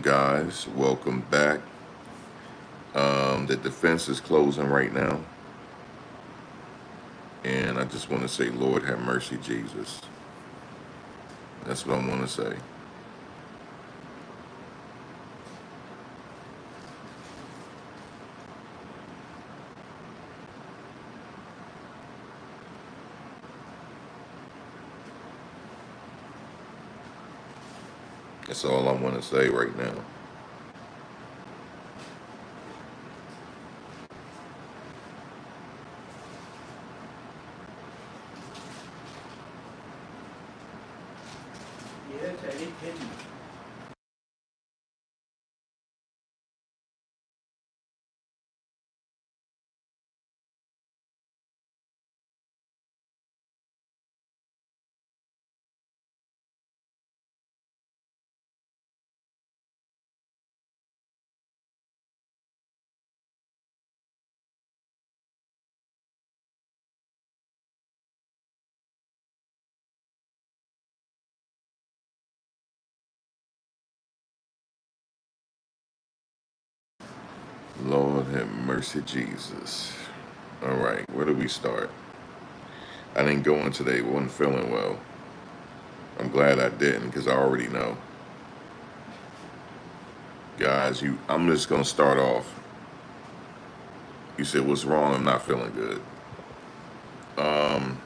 guys? Welcome back. The defense is closing right now, and I just want to say, Lord have mercy, Jesus. That's what I want to say. That's all I want to say right now. Yeah, Teddy, Teddy. Lord have mercy, Jesus. All right, where do we start? I didn't go in today. Wasn't feeling well. I'm glad I didn't because I already know, guys. I'm just gonna start off. You said what's wrong? I'm not feeling good. Um,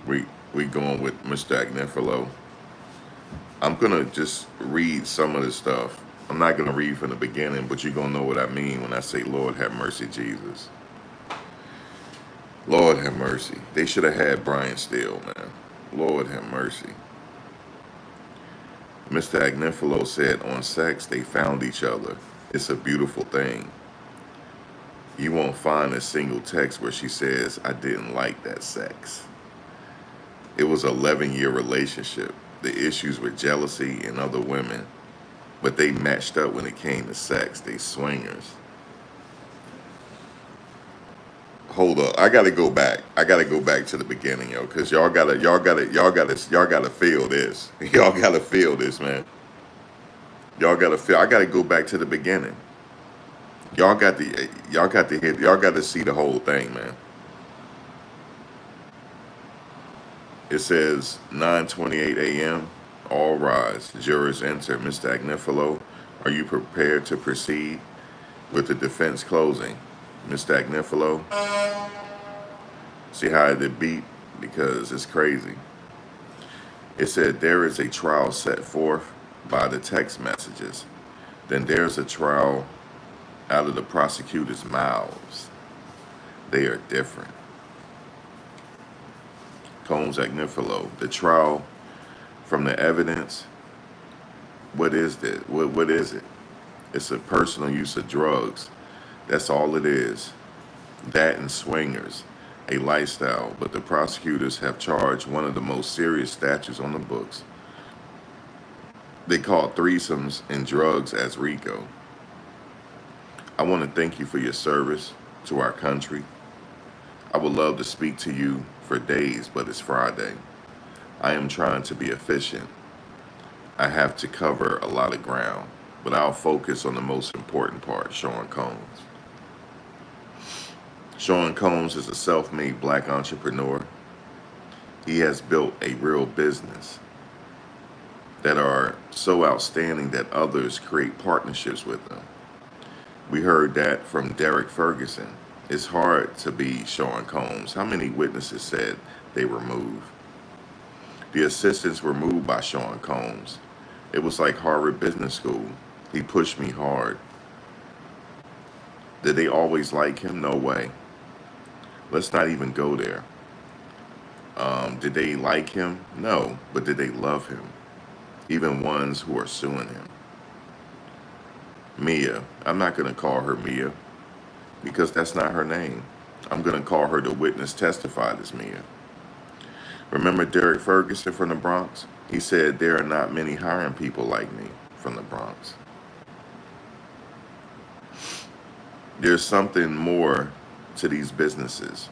we we going with Mr. Agnifilo. I'm gonna just read some of the stuff. I'm not gonna read from the beginning, but you're gonna know what I mean when I say, Lord have mercy, Jesus. Lord have mercy. They should have had Brian Steele, man. Lord have mercy. Mr. Agnifilo said on sex, they found each other. It's a beautiful thing. You won't find a single text where she says, I didn't like that sex. It was an 11-year relationship. The issues were jealousy and other women, but they matched up when it came to sex. They swingers. Hold up, I gotta go back. I gotta go back to the beginning, yo, because y'all gotta feel this. Y'all gotta feel this, man. Y'all gotta feel. I gotta go back to the beginning. Y'all got to see the whole thing, man. It says 9:28 a.m. All rise. Jurors enter. Mr. Agnifilo, are you prepared to proceed with the defense closing? Mr. Agnifilo, see how it beat? Because it's crazy. It said there is a trial set forth by the text messages. Then there's a trial out of the prosecutor's mouths. They are different. Combs Agnifilo, the trial from the evidence. What is that? What is it? It's a personal use of drugs. That's all it is. That and swingers, a lifestyle. But the prosecutors have charged one of the most serious statutes on the books. They call threesomes and drugs as RICO. I want to thank you for your service to our country. I would love to speak to you for days, but it's Friday. I am trying to be efficient. I have to cover a lot of ground, but I'll focus on the most important part, Sean Combs. Sean Combs is a self-made black entrepreneur. He has built a real business that are so outstanding that others create partnerships with them. We heard that from Derek Ferguson. It's hard to be Sean Combs. How many witnesses said they were moved? The assistants were moved by Sean Combs. It was like Harvard Business School. He pushed me hard. Did they always like him? No way. Let's not even go there. Did they like him? No. But did they love him? Even ones who are suing him. Mia. I'm not going to call her Mia because that's not her name. I'm going to call her the witness testified as Mia. Remember Derek Ferguson from the Bronx? He said there are not many hiring people like me from the Bronx. There's something more to these businesses.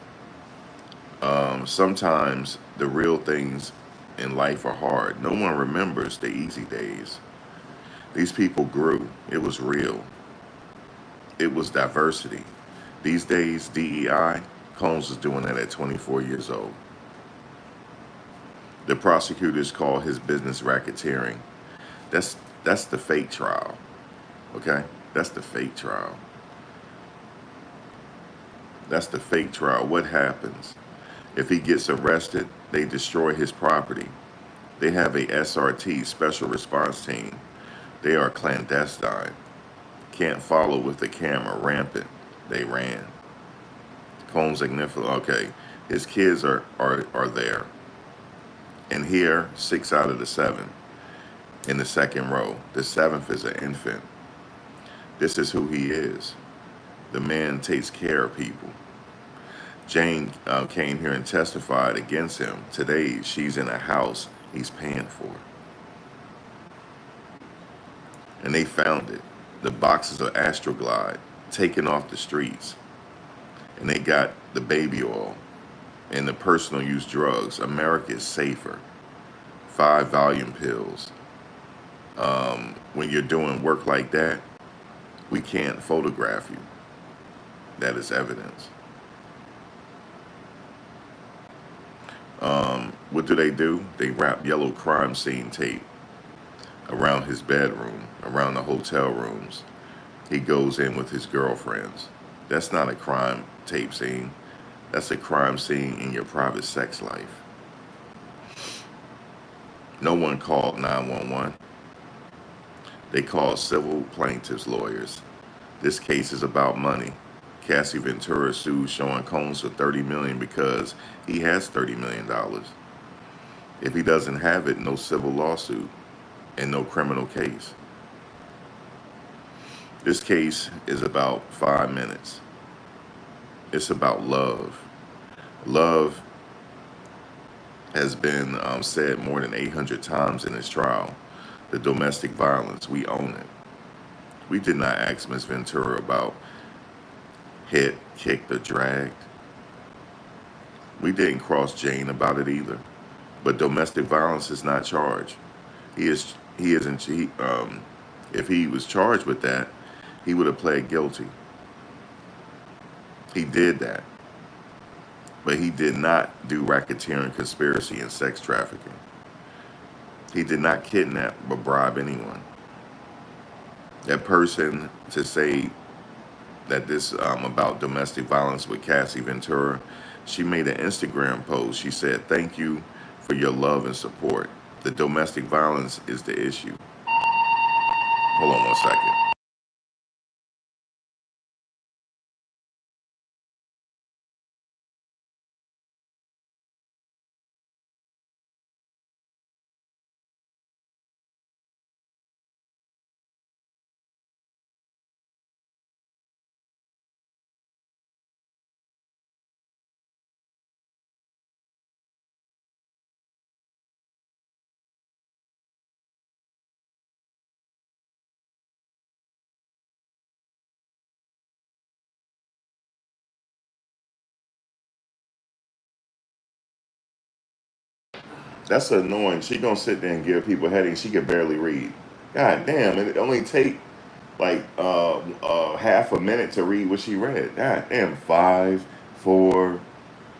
Sometimes the real things in life are hard. No one remembers the easy days. These people grew. It was real. It was diversity. These days, DEI, Combs was doing that at 24 years old. The prosecutors call his business racketeering. That's that's the fake trial. Okay? That's the fake trial. That's the fake trial. What happens? If he gets arrested, they destroy his property. They have a SRT, special response team. They are clandestine. Can't follow with the camera rampant. They ran. Combs Ignifilo, okay. His kids are there. And here, 6 out of the 7 in the second row. The 7th is an infant. This is who he is. The man takes care of people. Jane came here and testified against him. Today, she's in a house he's paying for. And they found it. The boxes of Astroglide taken off the streets. And they got the baby oil and the personal use drugs. America is safer. 5 volume pills. When you're doing work like that, we can't photograph you. That is evidence. What do? They wrap yellow crime scene tape around his bedroom, around the hotel rooms. He goes in with his girlfriends. That's not a crime tape scene. That's a crime scene in your private sex life. No one called 911. They called civil plaintiffs' lawyers. This case is about money. Cassie Ventura sued Sean Combs for $30 million because he has $30 million. If he doesn't have it, no civil lawsuit and no criminal case. This case is about 5 minutes. It's about love. Love has been said more than 800 times in this trial. The domestic violence, we own it. We did not ask Ms. Ventura about hit, kicked, or dragged. We didn't cross Jane about it either. But domestic violence is not charged. If he was charged with that, he would have pled guilty. He did that. But he did not do racketeering, conspiracy, and sex trafficking. He did not kidnap or bribe anyone. That person to say that this about domestic violence with Cassie Ventura, she made an Instagram post. She said, "Thank you for your love and support. The domestic violence is the issue." Hold on 1 second. That's annoying. She gonna sit there and give people headaches. She can barely read. God damn, it only take like half a minute to read what she read. God damn, 5, 4,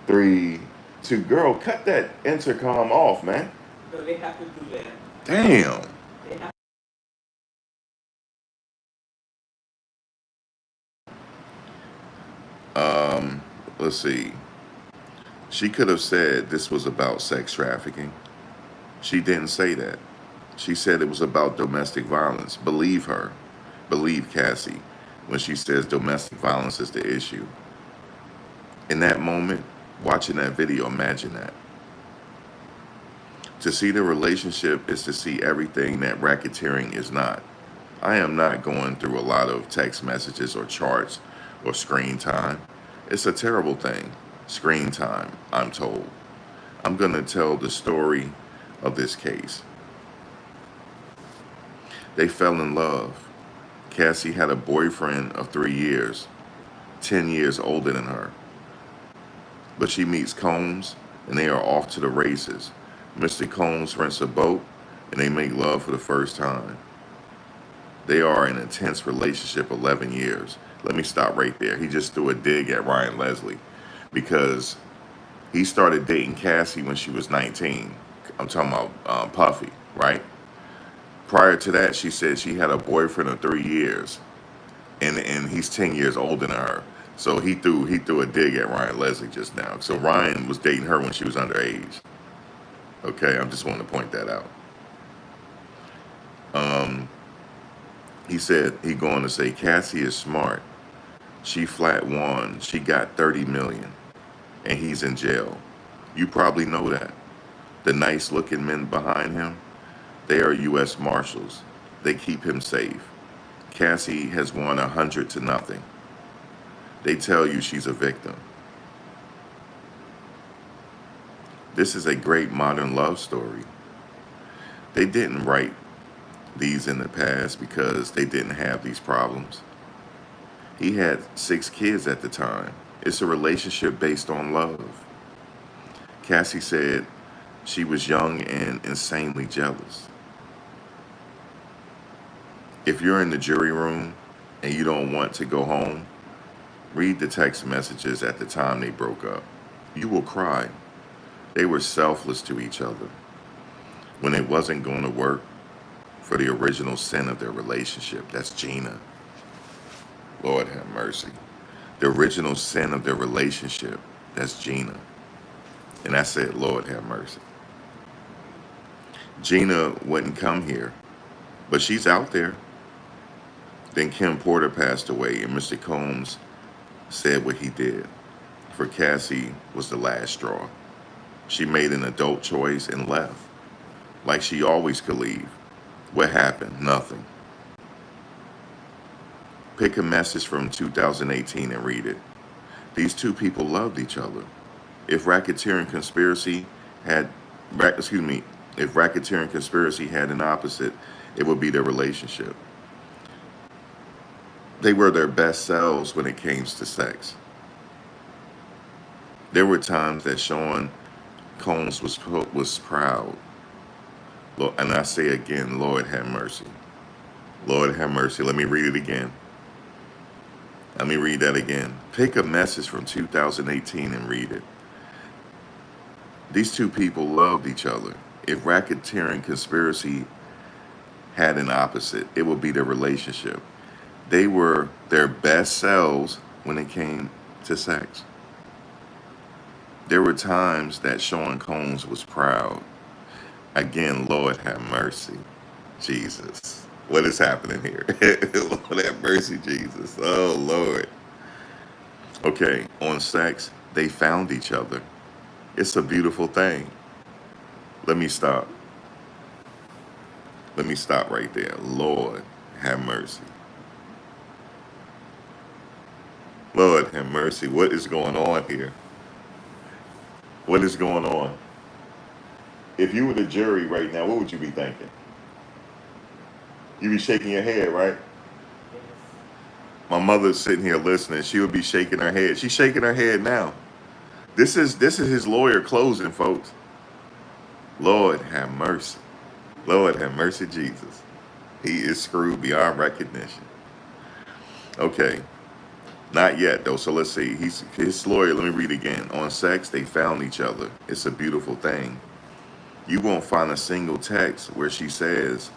3, 2. Girl, cut that intercom off, man. So they have to do that. Damn. They have Let's see. She could have said this was about sex trafficking. She didn't say that. She said it was about domestic violence. Believe her. Believe Cassie when she says domestic violence is the issue. In that moment, watching that video, imagine that. To see the relationship is to see everything that racketeering is not. I am not going through a lot of text messages or charts or screen time. It's a terrible thing. Screen time, I'm told. I'm going to tell the story of this case. They fell in love. Cassie had a boyfriend of 3 years, 10 years older than her. But she meets Combs, and they are off to the races. Mr. Combs rents a boat, and they make love for the first time. They are in an intense relationship 11 years. Let me stop right there. He just threw a dig at Ryan Leslie because he started dating Cassie when she was 19. I'm talking about Puffy, right? Prior to that, she said she had a boyfriend of 3 years, and he's 10 years older than her. So he threw a dig at Ryan Leslie just now. So Ryan was dating her when she was underage. Okay, I just wanted to point that out. Um, he said he going to say Cassie is smart. She flat won. She got 30 million, and he's in jail. You probably know that. The nice looking men behind him, they are U.S. Marshals. They keep him safe. Cassie has won 100 to nothing. They tell you she's a victim. This is a great modern love story. They didn't write these in the past because they didn't have these problems. He had 6 kids at the time. It's a relationship based on love. Cassie said she was young and insanely jealous. If you're in the jury room and you don't want to go home, read the text messages at the time they broke up. You will cry. They were selfless to each other. When it wasn't going to work for the original sin of their relationship, that's Gina. Lord have mercy. The original sin of their relationship, that's Gina. And I said, Lord have mercy. Gina wouldn't come here, but she's out there. Then Kim Porter passed away, and Mr. Combs said what he did. For Cassie was the last straw. She made an adult choice and left, like she always could leave. What happened? Nothing. Pick a message from 2018 and read it. These two people loved each other. If racketeering conspiracy had, if racketeering conspiracy had an opposite, it would be their relationship. They were their best selves when it came to sex. There were times that Sean Combs was proud. And I say again, Lord have mercy. Lord have mercy. Let me read it again. Let me read that again. Pick a message from 2018 and read it. These two people loved each other. If racketeering conspiracy had an opposite, it would be their relationship. They were their best selves when it came to sex. There were times that Sean Combs was proud. Again, Lord have mercy. Jesus. What is happening here? Lord have mercy, Jesus. Oh, Lord. Okay, on sex, they found each other. It's a beautiful thing. Let me stop. Let me stop right there. Lord have mercy. Lord have mercy. What is going on here? What is going on? If you were the jury right now, what would you be thinking? You'd be shaking your head, right? Yes. My mother's sitting here listening. She would be shaking her head. She's shaking her head now. This is his lawyer closing, folks. Lord have mercy. Lord have mercy, Jesus. He is screwed beyond recognition. Okay. Not yet, though. So let's see. His lawyer, let me read again. On sex, they found each other. It's a beautiful thing. You won't find a single text where she says,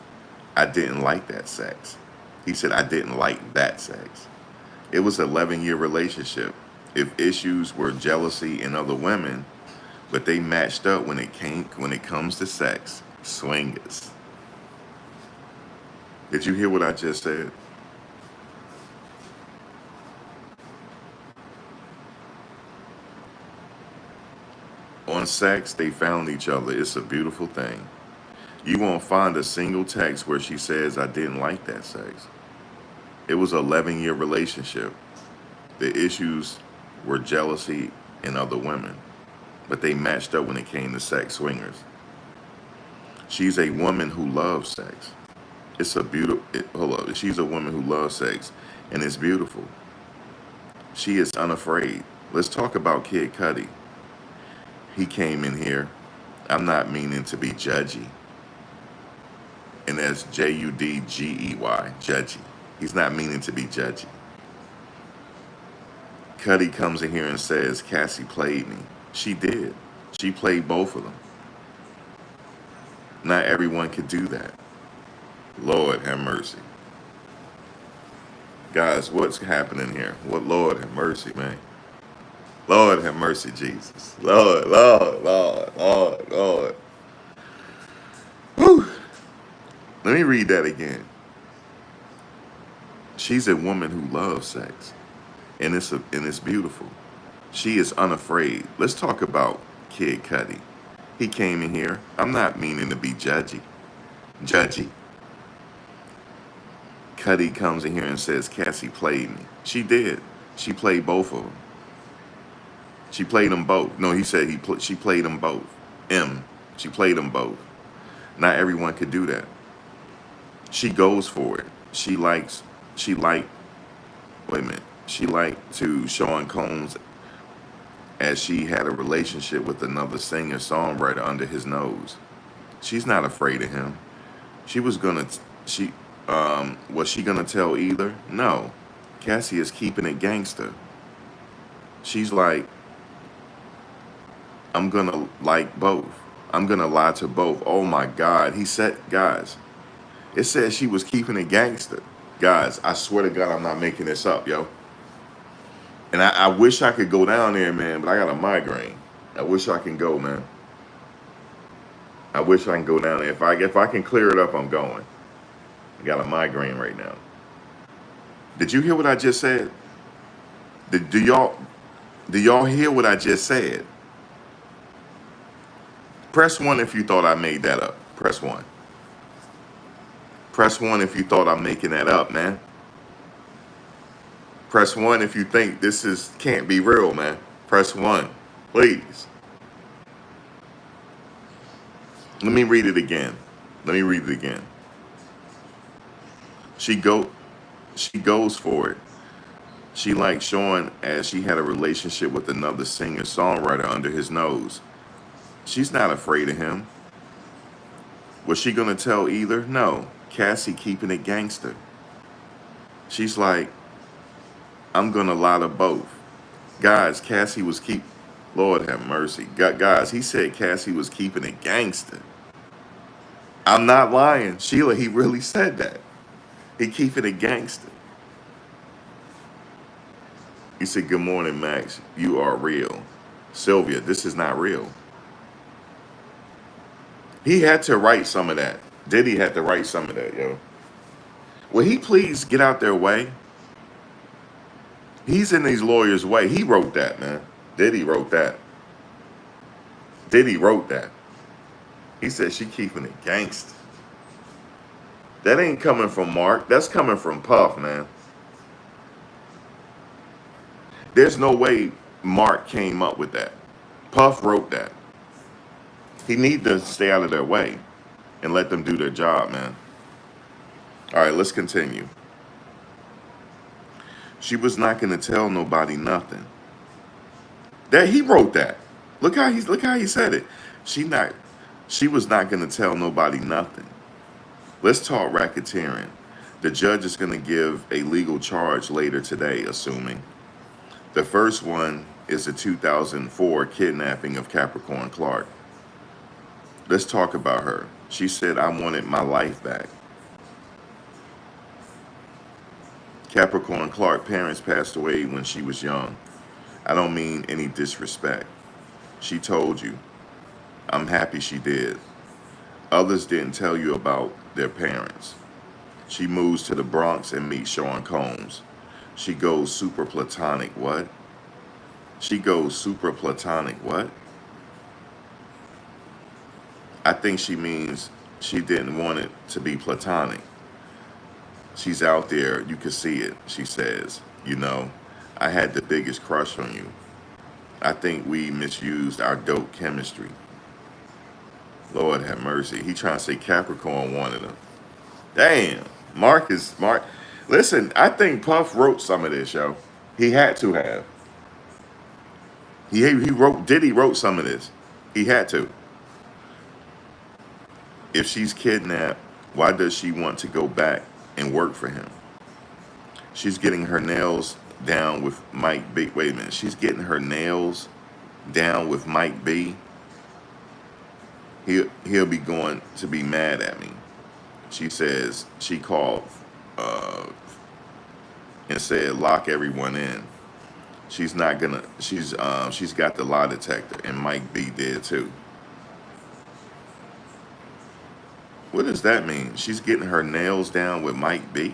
I didn't like that sex. He said, I didn't like that sex. It was an 11-year relationship. If issues were jealousy in other women, but they matched up when it comes to sex, swingers. Did you hear what I just said? On sex, they found each other. It's a beautiful thing. You won't find a single text where she says, I didn't like that sex. It was an 11-year relationship. The issues were jealousy in other women, but they matched up when it came to sex, swingers. She's a woman who loves sex. It's a beautiful, hold up. She's a woman who loves sex, and it's beautiful. She is unafraid. Let's talk about Kid Cudi. He came in here. I'm not meaning to be judgy. And that's Judgey, judgy. He's not meaning to be judgy. Cuddy comes in here and says, Cassie played me. She did. She played both of them. Not everyone could do that. Lord have mercy. Guys, what's happening here? What, Lord have mercy, man. Lord have mercy, Jesus. Lord, Lord, Lord, Lord, Lord. Whew. Let me read that again. She's a woman who loves sex, and it's beautiful. She is unafraid. Let's talk about Kid Cudi. He came in here. I'm not meaning to be judgy. Judgy. Cudi comes in here and says, Cassie played me. She did. She played both of them. She played them both. No, he said she played them both. She played them both. Not everyone could do that. She goes for it. She liked, wait a minute. She liked to Sean Combs as she had a relationship with another singer-songwriter under his nose. She's not afraid of him. Was she gonna tell either? No. Cassie is keeping it gangster. She's like, I'm gonna like both. I'm gonna lie to both. Oh my God. He said, guys, it says she was keeping it gangster. Guys, I swear to God, I'm not making this up, yo. And I wish I could go down there, man, but I got a migraine. I wish I can go, man. I wish I can go down there. If I can clear it up, I'm going. I got a migraine right now. Did you hear what I just said? Do y'all hear what I just said? Press 1 if you thought I made that up. Press 1. Press 1 if you thought I'm making that up, man. Press 1 if you think this can't be real, man. Press 1, please. Let me read it again. She goes for it. She liked Sean as she had a relationship with another singer-songwriter under his nose. She's not afraid of him. Was she gonna tell either? No. Cassie keeping it gangster. She's like, I'm gonna lie to both. Guys, Cassie was Lord have mercy. Guys, he said Cassie was keeping it gangster. I'm not lying. Sheila, he really said that. He keeping it gangster. He said, good morning, Max. You are real. Sylvia, this is not real. He had to write some of that. Diddy had to write some of that, yo. Will he please get out their way? He's in these lawyers' way. He wrote that, man. Diddy wrote that. He said she keeping it gangster. That ain't coming from Mark. That's coming from Puff, man. There's no way Mark came up with that. Puff wrote that. He need to stay out of their way and let them do their job, man. All right, let's continue. She was not going to tell nobody nothing. That he wrote that. Look how he said it. She was not going to tell nobody nothing. Let's talk racketeering. The judge is going to give a legal charge later today, assuming. The first one is the 2004 kidnapping of Capricorn Clark. Let's talk about her. She said, I wanted my life back. Capricorn Clark parents passed away when she was young. I don't mean any disrespect. She told you. I'm happy she did. Others didn't tell you about their parents. She moves to the Bronx and meets Sean Combs. She goes super platonic. What? She goes super platonic. What? I think she means she didn't want it to be platonic. She's out there. You can see it. She says, you know, I had the biggest crush on you. I think we misused our dope chemistry. Lord have mercy. He trying to say Capricorn wanted him. Damn. Mark. Listen, I think Puff wrote some of this, yo. He had to have. Diddy wrote some of this. He had to. If she's kidnapped, Why does she want to go back and work for him? She's getting her nails down with Mike B. Wait a minute. She's getting her nails down with Mike B. He'll be going to be mad at me. She says she called uh, and said lock everyone in. She's not gonna. She's got the lie detector, and Mike B did too. What does that mean? She's getting her nails down with Mike B.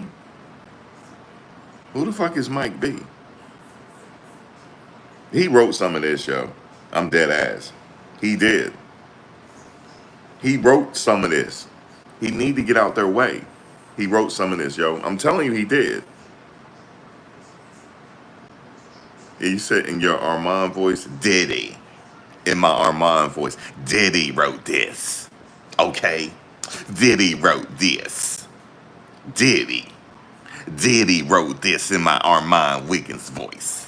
Who the fuck is Mike B? He wrote some of this, yo. I'm dead ass. He did. He wrote some of this. He need to get out their way. He wrote some of this, yo. I'm telling you, he did. He said in your Armand voice, Diddy. In my Armand voice, Diddy wrote this. Okay? Diddy wrote this. Diddy. Diddy wrote this in my Armand Wiggins voice.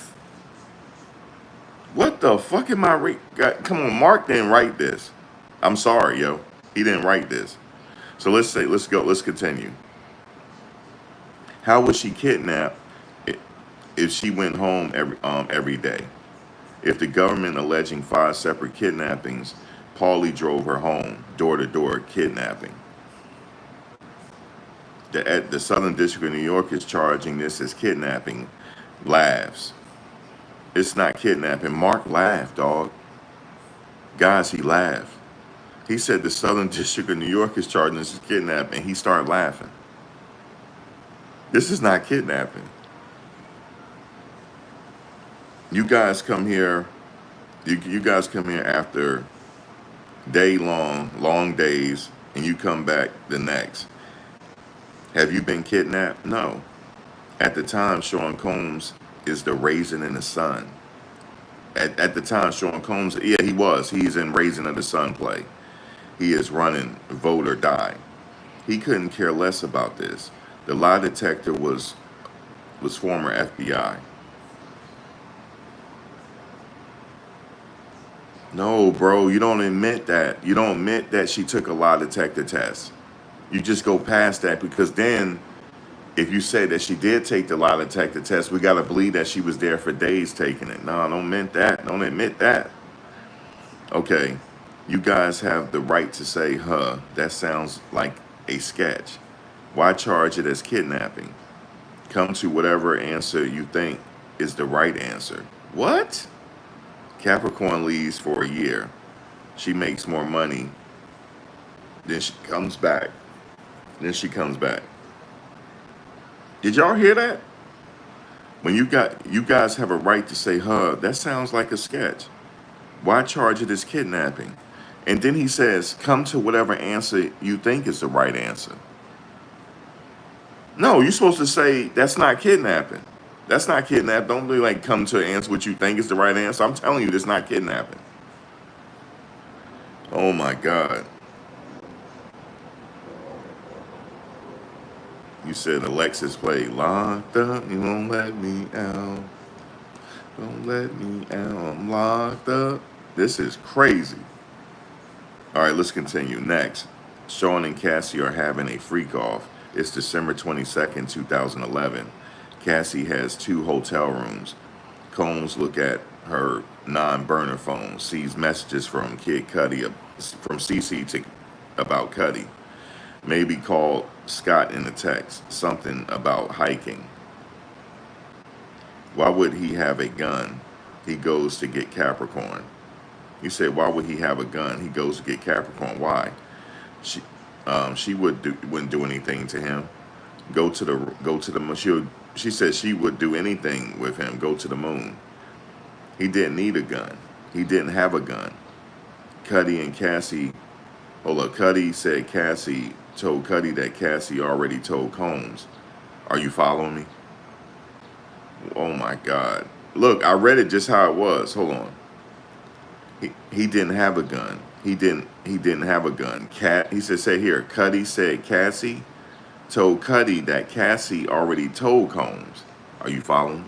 What the fuck am I come on, Mark didn't write this. I'm sorry, yo. He didn't write this. So let's continue. How was she kidnapped if she went home every day? If the government alleging 5 separate kidnappings, Paulie drove her home, door to door kidnapping. The Southern District of New York is charging this as kidnapping. Laughs. It's not kidnapping. Mark laughed, dog. Guys, he laughed. He said the Southern District of New York is charging this as kidnapping. He started laughing. This is not kidnapping. You guys come here. You guys come here after long days, and you come back the next. Have you been kidnapped? No. At the time, Sean Combs is the Raisin in the Sun. At the time, Sean Combs, yeah, he was. He's in Raisin of the Sun play. He is running vote or die. He couldn't care less about this. The lie detector was former FBI. No, bro, you don't admit that. You don't admit that she took a lie detector test. You just go past that because then if you say that she did take the lie detector test, we got to believe that she was there for days taking it. No, don't admit that. Don't admit that. Okay, you guys have the right to say, that sounds like a sketch. Why charge it as kidnapping? Come to whatever answer you think is the right answer. What? Capricorn leaves for a year. She makes more money. Then she comes back. Did y'all hear that? When you guys have a right to say, that sounds like a sketch. Why charge it as kidnapping? And then he says, come to whatever answer you think is the right answer. No, you're supposed to say that's not kidnapping. That's not kidnapping. Don't really like come to answer what you think is the right answer. I'm telling you, that's not kidnapping. Oh my God. You said Alexis played locked up. You won't let me out. Don't let me out. I'm locked up. This is crazy. All right, let's continue. Next, Sean and Cassie are having a freak off. It's December 22nd, 2011. Cassie has 2 hotel rooms. Combs look at her non-burner phone, sees messages from Kid Cudi, from CC to about Cudi. Maybe call Scott in the text, something about hiking. Why would he have a gun? He goes to get Capricorn. You said, why would he have a gun? He goes to get Capricorn. Why? She wouldn't do anything to him. Go to the moon. She said she would do anything with him. Go to the moon. He didn't need a gun. He didn't have a gun. Cudi and Cassie. Hold up. Cudi said Cassie told Cudi that Cassie already told Combs. Are you following me? Oh my God. Look, I read it just how it was. Hold on. He didn't have a gun. He didn't have a gun. He said, say here, Cudi said Cassie told Cudi that Cassie already told Combs. Are you following?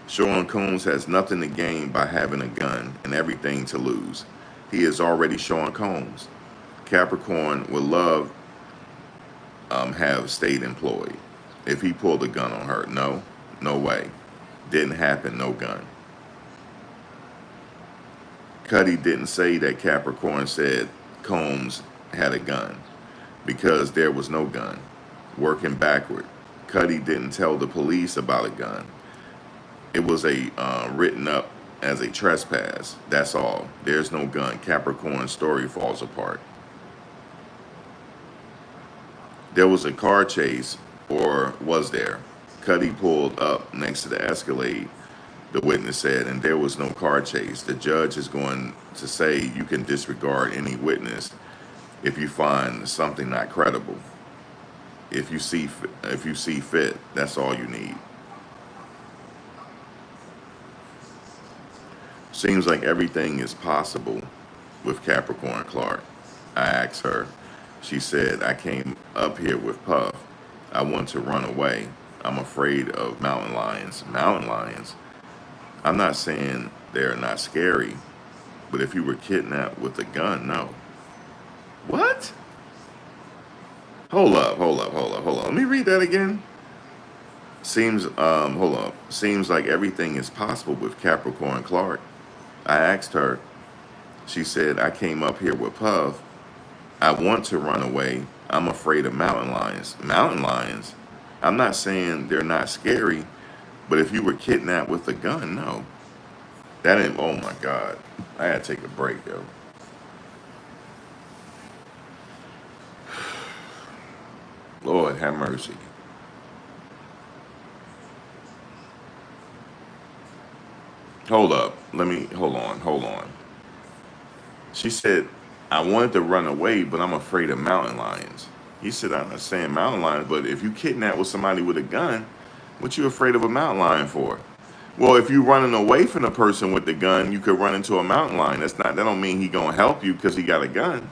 Sean Combs has nothing to gain by having a gun and everything to lose. He is already Sean Combs. Capricorn would love have stayed employed. If he pulled a gun on her, no, no way. Didn't happen, no gun. Cuddy didn't say that Capricorn said Combs had a gun because there was no gun. Working backward, Cuddy didn't tell the police about a gun. It was a written up as a trespass. That's all. There's no gun. Capricorn's story falls apart. There was a car chase, or was there? Cuddy pulled up next to the Escalade, the witness said, and there was no car chase. The judge is going to say you can disregard any witness if you find something not credible. If you see fit, that's all you need. Seems like everything is possible with Capricorn Clark. I asked her. She said, I came up here with Puff. I want to run away. I'm afraid of mountain lions. Mountain lions? I'm not saying they're not scary, but if you were kidnapped with a gun, no. What? Hold up. Let me read that again. Hold up. Seems like everything is possible with Capricorn Clark. I asked her. She said, I came up here with Puff. I want to run away. I'm afraid of mountain lions. Mountain lions? I'm not saying they're not scary, but if you were kidnapped with a gun, no. That ain't, oh my God. I had to take a break, yo. Lord have mercy. Hold up. Hold on. She said, I wanted to run away, but I'm afraid of mountain lions. He said, I'm not saying mountain lions, but if you kidnap with somebody with a gun, what you afraid of a mountain lion for? Well, if you running away from the person with the gun, you could run into a mountain lion. That don't mean he gonna help you because he got a gun.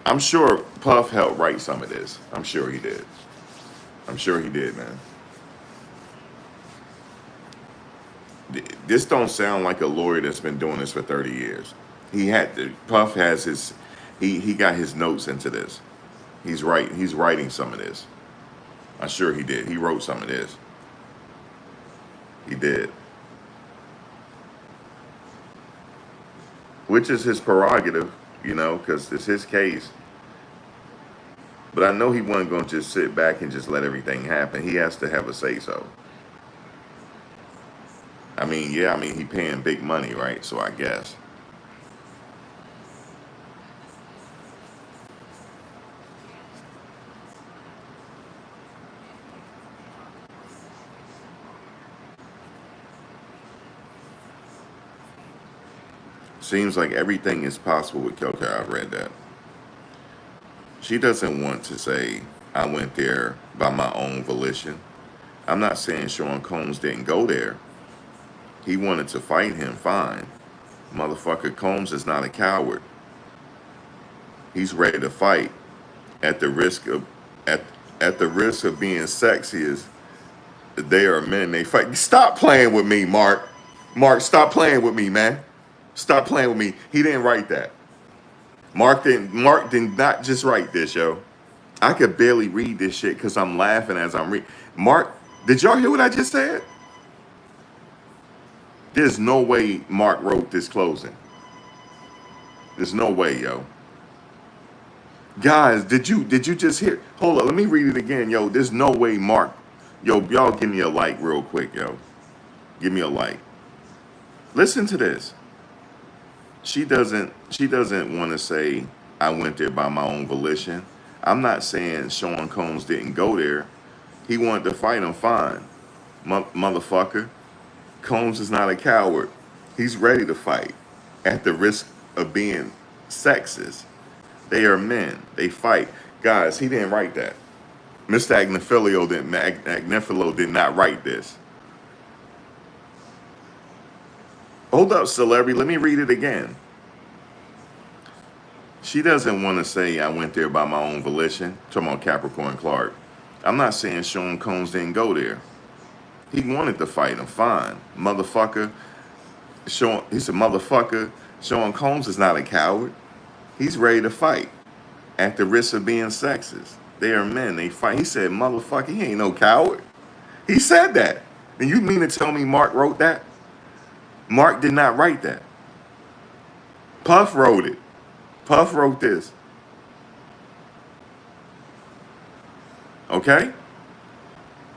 I'm sure Puff helped write some of this. I'm sure he did. Man. This don't sound like a lawyer that's been doing this for 30 years. Puff has he got his notes into this. He's writing some of this. I'm sure he did. He wrote some of this. He did. Which is his prerogative, because it's his case. But I know he wasn't going to just sit back and just let everything happen. He has to have a say-so. He paying big money, right? So I guess. Seems like everything is possible with Kelka. I read that. She doesn't want to say, I went there by my own volition. I'm not saying Sean Combs didn't go there. He wanted to fight him, fine. Motherfucker, Combs is not a coward. He's ready to fight at the risk of being sexy as they are men. They fight. Stop playing with me, Mark. Mark, stop playing with me, man. Stop playing with me. He didn't write that. Mark did not just write this, yo. I could barely read this shit because I'm laughing as I'm reading. Mark, did y'all hear what I just said? There's no way Mark wrote this closing. There's no way, yo. Guys, did you just hear? Hold on, let me read it again, yo. There's no way Mark. Yo, y'all give me a like real quick, yo. Give me a like. Listen to this. She doesn't want to say I went there by my own volition. I'm not saying Sean Combs didn't go there. He wanted to fight him, fine. Motherfucker. Combs is not a coward. He's ready to fight at the risk of being sexist. They are men. They fight. Guys, he didn't write that. Mr. Agnifilo did not write this. Hold up, celebrity. Let me read it again. She doesn't want to say I went there by my own volition. Talking about Capricorn Clark. I'm not saying Sean Combs didn't go there. He wanted to fight him, fine. Motherfucker, Sean, he said, motherfucker, Sean Combs is not a coward. He's ready to fight at the risk of being sexist. They are men. They fight. He said, motherfucker, he ain't no coward. He said that. And you mean to tell me Mark wrote that? Mark did not write that. Puff wrote it. Puff wrote this. Okay?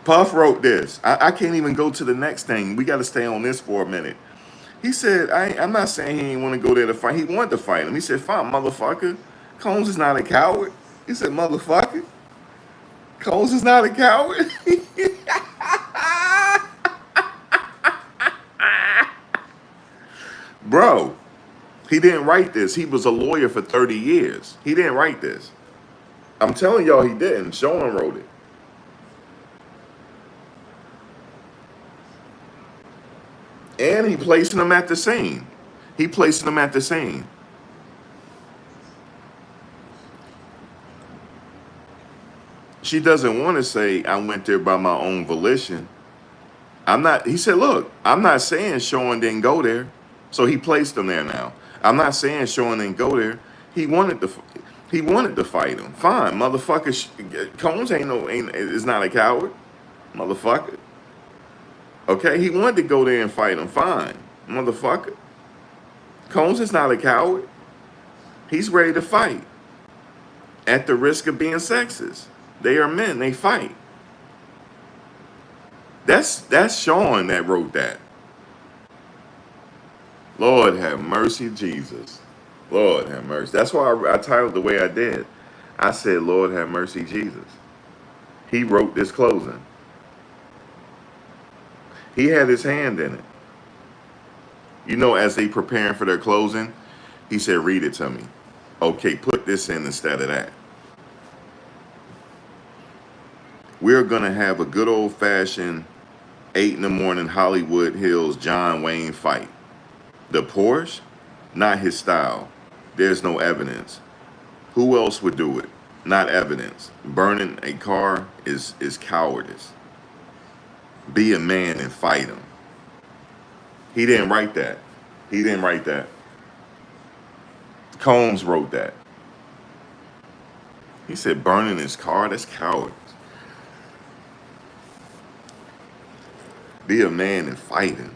Puff wrote this. I can't even go to the next thing. We got to stay on this for a minute. He said, I'm not saying he didn't want to go there to fight. He wanted to fight him. He said, fine, motherfucker. Combs is not a coward. He said, motherfucker. Combs is not a coward. Bro, he didn't write this. He was a lawyer for 30 years. He didn't write this. I'm telling y'all he didn't. Sean wrote it. And he placed them at the scene. He placed them at the scene. She doesn't want to say, I went there by my own volition. I'm not, he said, look, I'm not saying Sean didn't go there. So he placed him there now. I'm not saying Sean didn't go there. He wanted to fight him. Fine, motherfucker. Combs is not a coward, motherfucker. Okay, he wanted to go there and fight him. Fine, motherfucker. Combs is not a coward. He's ready to fight at the risk of being sexist. They are men. They fight. That's Sean that wrote that. Lord have mercy, Jesus. Lord have mercy. That's why I titled the way I did. I said, Lord have mercy, Jesus. He wrote this closing. He had his hand in it. You know, as they preparing for their closing, he said, read it to me. Okay, put this in instead of that. We're going to have a good old-fashioned 8 in the morning Hollywood Hills John Wayne fight. The Porsche? Not his style. There's no evidence. Who else would do it? Not evidence. Burning a car is cowardice. Be a man and fight him. He didn't write that. He didn't write that. Combs wrote that. He said burning his car, that's cowardice. Be a man and fight him.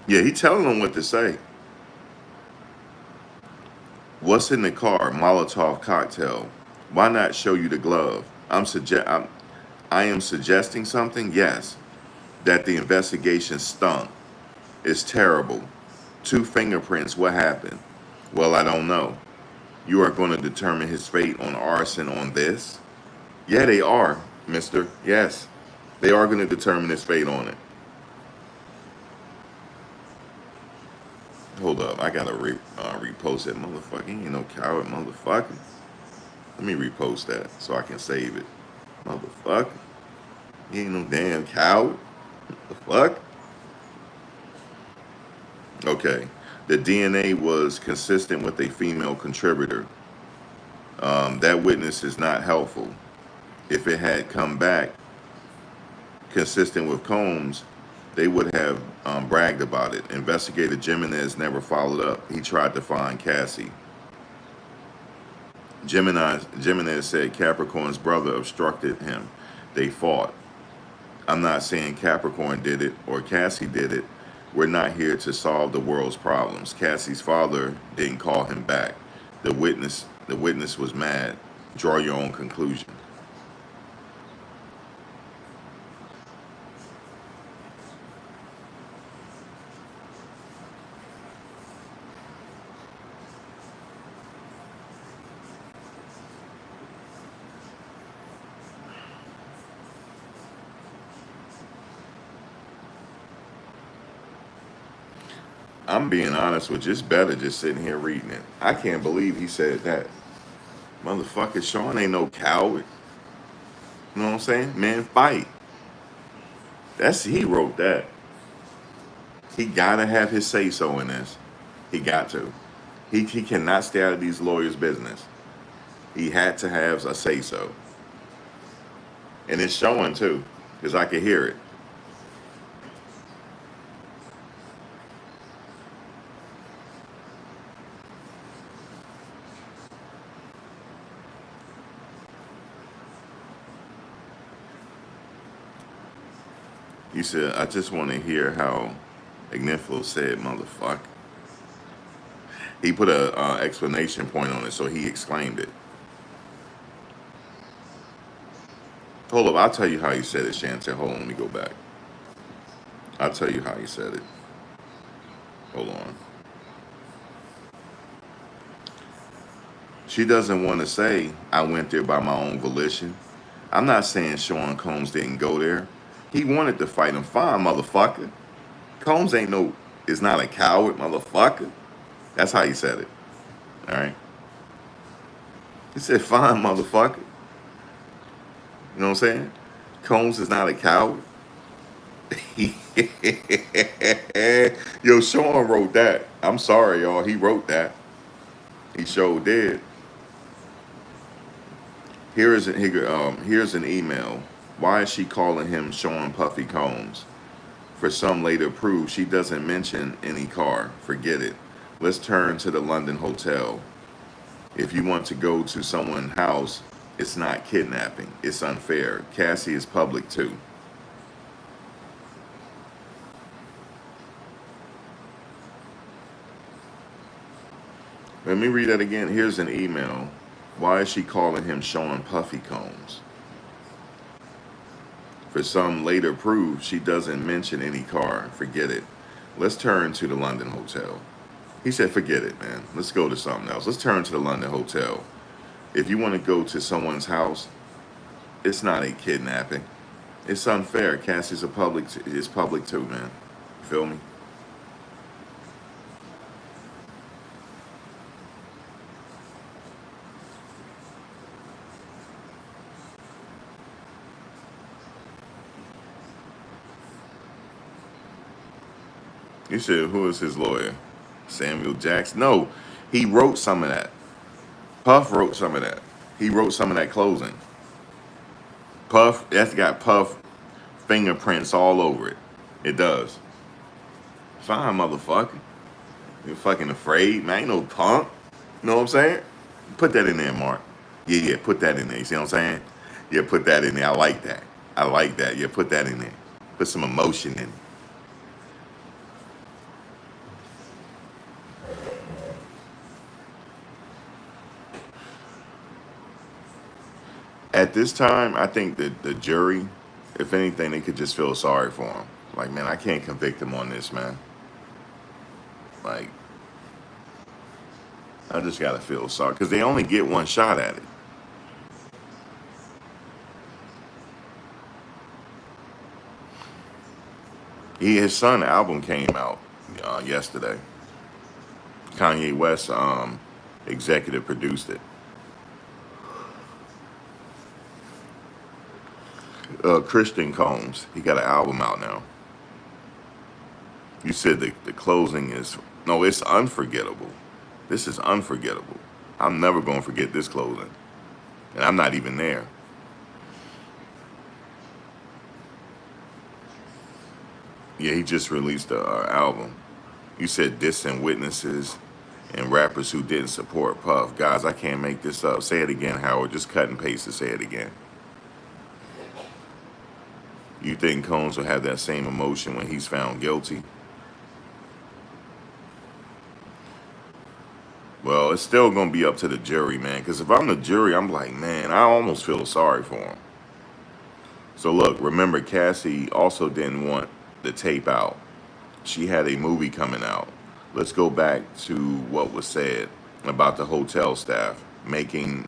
Yeah, he telling them what to say. What's in the car? Molotov cocktail. Why not show you the glove? I am suggesting something. Yes, that the investigation stunk. It's terrible. 2 fingerprints. What happened? Well, I don't know. You are going to determine his fate on arson on this? Yeah, they are, mister. Yes, they are going to determine his fate on it. Hold up, I gotta repost that motherfucker. He ain't no coward, motherfucker. Let me repost that so I can save it. Motherfucker. He ain't no damn coward. The fuck? Okay. The DNA was consistent with a female contributor. That witness is not helpful. If it had come back consistent with Combs, they would have bragged about it. Investigator Jimenez never followed up. He tried to find Cassie. Jimenez said Capricorn's brother obstructed him. They fought. I'm not saying Capricorn did it or Cassie did it. We're not here to solve the world's problems. Cassie's father didn't call him back. The witness was mad. Draw your own conclusion. I'm being honest with you. It's better just sitting here reading it. I can't believe he said that. Motherfucker, Sean ain't no coward. You know what I'm saying? Man, fight. He wrote that. He gotta have his say-so in this. He got to. He cannot stay out of these lawyers' business. He had to have a say-so. And it's showing too, because I could hear it. You said, I just want to hear how Igniflo said, motherfucker. He put a explanation point on it, so he exclaimed it. Hold up, I'll tell you how he said it, Shantae. Hold on, let me go back. I'll tell you how he said it. Hold on. She doesn't want to say, I went there by my own volition. I'm not saying Sean Combs didn't go there. He wanted to fight him. Fine, motherfucker. Combs is not a coward, motherfucker. That's how he said it. All right. He said, fine, motherfucker. You know what I'm saying? Combs is not a coward. Yo, Sean wrote that. I'm sorry, y'all. He wrote that. He sure did. Here's an email. Why is she calling him Sean Puffy Combs? For some later proof, she doesn't mention any car. Forget it. Let's turn to the London hotel. If you want to go to someone's house, it's not kidnapping. It's unfair. Cassie is public too. Let me read that again. Here's an email. Why is she calling him Sean Puffy Combs? For some later proof, she doesn't mention any car. Forget it. Let's turn to the London hotel. He said, forget it, man. Let's go to something else. Let's turn to the London hotel. If you want to go to someone's house, it's not a kidnapping. It's unfair. Cassie's is public too, man. You feel me? You said, who is his lawyer? Samuel Jackson? No, he wrote some of that. Puff wrote some of that. He wrote some of that closing. Puff, that's got Puff fingerprints all over it. It does. Fine, motherfucker. You're fucking afraid, man. Ain't no punk. You know what I'm saying? Put that in there, Mark. Yeah, put that in there. You see what I'm saying? Yeah, put that in there. I like that. I like that. Yeah, put that in there. Put some emotion in it. At this time, I think that the jury, if anything, they could just feel sorry for him. Like, man, I can't convict him on this, man. Like, I just gotta feel sorry because they only get one shot at it. His son album came out yesterday. Kanye West executive produced it. Christian Combs, he got an album out now. You said the closing is no, it's unforgettable. This is unforgettable. I'm never gonna forget this closing, and I'm not even there. Yeah, he just released the album. You said dissing witnesses and rappers who didn't support Puff. Guys, I can't make this up. Say it again, Howard. Just cut and paste and say it again. You think Combs will have that same emotion when he's found guilty? Well, it's still going to be up to the jury, man. Because if I'm the jury, I'm like, man, I almost feel sorry for him. So look, remember, Cassie also didn't want the tape out. She had a movie coming out. Let's go back to what was said about the hotel staff making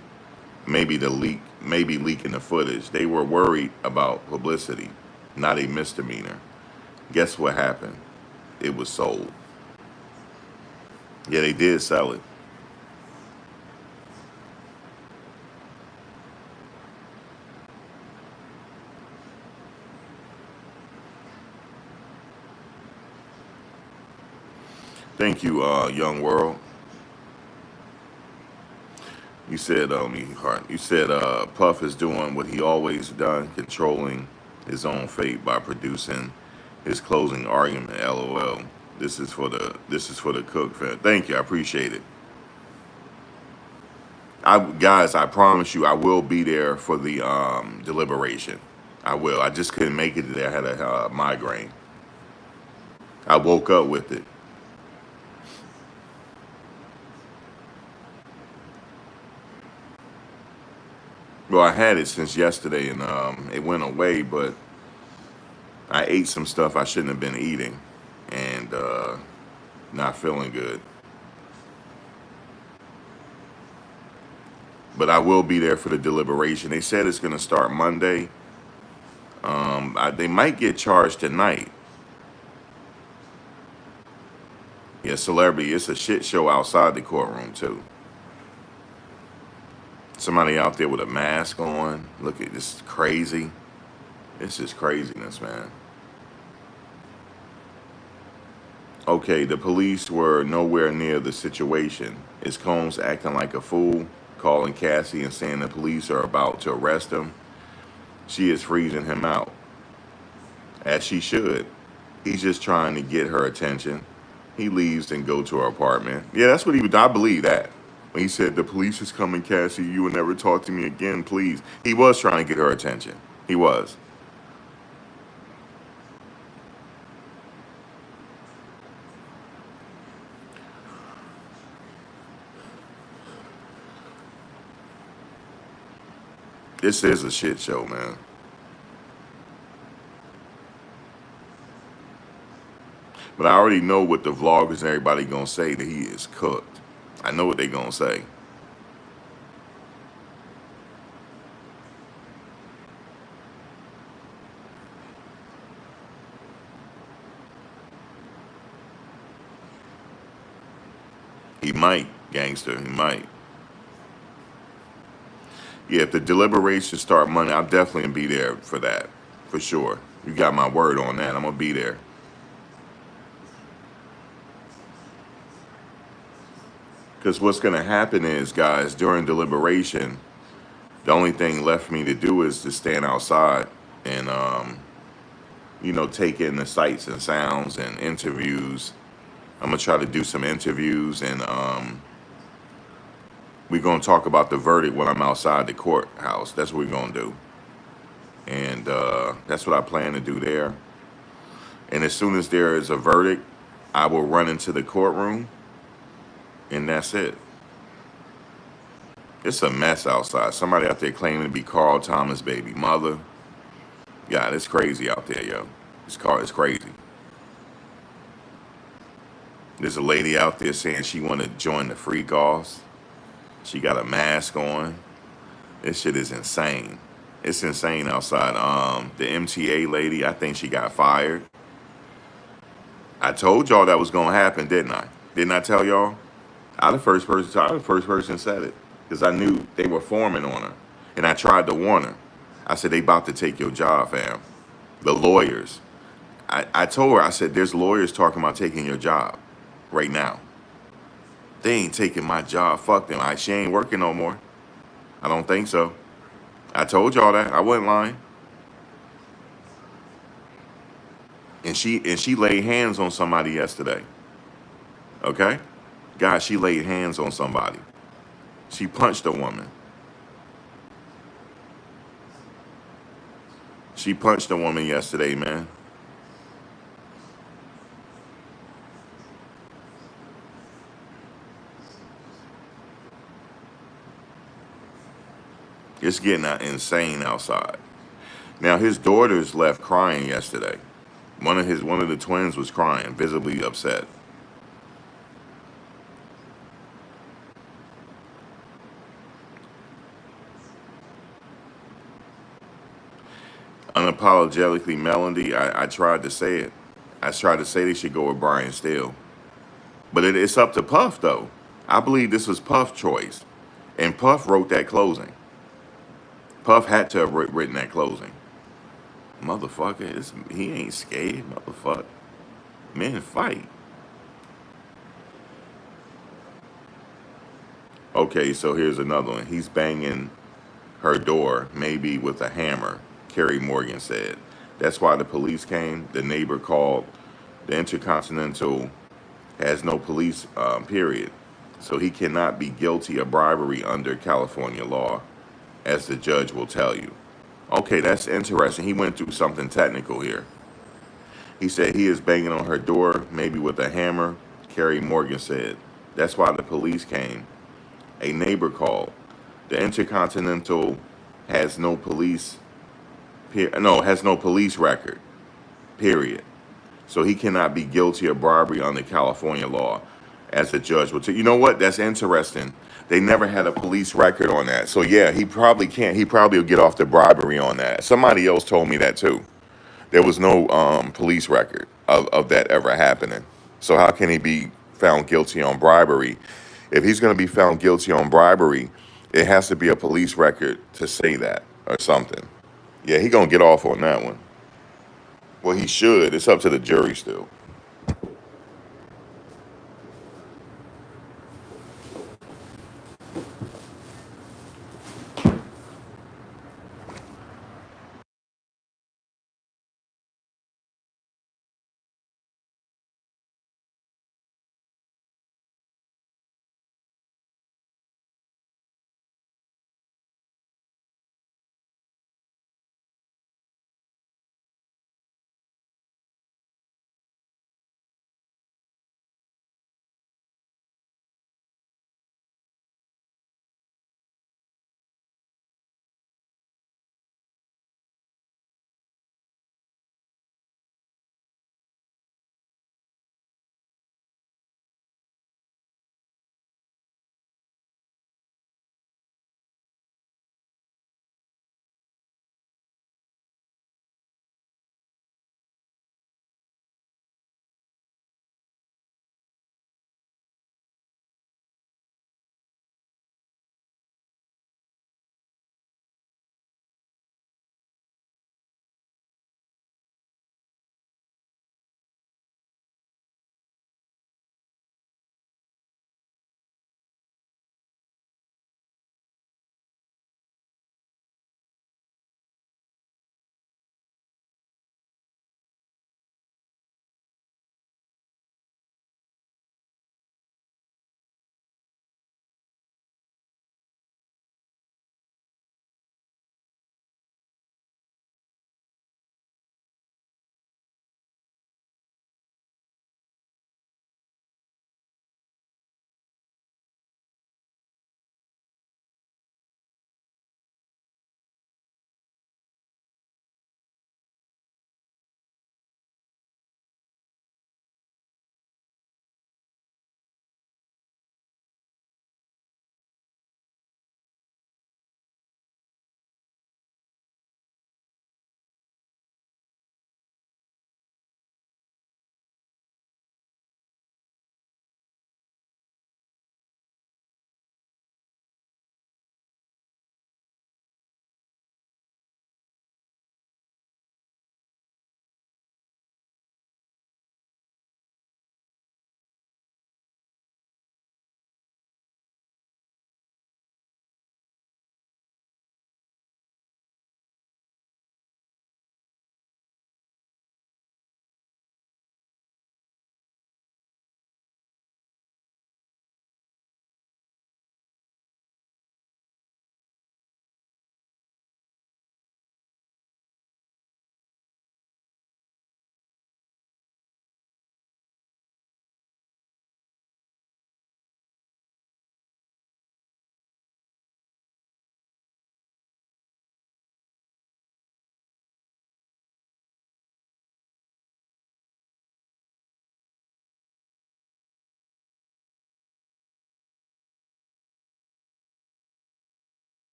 maybe leaking the footage. They were worried about publicity, not a misdemeanor. Guess what happened? It was sold. Yeah, they did sell it. Thank you, Young World. You said, Puff is doing what he always done, controlling his own fate by producing his closing argument. LOL. This is for the Cook fan. Thank you, I appreciate it. Guys, I promise you, I will be there for the deliberation. I will. I just couldn't make it today. I had a migraine. I woke up with it. Well, I had it since yesterday, and it went away. But I ate some stuff I shouldn't have been eating, and not feeling good. But I will be there for the deliberation. They said it's going to start Monday. They might get charged tonight. Yeah, celebrity. It's a shit show outside the courtroom too. Somebody out there with a mask on. Look at this, is crazy. This is craziness, man. Okay, the police were nowhere near the situation. Is Combs acting like a fool, calling Cassie and saying the police are about to arrest him? She is freezing him out, as she should. He's just trying to get her attention. He leaves and go to her apartment. Yeah, that's what he would. I believe that. When he said, the police is coming, Cassie, you will never talk to me again, please. He was trying to get her attention. He was. This is a shit show, man. But I already know what the vloggers and everybody gonna say, that he is cooked. I know what they gonna say. He might, gangster. He might. Yeah, if the deliberations start Monday, I'll definitely be there for that, for sure. You got my word on that. I'm gonna be there. Because what's gonna happen is, guys, during deliberation, the only thing left for me to do is to stand outside and, take in the sights and sounds and interviews. I'm gonna try to do some interviews, and we're gonna talk about the verdict when I'm outside the courthouse. That's what we're gonna do, and that's what I plan to do there. And as soon as there is a verdict, I will run into the courtroom, and that's it. It's a mess outside. Somebody out there claiming to be Carl Thomas' baby mother. God, it's crazy out there, yo. It's crazy. There's a lady out there saying she want to join the freak offs. She got a mask on. This shit is insane. It's insane outside. The MTA lady, I think she got fired. I told y'all that was gonna happen, didn't I? Didn't I tell y'all? I the first person said it, because I knew they were forming on her, and I tried to warn her. I said, they about to take your job, fam. The lawyers. I told her, I said, there's lawyers talking about taking your job right now. They ain't taking my job. Fuck them. She ain't working no more. I don't think so. I told y'all that. I wasn't lying. And she laid hands on somebody yesterday. Okay? God, she laid hands on somebody. She punched a woman. She punched a woman yesterday, man. It's getting insane outside. Now his daughters left crying yesterday. One of the twins was crying, visibly upset. Unapologetically Melody, I tried to say it. I tried to say they should go with Brian Steele. But it's up to Puff, though. I believe this was Puff's choice. And Puff wrote that closing. Puff had to have written that closing. Motherfucker, he ain't scared, motherfucker. Men fight. Okay, so here's another one. He's banging her door, maybe with a hammer, Kerry Morgan said. That's why the police came. The neighbor called. The Intercontinental has no police, period. So he cannot be guilty of bribery under California law, as the judge will tell you. Okay, that's interesting. He went through something technical here. He said he is banging on her door, maybe with a hammer. Carrie Morgan said. That's why the police came. A neighbor called. The Intercontinental has no police. Has no police record. Period. So he cannot be guilty of bribery under California law, as the judge will tell you. Know what? That's interesting. They never had a police record on that. So yeah, he probably can't. He probably will get off the bribery on that. Somebody else told me that too. There was no police record of that ever happening. So how can he be found guilty on bribery? If he's going to be found guilty on bribery, it has to be a police record to say that or something. Yeah, he gonna get off on that one. Well, he should. It's up to the jury still.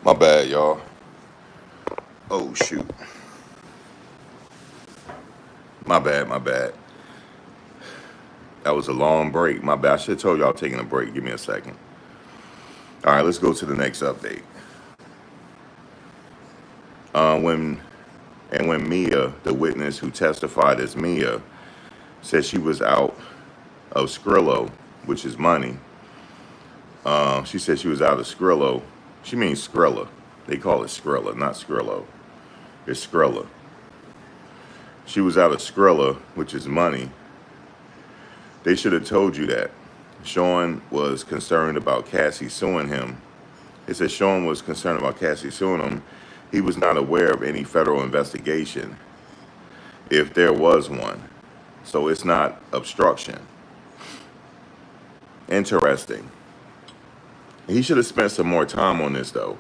My bad, y'all. Oh shoot. My bad. My bad. That was a long break. My bad. I should have told y'all taking a break. Give me a second. All right, let's go to the next update. When And when Mia, the witness who testified as Mia, said she was out of Skrillo, which is money, she said she was out of Skrillo. She means Skrilla. They call it Skrilla, not Skrillo. It's Skrilla. She was out of Skrilla, which is money. They should have told you that. Sean was concerned about Cassie suing him. It said Sean was concerned about Cassie suing him. He was not aware of any federal investigation, if there was one. So it's not obstruction. Interesting. He should have spent some more time on this, though.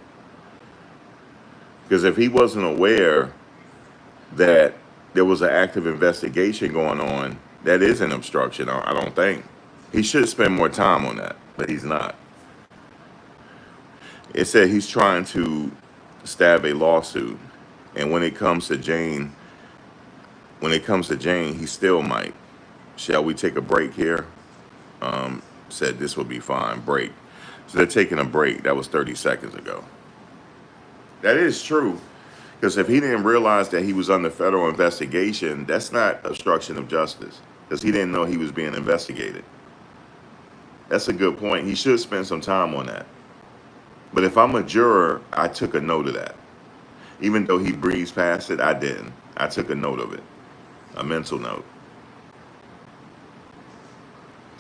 Because if he wasn't aware that there was an active investigation going on, that is an obstruction, I don't think. He should spend more time on that, but he's not. It said he's trying to stab a lawsuit. And when it comes to Jane, he still might. Shall we take a break here? Said this will be fine. Break. So they're taking a break. That was 30 seconds ago. That is true. Because if he didn't realize that he was under federal investigation, that's not obstruction of justice. Because he didn't know he was being investigated. That's a good point. He should spend some time on that. But if I'm a juror, I took a note of that. Even though he breezed past it, I didn't. I took a note of it. A mental note.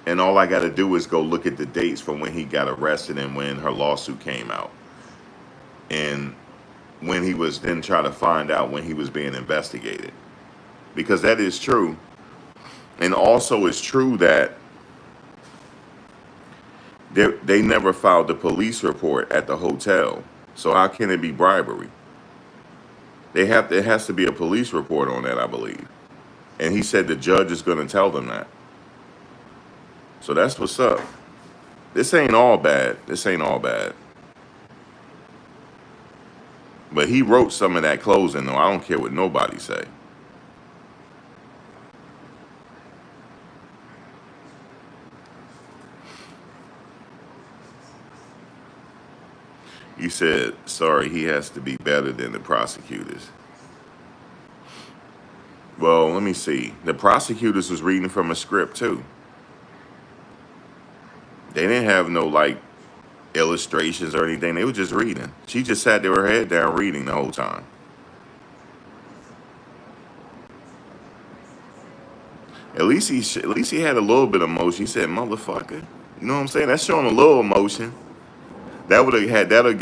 And all I got to do is go look at the dates from when he got arrested and when her lawsuit came out. And when he was then trying to find out when he was being investigated. Because that is true. And also it's true that they never filed a police report at the hotel. So how can it be bribery? It has to be a police report on that, I believe. And he said the judge is going to tell them that. So that's what's up. This ain't all bad. This ain't all bad. But he wrote some of that closing, though. I don't care what nobody say. You said, sorry, he has to be better than the prosecutors. Well, let me see. The prosecutors was reading from a script, too. They didn't have no, like, illustrations or anything. They were just reading. She just sat there with her head down reading the whole time. At least he had a little bit of emotion. He said, "Motherfucker," you know what I'm saying? That's showing a little emotion. That would have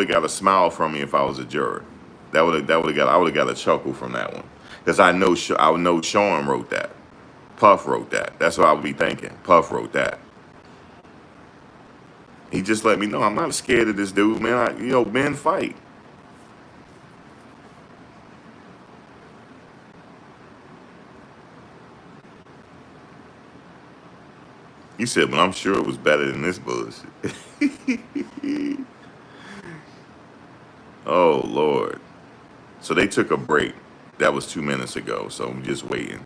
got a smile from me if I was a juror. I would have got a chuckle from that one, because I know Sean wrote that. Puff wrote that. That's what I would be thinking. Puff wrote that. He just let me know I'm not scared of this dude, man. Men fight. You said, but I'm sure it was better than this bullshit. Oh, Lord. So they took a break. That was 2 minutes ago, so I'm just waiting.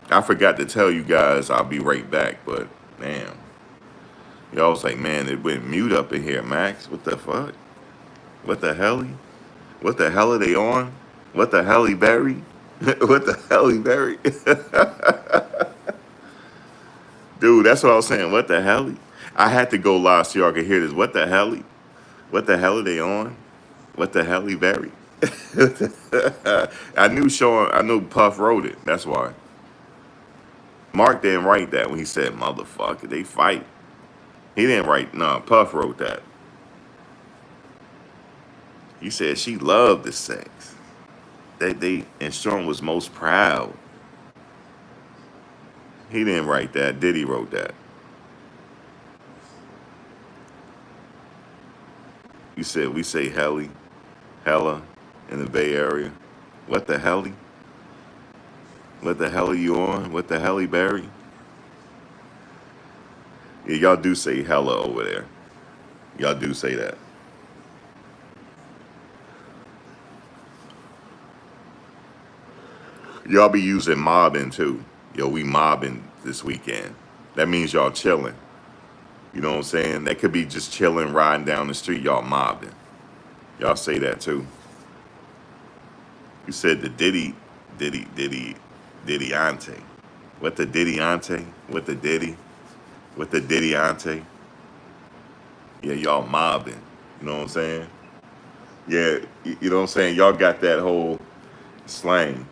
I forgot to tell you guys I'll be right back, but damn. Y'all was like, man, it went mute up in here, Max. What the fuck? What the hell? What the hell are they on? What the hell he buried? What the hell he buried? Dude, that's what I was saying. What the hell? I had to go live so y'all could hear this. What the hell? What the hell are they on? What the hell he buried? I knew Puff wrote it. That's why. Mark didn't write that when he said, motherfucker, they fight. He didn't write, no, Puff wrote that. He said she loved the sex. And Sean was most proud. He didn't write that. Diddy wrote that. You said we say hella in the Bay Area. What the hell? What the hell are you on? What the hell, Barry? Yeah, y'all do say hella over there. Y'all do say that. Y'all be using mobbing too. Yo, we mobbing this weekend. That means y'all chilling. You know what I'm saying? That could be just chilling, riding down the street. Y'all mobbing. Y'all say that too. You said the Diddy ante. What the Diddy ante? What the Diddy? What the Diddy ante? Yeah, y'all mobbing. You know what I'm saying? Yeah, you know what I'm saying? Y'all got that whole slang.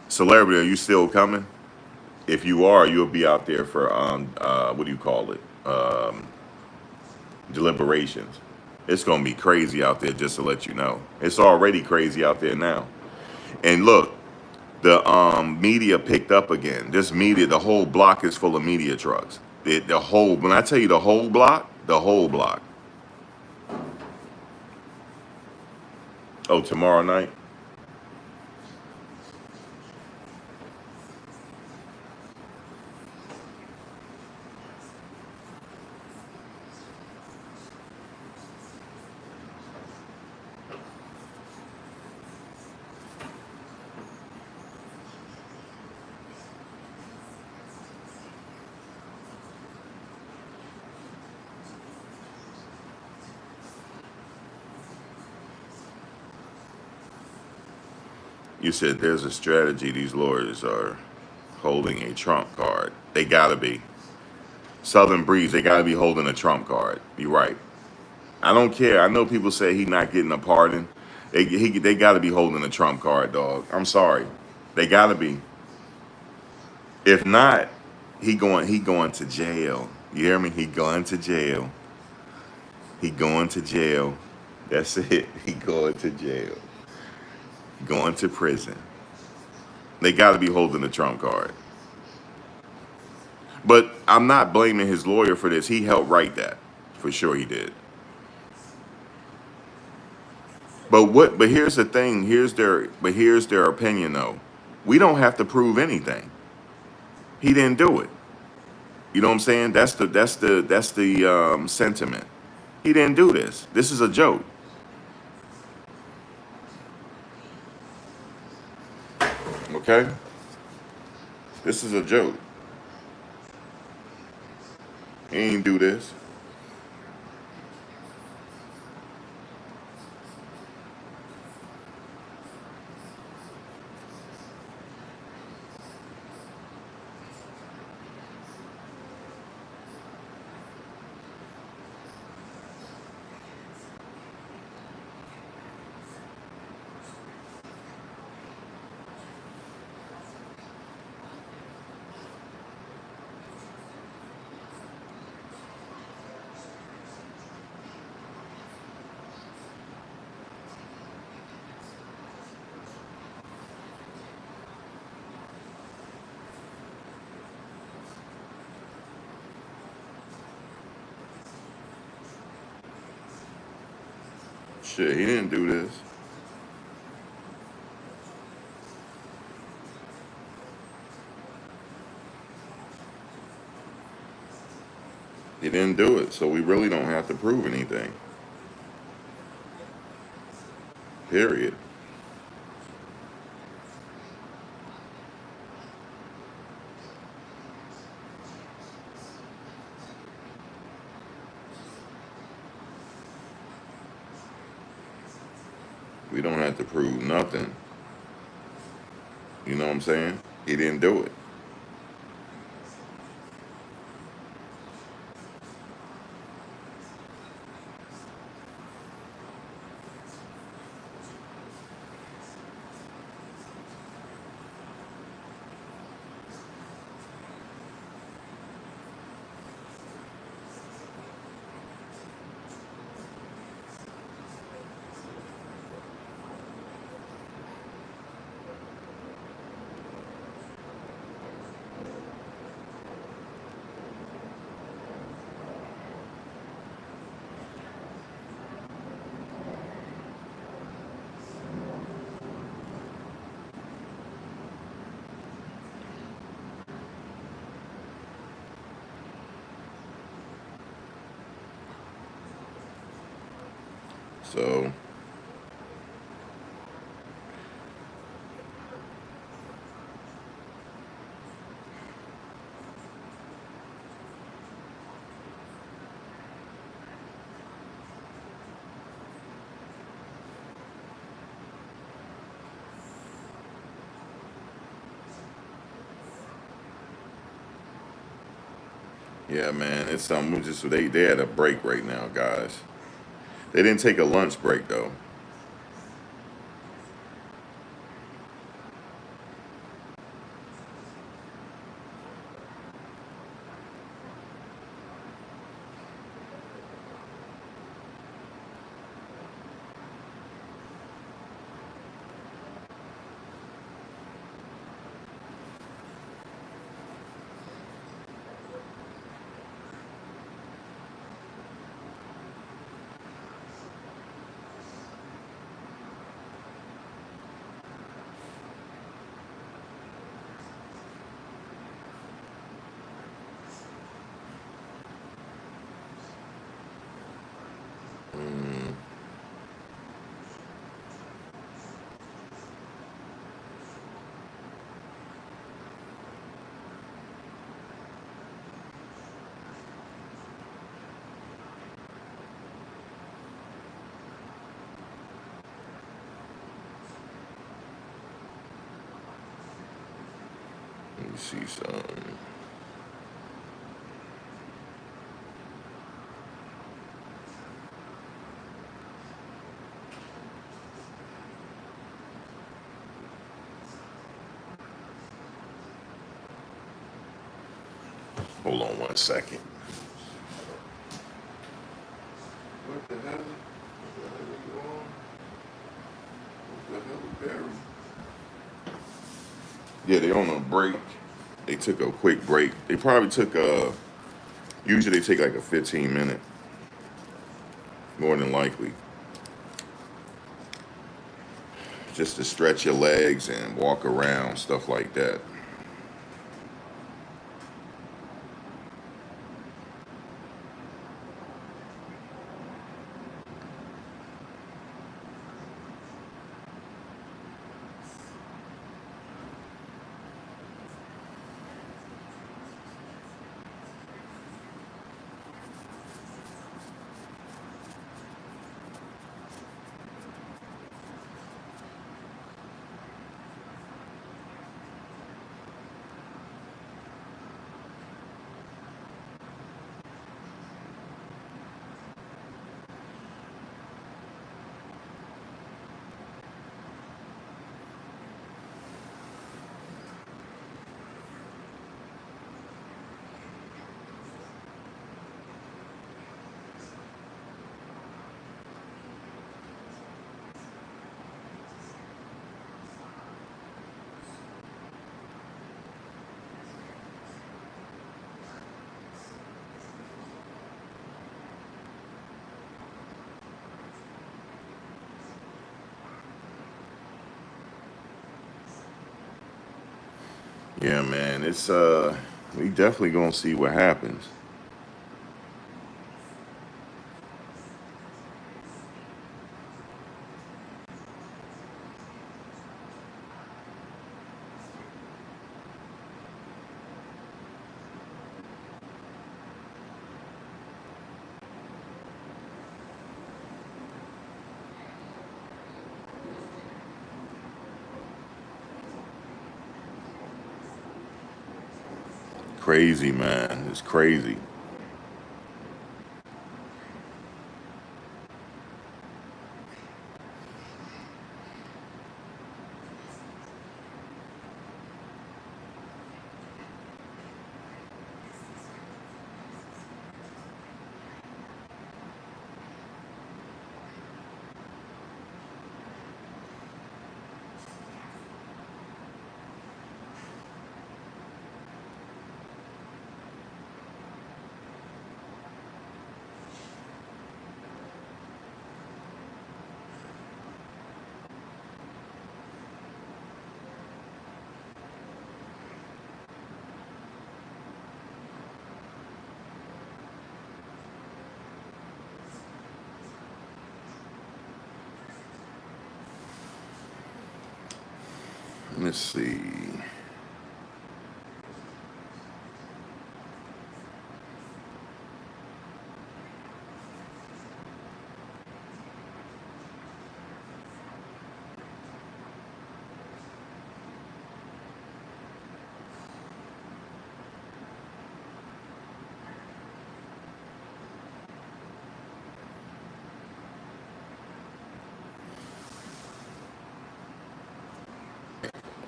Celebrity, are you still coming? If you are, you'll be out there for what do you call it? Deliberations. It's gonna be crazy out there, just to let you know. It's already crazy out there now. And look, the media picked up again. This media, the whole block is full of media trucks. The whole, when I tell you the whole block. Oh, tomorrow night. You said there's a strategy. These lawyers are holding a trump card. They gotta be. Southern Breeze, they gotta be holding a trump card. You're right. I don't care. I know people say he not getting a pardon. They gotta be holding a trump card, dog. I'm sorry. They gotta be. If not, he going to jail. You hear me? He going to jail. He going to jail. That's it. He going to jail. Going to prison. They gotta be holding the trump card. But I'm not blaming his lawyer for this. He helped write that. For sure he did. But here's the thing, here's their opinion though. We don't have to prove anything. He didn't do it. You know what I'm saying? That's the sentiment. He didn't do this. This is a joke. Okay? This is a joke. He ain't do this. Shit, he didn't do this. He didn't do it. So we really don't have to prove anything. Period. We don't have to prove nothing. You know what I'm saying? He didn't do it. So Yeah, man. It's something. Just they had a break right now, guys. They didn't take a lunch break though. Mm, let me see something. Hold on 1 second. What the hell? What the hell are you on? What the hell is Barry? Yeah, they on a break. They took a quick break. They probably took a. Usually they take like a 15 minute, more than likely, just to stretch your legs and walk around, stuff like that. Yeah, man. It's we definitely gonna see what happens. Crazy, man. It's crazy. Let's see.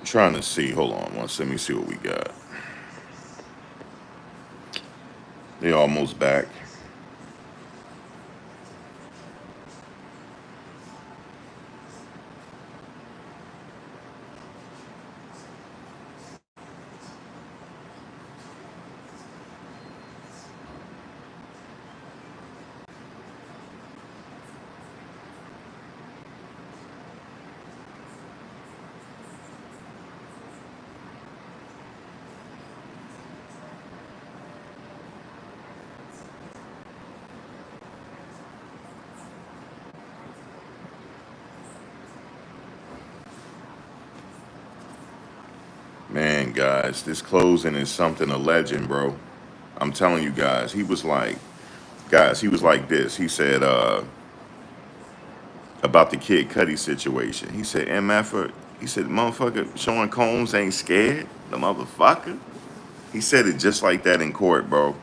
Trying to see. Hold on once. Let me see what we got. They almost back. Man, guys, this closing is something a legend, bro. I'm telling you guys, he was like this. He said, about the Kid Cudi situation. He said, MF, he said, motherfucker, Sean Combs ain't scared, the motherfucker. He said it just like that in court, bro.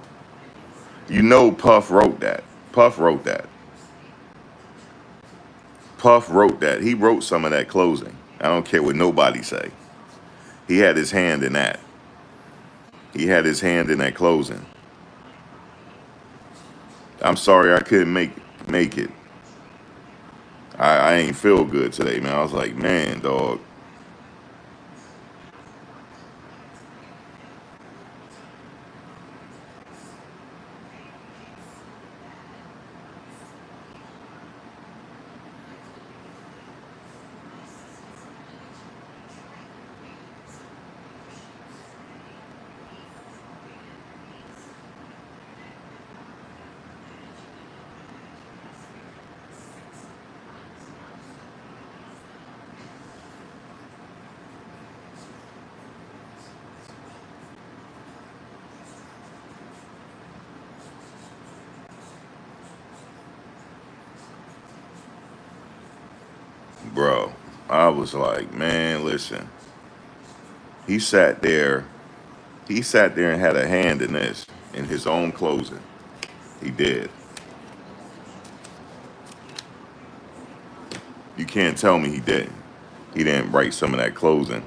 You know Puff wrote that. Puff wrote that. Puff wrote that. He wrote some of that closing. I don't care what nobody say. He had his hand in that. He had his hand in that closing. I'm sorry I couldn't make it. I ain't feel good today, man. I was like, man, dog. Bro, I was like, man, listen. He sat there. He sat there and had a hand in this, in his own closing. He did. You can't tell me he didn't. He didn't write some of that closing.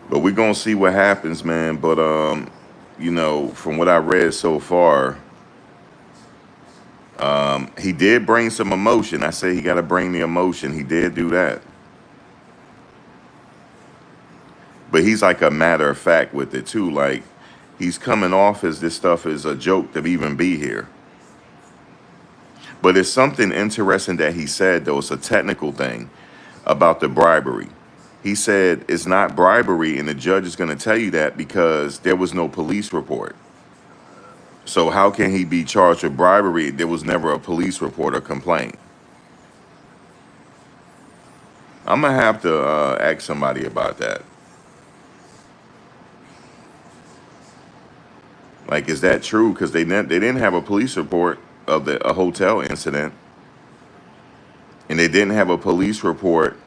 But we're gonna see what happens, man. But you know, from what I read so far, he did bring some emotion. I say he gotta bring the emotion. He did do that. But he's like a matter of fact with it too. Like he's coming off as this stuff is a joke to even be here. But it's something interesting that he said, though. It's a technical thing about the bribery. He said it's not bribery, and the judge is going to tell you that because there was no police report. So how can he be charged with bribery? There was never a police report or complaint. I'm going to have to ask somebody about that. Like, is that true? Because they didn't have a police report of a hotel incident, and they didn't have a police report.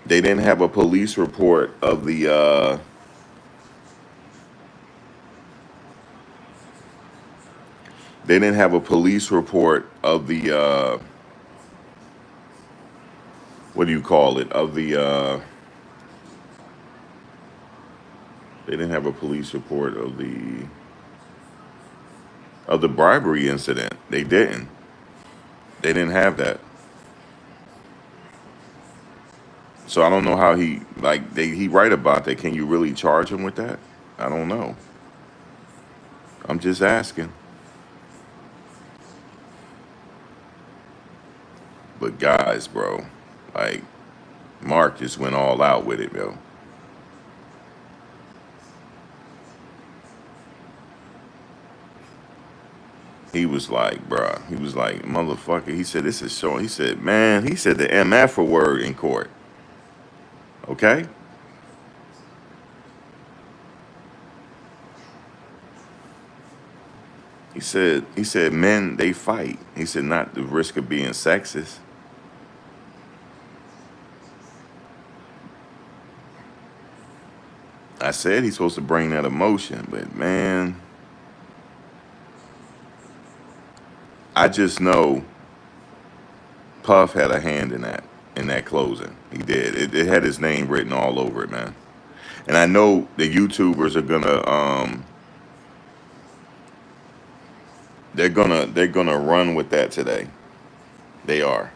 They didn't have a police report of the. They didn't have a police report of the. What do you call it? Of the. They didn't have a police report of the bribery incident. They didn't. They didn't have that. So I don't know how he write about that. Can you really charge him with that? I don't know. I'm just asking. But guys, bro, like Mark just went all out with it, bro. He was like, bruh, he was like, motherfucker. He said, this is showing. He said, man, he said the MF a word in court. Okay? He said men, they fight. He said not the risk of being sexist. I said he's supposed to bring that emotion, but man, I just know Puff had a hand in that closing. He did. It had his name written all over it, man. And I know the YouTubers are gonna they're gonna run with that today. They are.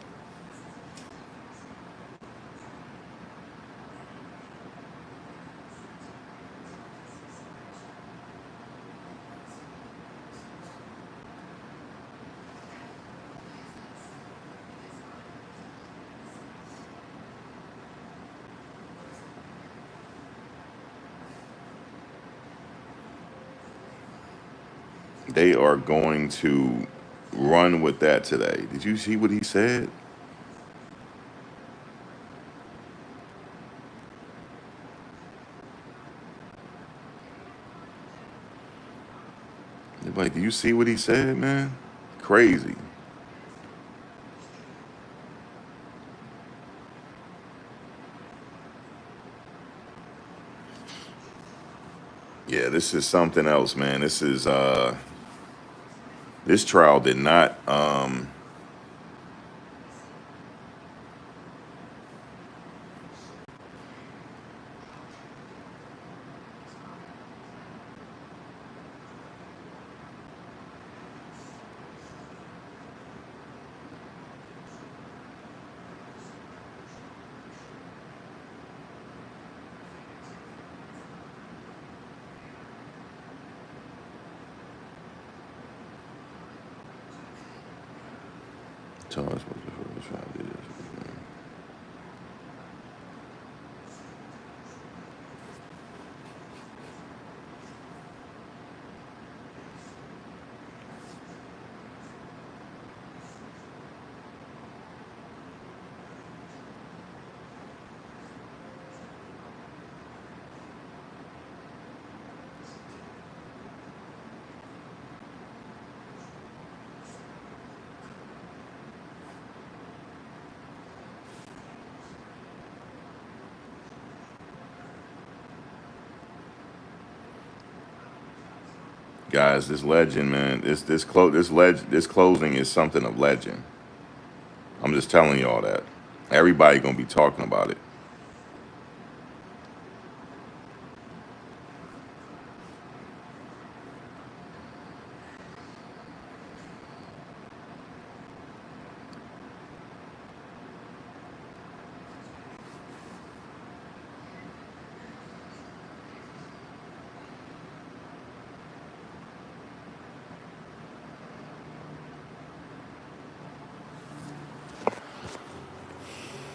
They are going to run with that today. Did you see what he said? Like, do you see what he said, man? Crazy. Yeah, this is something else, man. This trial did not tell us what the trial did. Guys, this legend, man, this closing is something of legend. I'm just telling y'all that. Everybody gonna be talking about it.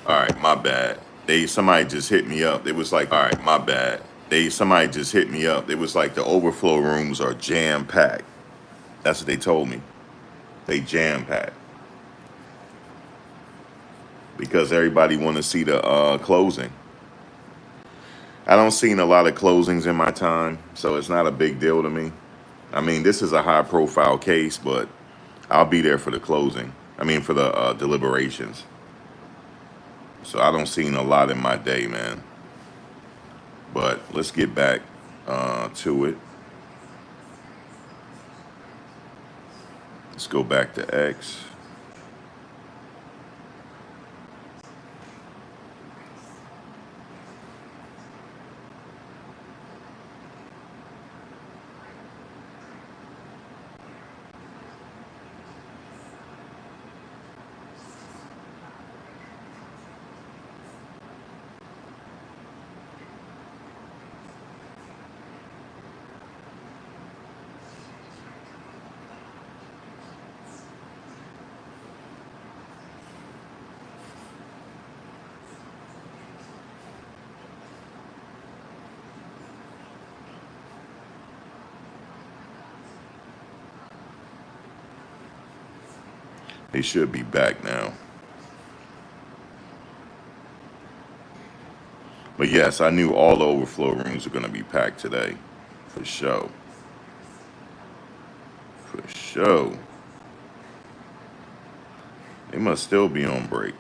All right, my bad. Somebody just hit me up. It was like, all right, my bad. Somebody just hit me up. It was like the overflow rooms are jam packed. That's what they told me. They jam packed because everybody want to see the closing. I don't seen a lot of closings in my time, so it's not a big deal to me. I mean, this is a high profile case, but I'll be there for the closing. I mean, for the deliberations. So I don't seen a lot in my day, man. But let's get back to it. Let's go back to X. They should be back now. But yes, I knew all the overflow rooms were going to be packed today. For sure. For sure. They must still be on break.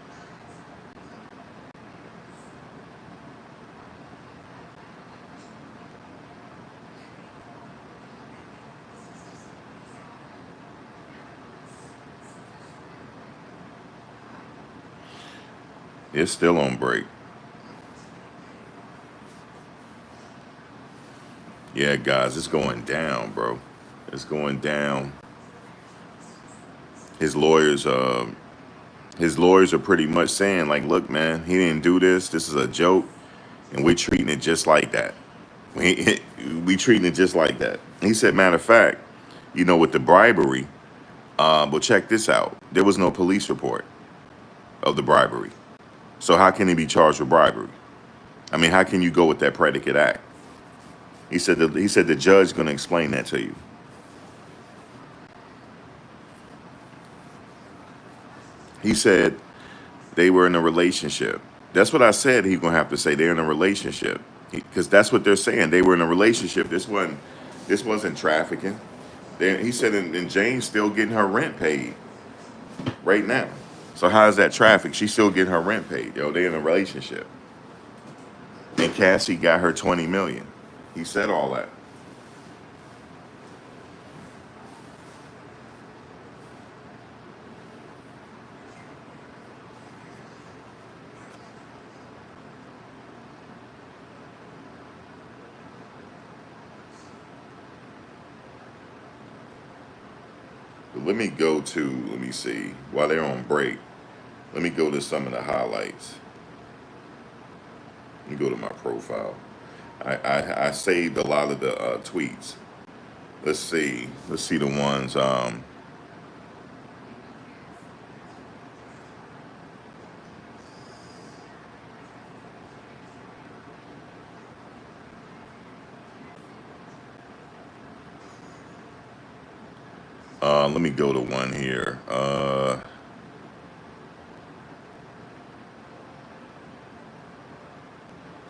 It's still on break. Yeah, guys, it's going down, bro. It's going down. His lawyers, his lawyers are pretty much saying, like, look, man, he didn't do this. This is a joke, and we're treating it just like that. We treating it just like that. He said, matter of fact, you know, with the bribery, but check this out. There was no police report of the bribery. So how can he be charged with bribery? I mean, how can you go with that predicate act? He said the judge is going to explain that to you. He said they were in a relationship. That's what I said. He's going to have to say they're in a relationship because that's what they're saying. They were in a relationship. This wasn't trafficking. He said, and Jane's still getting her rent paid right now. So how is that traffic? She's still getting her rent paid. Yo, they in a relationship. And Cassie got her 20 million. He said all that. But let me see, while they're on break, let me go to some of the highlights. Let me go to my profile. I saved a lot of the tweets. Let's see the ones. Let me go to one here.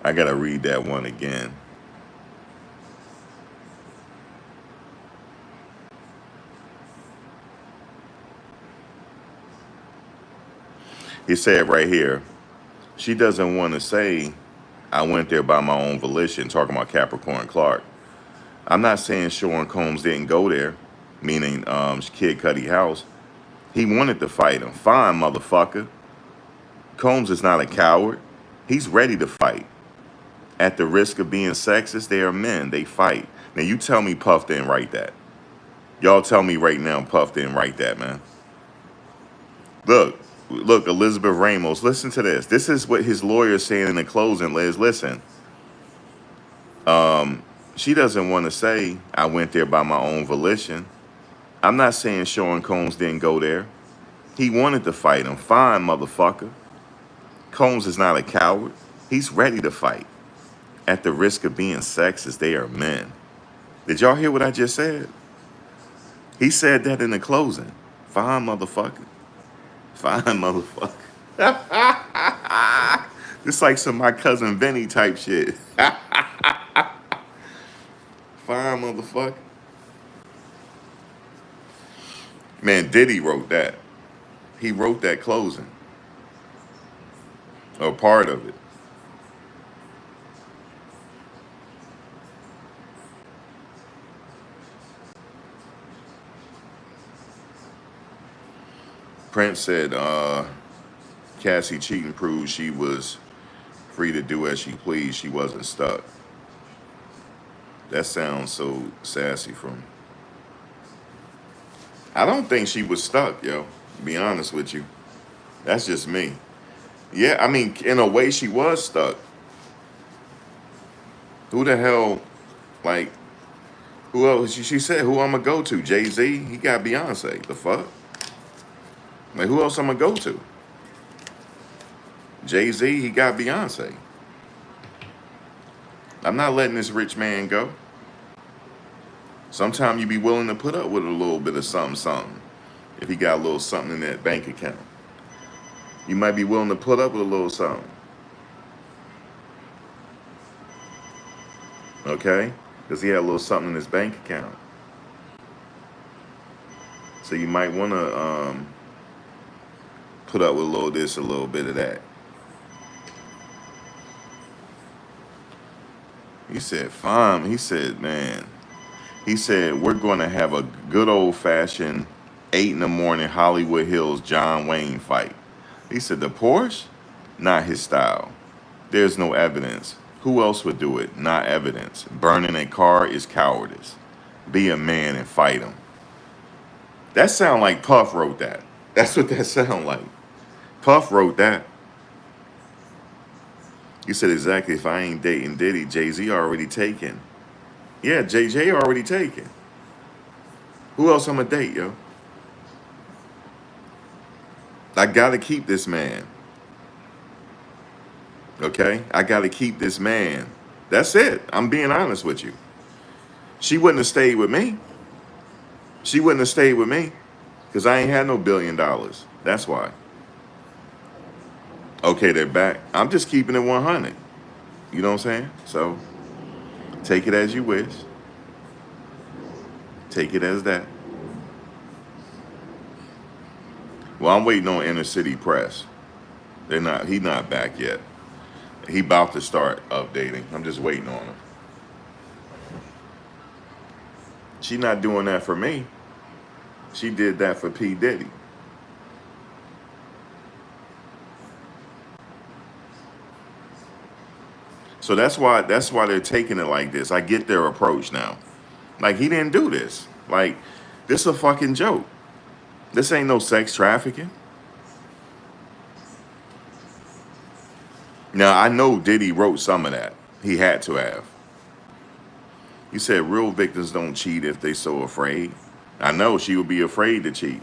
I gotta read that one again. He said right here, she doesn't want to say I went there by my own volition, talking about Capricorn Clark. I'm not saying Sean Combs didn't go there, meaning Kid Cudi house. He wanted to fight him. Fine, motherfucker. Combs is not a coward. He's ready to fight. At the risk of being sexist, they are men. They fight. Now, you tell me Puff didn't write that. Y'all tell me right now Puff didn't write that, man. Look, Elizabeth Ramos, listen to this. This is what his lawyer is saying in the closing, Liz. Listen. She doesn't want to say I went there by my own volition. I'm not saying Sean Combs didn't go there. He wanted to fight him. Fine, motherfucker. Combs is not a coward. He's ready to fight. At the risk of being sexist, they are men. Did y'all hear what I just said? He said that in the closing. Fine, motherfucker. Fine, motherfucker. This like some my cousin Benny type shit. Fine, motherfucker. Man, Diddy wrote that. He wrote that closing. Or part of it. Prince said, Cassie cheating proves she was free to do as she pleased. She wasn't stuck. That sounds so sassy from. I don't think she was stuck, yo. To be honest with you. That's just me. Yeah, I mean, in a way she was stuck. Who the hell, like, who else? She said, who I'm going to go to? Jay-Z? He got Beyonce. The fuck? Like, who else I'm going to go to? Jay-Z, he got Beyonce. I'm not letting this rich man go. Sometimes you be willing to put up with a little bit of something. If he got a little something in that bank account. You might be willing to put up with a little something. Okay? Because he had a little something in his bank account. So you might want to put up with a little of this, a little bit of that. He said, fine. He said, man. He said, we're going to have a good old-fashioned 8 in the morning Hollywood Hills John Wayne fight. He said, the Porsche? Not his style. There's no evidence. Who else would do it? Not evidence. Burning a car is cowardice. Be a man and fight him. That sound like Puff wrote that. That's what that sound like. Puff wrote that. You said exactly, if I ain't dating Diddy, Jay-Z already taken. Yeah, JJ already taken. Who else I'm gonna date, yo? I gotta keep this man. Okay? I gotta keep this man. That's it. I'm being honest with you. She wouldn't have stayed with me. She wouldn't have stayed with me. Because I ain't had no $1 billion. That's why. Okay, they're back. I'm just keeping it 100. You know what I'm saying? So take it as you wish. Take it as that. Well, I'm waiting on inner city press. He's not back yet. He about to start updating. I'm just waiting on him. She not doing that for me. She did that for P. Diddy. So that's why they're taking it like this. I get their approach now. Like, he didn't do this. Like, this a fucking joke. This ain't no sex trafficking. Now, I know Diddy wrote some of that. He had to have. You said real victims don't cheat if they so afraid. I know she would be afraid to cheat.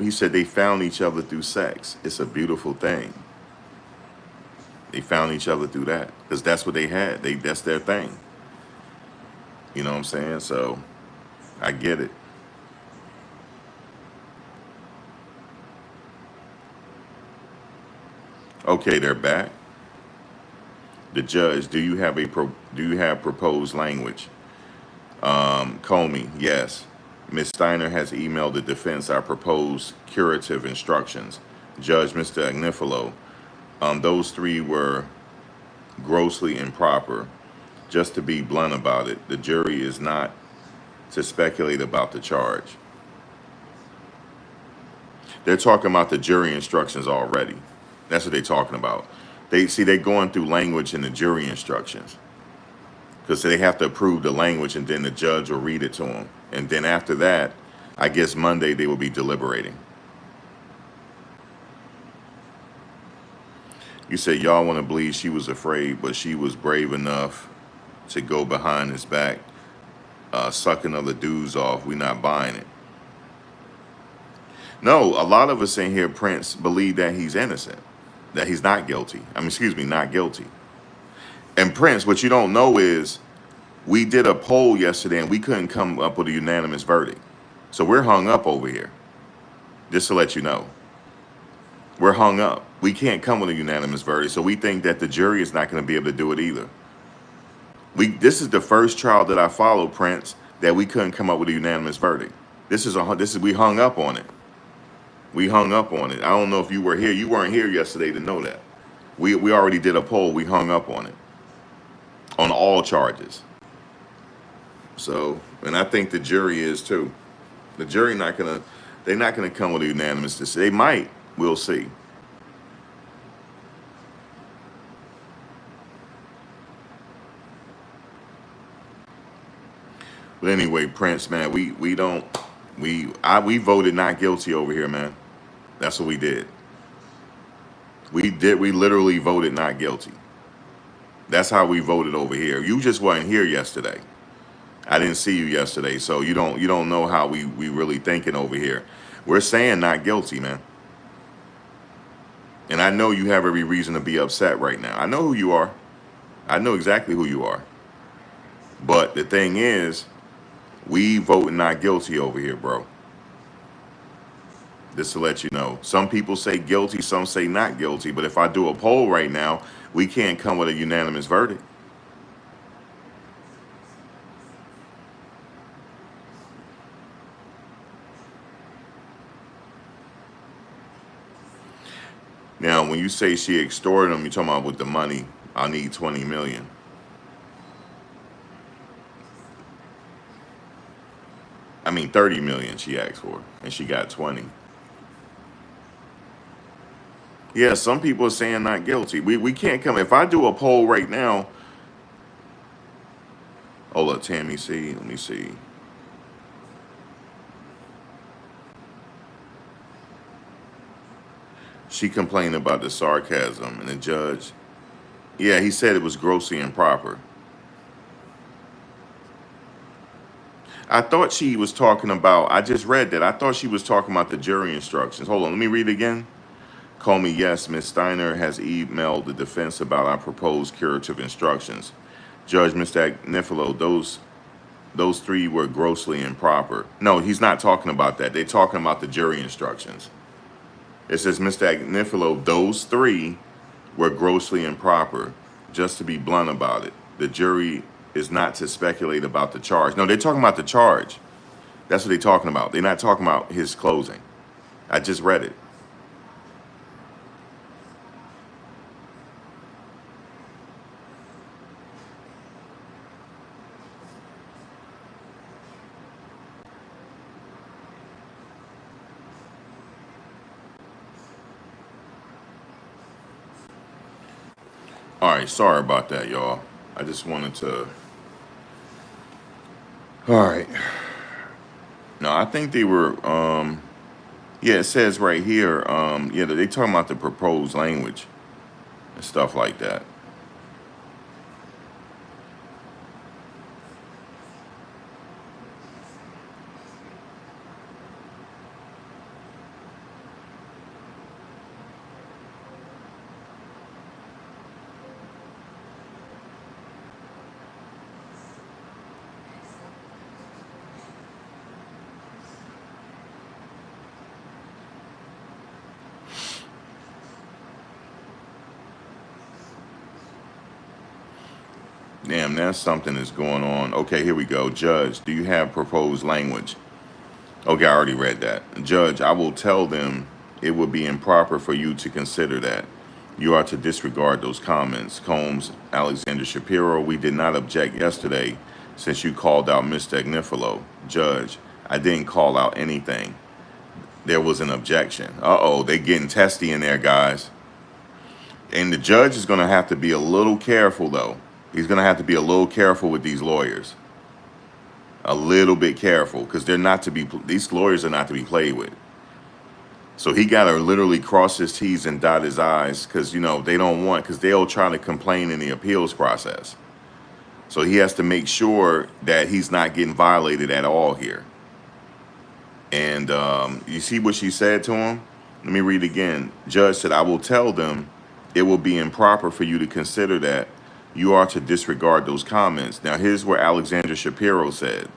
He said they found each other through sex. It's a beautiful thing. They found each other through that because that's what they had. That's their thing. You know what I'm saying? So I get it. Okay, they're back. The judge, do you have proposed language? Comey, yes. Ms. Steiner has emailed the defense our proposed curative instructions. Judge Mr. Agnifilo, those three were grossly improper. Just to be blunt about it, the jury is not to speculate about the charge. They're talking about the jury instructions already. That's what they're talking about. They're going through language in the jury instructions because they have to approve the language and then the judge will read it to them. And then after that, I guess Monday they will be deliberating. You said y'all want to believe she was afraid, but she was brave enough to go behind his back, sucking other dudes off. We not buying it. No, a lot of us in here, Prince, believe that he's innocent, that he's not guilty. Not guilty. And Prince, what you don't know is we did a poll yesterday and we couldn't come up with a unanimous verdict. So we're hung up over here, just to let you know. We're hung up. We can't come with a unanimous verdict. So we think that the jury is not going to be able to do it either. This is the first trial that I followed, Prince, that we couldn't come up with a unanimous verdict. We hung up on it. We hung up on it. I don't know if you were here. You weren't here yesterday to know that. We already did a poll. We hung up on it. On all charges. So, and I think the jury is too. The jury they're not gonna come with a unanimous decision. They might. We'll see. But anyway, Prince, man, we voted not guilty over here, man. That's what we did. We literally voted not guilty. That's how we voted over here. You just wasn't here yesterday. I didn't see you yesterday, so you don't know how we really thinking over here. We're saying not guilty, man. And I know you have every reason to be upset right now. I know who you are. I know exactly who you are. But the thing is, we voting not guilty over here, bro. Just to let you know. Some people say guilty, some say not guilty. But if I do a poll right now, we can't come with a unanimous verdict. Now, when you say she extorted him, you're talking about with the money. I need 20 million. I mean 30 million she asked for, and she got 20. Yeah, some people are saying not guilty. We can't come. If I do a poll right now, oh look, Tammy C. Let me see. She complained about the sarcasm, and the judge, yeah, he said it was grossly improper. I thought she was talking about, I just read that. I thought she was talking about the jury instructions. Hold on, let me read it again. Call me, yes, Ms. Steiner has emailed the defense about our proposed curative instructions. Judge, Mr. Agnifilo, those three were grossly improper. No, he's not talking about that. They're talking about the jury instructions. It says, Mr. Agnifilo, those three were grossly improper. Just to be blunt about it, the jury is not to speculate about the charge. No, they're talking about the charge. That's what they're talking about. They're not talking about his closing. I just read it. All right, sorry about that, y'all. I just wanted to. All right. No, I think they were. Yeah, it says right here. Yeah, they talking about the proposed language and stuff like that. Damn, that's something that's going on. Okay, here we go. Judge, do you have proposed language? Okay, I already read that. Judge, I will tell them it would be improper for you to consider that. You are to disregard those comments. Combs, Alexander Shapiro, we did not object yesterday since you called out Mr. Agnifilo. Judge, I didn't call out anything. There was an objection. Uh-oh, they getting testy in there, guys. And the judge is going to have to be a little careful, though. He's going to have to be a little careful with these lawyers. A little bit careful, because they're not to be, these lawyers are not to be played with. So he got to literally cross his T's and dot his I's, because, you know, they don't want, because they'll try to complain in the appeals process. So he has to make sure that he's not getting violated at all here. And you see what she said to him? Let me read again. Judge said, I will tell them it will be improper for you to consider that. You are to disregard those comments. Now, here's where Alexander Shapiro said,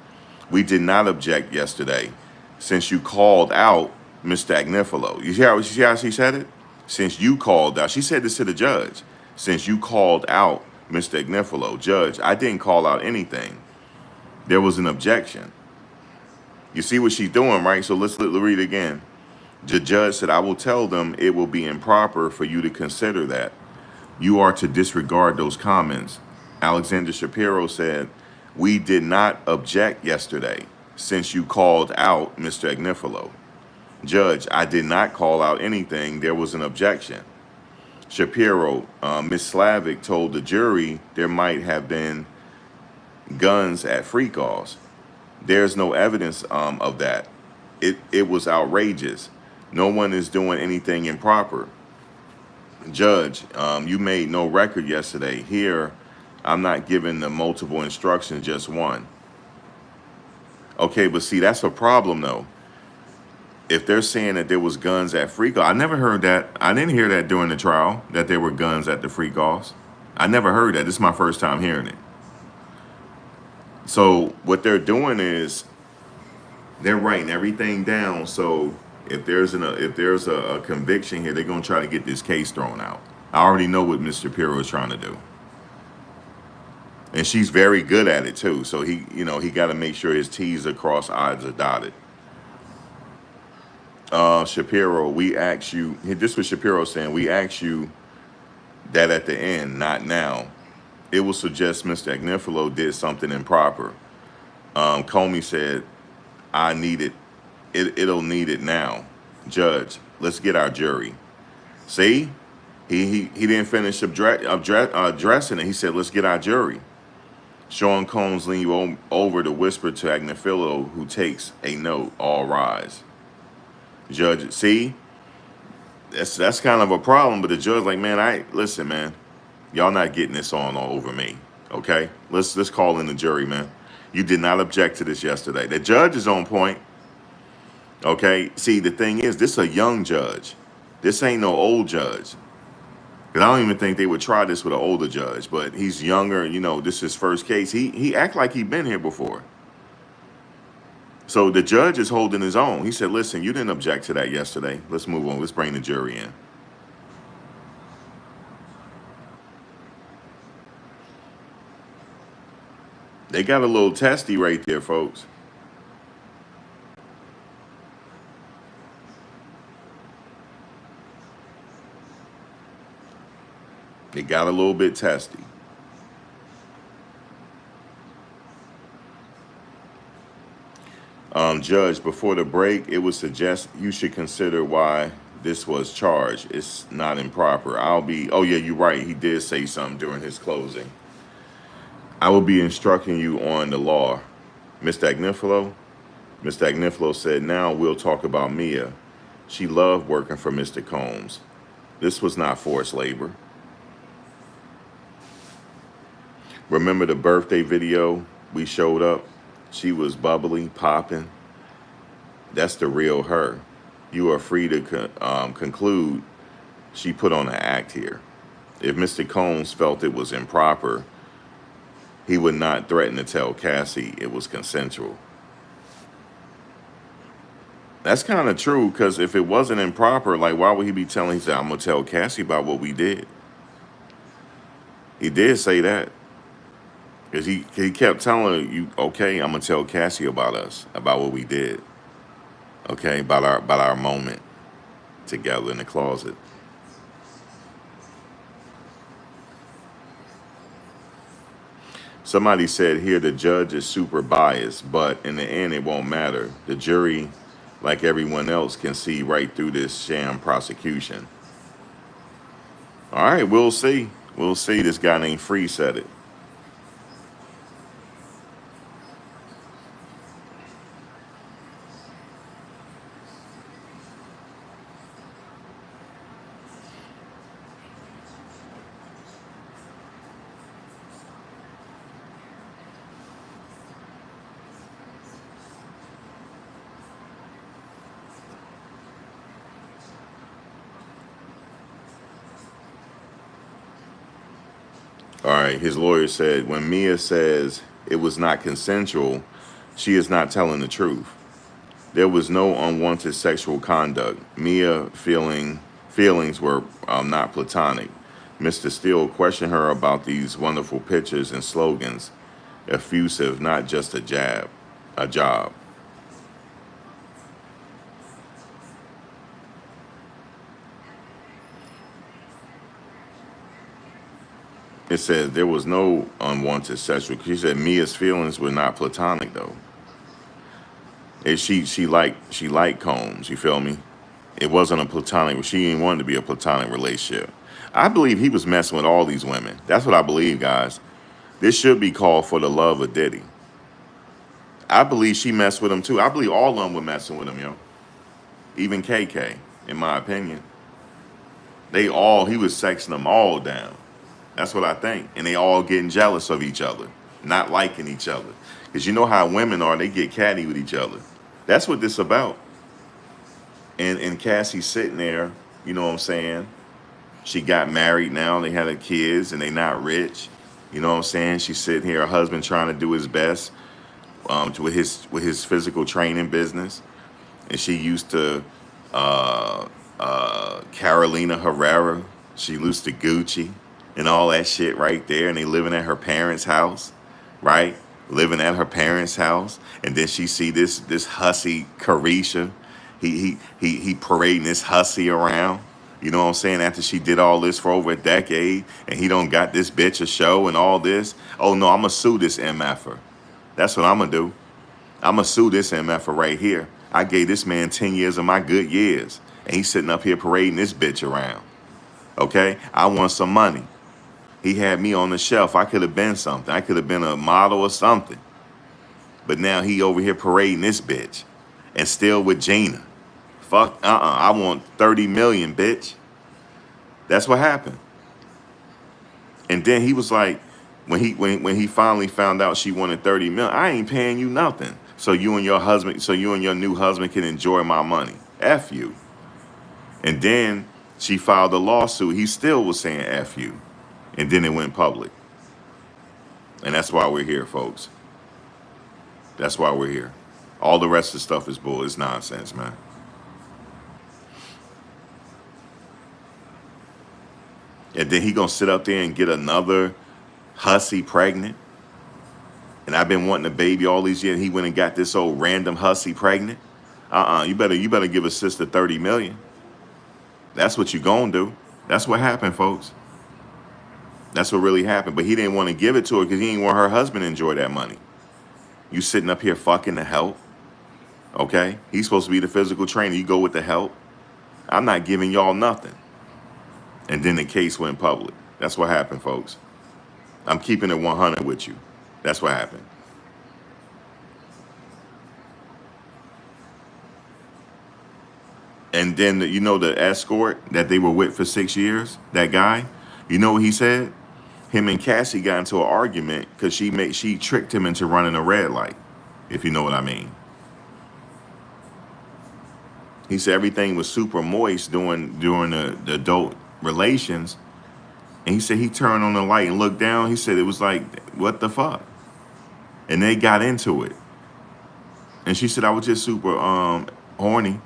we did not object yesterday since you called out Mr. Agnifilo. You see how she said it? Since you called out, she said this to the judge. Since you called out Mr. Agnifilo, Judge, I didn't call out anything. There was an objection. You see what she's doing, right? So let's read again. The judge said, I will tell them it will be improper for you to consider that. You are to disregard those comments. Alexander Shapiro said, we did not object yesterday since you called out Mr. Agnifilo. Judge, I did not call out anything. There was an objection. Shapiro, Ms. Slavic told the jury there might have been guns at free calls. There's no evidence of that. It was outrageous. No one is doing anything improper. Judge, you made no record yesterday. Here, I'm not giving the multiple instructions, just one. Okay, but see, that's a problem, though. If they're saying that there was guns at free call, I never heard that. I didn't hear that during the trial, that there were guns at the free calls. I never heard that. This is my first time hearing it. So what they're doing is they're writing everything down. So if there's a conviction here, they're gonna try to get this case thrown out. I already know what Mr. Shapiro is trying to do, and she's very good at it too. So he got to make sure his T's are crossed, I's are dotted. Shapiro, we asked you, this was Shapiro saying, we asked you that at the end, not now. It will suggest Mr. Agnifilo did something improper. Comey said, I need it. It'll need it now. Judge, let's get our jury. See, he didn't finish addressing it. He said, let's get our jury. Sean Combs leaned over to whisper to Agnifilo, who takes a note, all rise. Judge, see, that's kind of a problem, but the judge like, man, listen, man, y'all not getting this on all over me, okay? Let's call in the jury, man. You did not object to this yesterday. The judge is on point, okay? See, the thing is, this is a young judge. This ain't no old judge. Because I don't even think they would try this with an older judge, but he's younger, you know, this is his first case. He act like he been here before. So the judge is holding his own. He said, listen, you didn't object to that yesterday. Let's move on. Let's bring the jury in. They got a little testy right there, folks. They got a little bit testy. Judge, before the break, it would suggest you should consider why this was charged. It's not improper. Oh yeah, you're right. He did say something during his closing. I will be instructing you on the law. Mr. Agnifilo? Mr. Agnifilo said, now we'll talk about Mia. She loved working for Mr. Combs. This was not forced labor. Remember the birthday video we showed up? She was bubbly, popping. That's the real her. You are free to conclude she put on an act here. If Mr. Combs felt it was improper, he would not threaten to tell Cassie it was consensual. That's kind of true, because if it wasn't improper, like, why would he be telling, he said, I'm going to tell Cassie about what we did. He did say that. Because he kept telling her, you, okay, I'm going to tell Cassie about us, about what we did. Okay, about our moment together in the closet. Somebody said here the judge is super biased, but in the end it won't matter. The jury, like everyone else, can see right through this sham prosecution. All right, we'll see. We'll see. This guy named Free said it. All right, his lawyer said, when Mia says it was not consensual, she is not telling the truth. There was no unwanted sexual conduct. Mia feelings were not platonic. Mr. Steele questioned her about these wonderful pictures and slogans. Effusive, not just a job. It says there was no unwanted sexual. She said Mia's feelings were not platonic though. She liked Combs. You feel me? It wasn't a platonic. She didn't want it to be a platonic relationship. I believe he was messing with all these women. That's what I believe, guys. This should be called For the Love of Diddy. I believe she messed with him too. I believe all of them were messing with him, yo. Even KK, in my opinion. He was sexing them all down. That's what I think. And they all getting jealous of each other, not liking each other. Because you know how women are, they get catty with each other. That's what this about. And Cassie's sitting there, you know what I'm saying? She got married now, they had her kids, and they not rich. You know what I'm saying? She's sitting here, her husband trying to do his best with his physical training business. And she used to Carolina Herrera. She used to Gucci and all that shit right there. And they living at her parents' house, right? Living at her parents' house. And then she see this hussy Carisha, He parading this hussy around. You know what I'm saying? After she did all this for over a decade, and he don't got this bitch a show and all this. Oh no, I'ma sue this MFer. That's what I'ma do. I'ma sue this MFer right here. I gave this man 10 years of my good years, and he's sitting up here parading this bitch around. Okay? I want some money. He had me on the shelf. I could have been something. I could have been a model or something. But now he over here parading this bitch and still with Gina. Fuck, I want 30 million, bitch. That's what happened. And then he was like, when he finally found out she wanted 30 million, I ain't paying you nothing. So you and your new husband can enjoy my money. F you. And then she filed a lawsuit. He still was saying F you. And then it went public. And that's why we're here, folks. That's why we're here. All the rest of the stuff is bull. It's nonsense, man. And then he gonna sit up there and get another hussy pregnant. And I've been wanting a baby all these years. He went and got this old random hussy pregnant. You better give a sister 30 million. That's what you gonna do. That's what happened, folks. That's what really happened. But he didn't want to give it to her because he didn't want her husband to enjoy that money. You sitting up here fucking the help. Okay? He's supposed to be the physical trainer. You go with the help. I'm not giving y'all nothing. And then the case went public. That's what happened, folks. I'm keeping it 100 with you. That's what happened. And then, the escort that they were with for 6 years, that guy, you know what he said? Him and Cassie got into an argument because she tricked him into running a red light, if you know what I mean. He said everything was super moist during the adult relations. And he said he turned on the light and looked down. He said it was like, what the fuck? And they got into it. And she said, I was just super horny.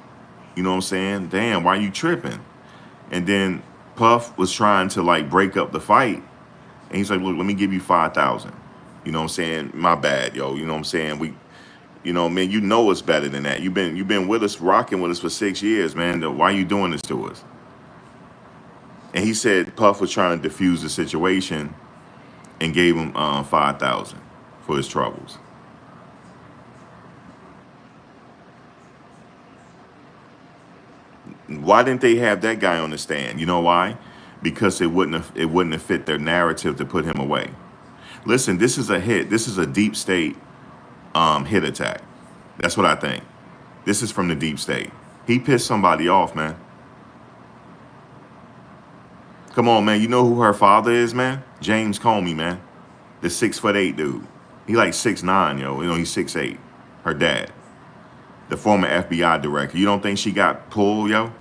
You know what I'm saying? Damn, why you tripping? And then Puff was trying to like break up the fight. And he's like, look, let me give you 5,000. You know what I'm saying? My bad, yo. You know what I'm saying? Man, you know it's better than that. You've been with us, rocking with us for 6 years, man. Why you doing this to us? And he said Puff was trying to defuse the situation and gave him 5,000 for his troubles. Why didn't they have that guy on the stand? You know why? Because it wouldn't have fit their narrative to put him away. Listen, this is a hit. This is a deep state hit attack. That's what I think. This is from the deep state. He pissed somebody off, man. Come on, man. You know who her father is, man? James Comey, man. The 6'8" dude. He like 6'9", yo. He's 6'8". Her dad. The former FBI director. You don't think she got pulled, yo?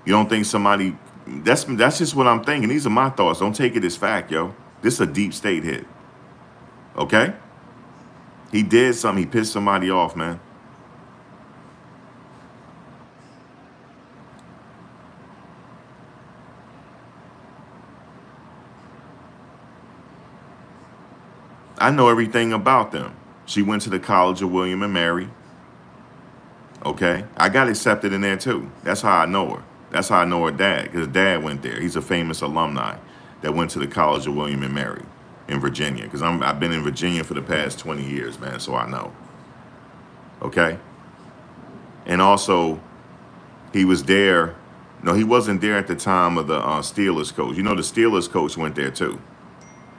You don't think somebody... That's just what I'm thinking. These are my thoughts. Don't take it as fact, yo. This is a deep state hit. Okay? He did something. He pissed somebody off, man. I know everything about them. She went to the College of William and Mary. Okay? I got accepted in there too. That's how I know her. That's how I know her dad, because her dad went there. He's a famous alumni that went to the College of William and Mary in Virginia, because I've been in Virginia for the past 20 years, man, so I know. Okay? And also, he was there. No, he wasn't there at the time of the Steelers coach. The Steelers coach went there too.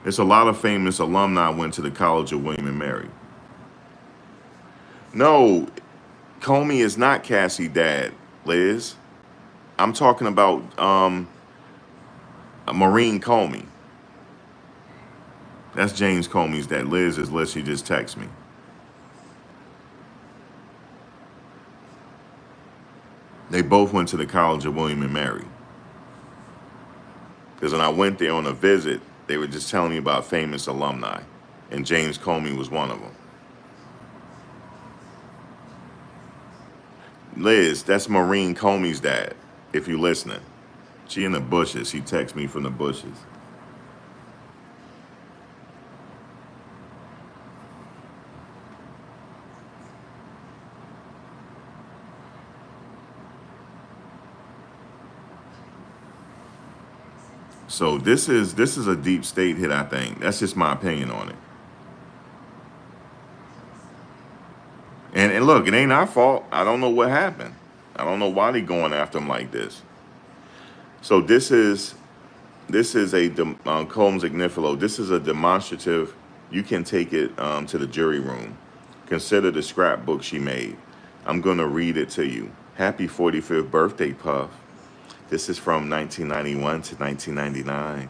There's a lot of famous alumni went to the College of William and Mary. No, Comey is not Cassie's dad, Liz. I'm talking about Maureen Comey. That's James Comey's dad. Liz is Liz. She just texted me. They both went to the College of William and Mary. Because when I went there on a visit, they were just telling me about famous alumni. And James Comey was one of them. Liz, that's Maureen Comey's dad, if you're listening. She in the bushes. She texts me from the bushes. So this is a deep state hit, I think. That's just my opinion on it. And look, it ain't our fault. I don't know what happened. I don't know why they going after him like this. So this is a Combs Ignifilo. This is a demonstrative. You can take it to the jury room. Consider the scrapbook she made. I'm gonna read it to you. Happy 45th birthday, Puff. This is from 1991 to 1999.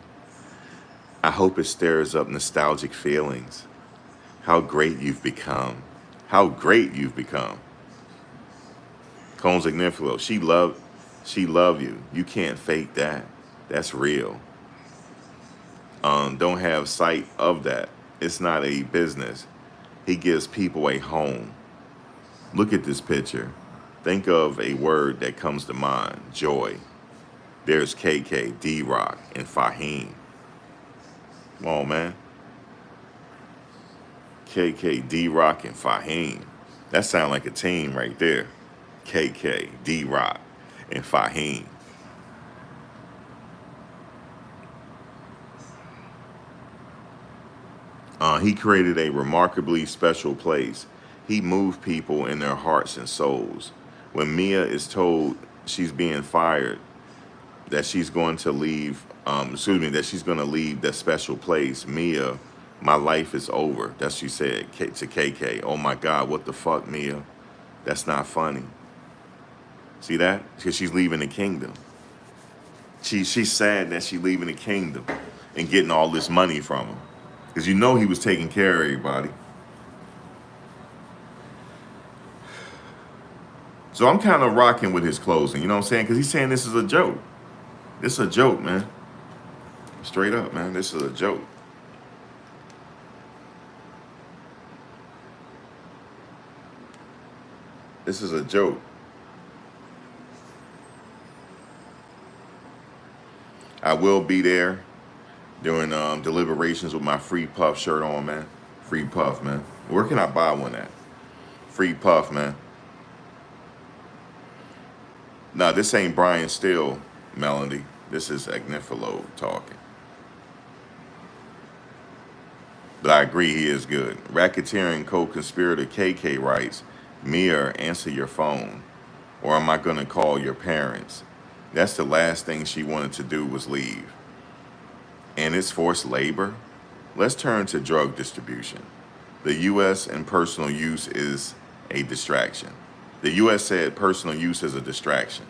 I hope it stirs up nostalgic feelings. How great you've become. How great you've become. Combs Ignifilo. She love you. You can't fake that. That's real. Don't have sight of that. It's not a business. He gives people a home. Look at this picture. Think of a word that comes to mind. Joy. There's KK, D-Rock, and Fahim. Come on, man. KK, D-Rock, and Fahim. That sounds like a team right there. KK, D-Rock, and Fahim. He created a remarkably special place. He moved people in their hearts and souls. When Mia is told she's being fired, that she's going to leave, that she's going to leave that special place, Mia, my life is over. That's what she said to KK. Oh my God, what the fuck, Mia? That's not funny. See that? Because she's leaving the kingdom. She's sad that she's leaving the kingdom and getting all this money from him. Because you know he was taking care of everybody. So I'm kind of rocking with his closing, you know what I'm saying? Because he's saying this is a joke. This is a joke, man. Straight up, man. This is a joke. This is a joke. I will be there during deliberations with my Free Puff shirt on, man. Free Puff, man. Where can I buy one at? Free Puff, man. Nah, this ain't Brian Steele, Melody. This is Agnifilo talking. But I agree he is good. Racketeering co-conspirator KK writes, Mia, answer your phone. Or am I going to call your parents? That's the last thing she wanted to do was leave. And it's forced labor? Let's turn to drug distribution. The U.S. and personal use is a distraction. The U.S. said personal use is a distraction.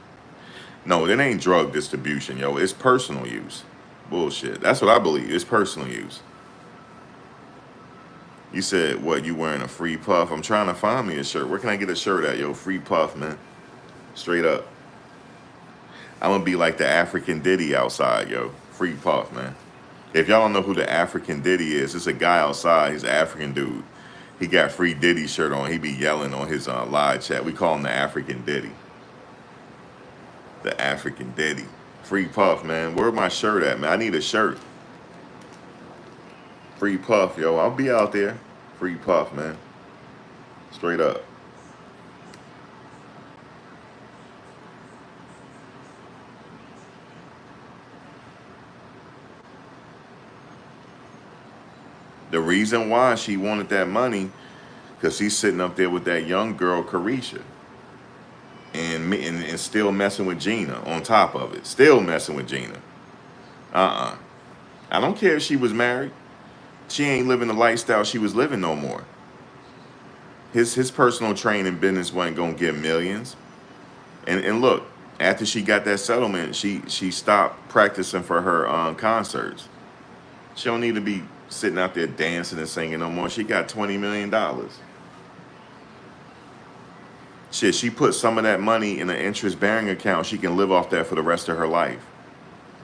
No, it ain't drug distribution, yo. It's personal use. Bullshit. That's what I believe. It's personal use. You said, what, you wearing a Free Puff? I'm trying to find me a shirt. Where can I get a shirt at, yo? Free Puff, man. Straight up. I'm going to be like the African Diddy outside, yo. Free Puff, man. If y'all don't know who the African Diddy is, it's a guy outside. He's an African dude. He got Free Diddy shirt on. He be yelling on his live chat. We call him the African Diddy. The African Diddy. Free Puff, man. Where my shirt at, man? I need a shirt. Free Puff, yo. I'll be out there. Free Puff, man. Straight up. The reason why she wanted that money, because he's sitting up there with that young girl, Carisha. And still messing with Gina on top of it. Still messing with Gina. I don't care if she was married. She ain't living the lifestyle she was living no more. His personal training business wasn't gonna get millions. And look, after she got that settlement, she stopped practicing for her concerts. She don't need to be sitting out there dancing and singing no more. She got $20 million. Shit, she put some of that money in an interest-bearing account. She can live off that for the rest of her life.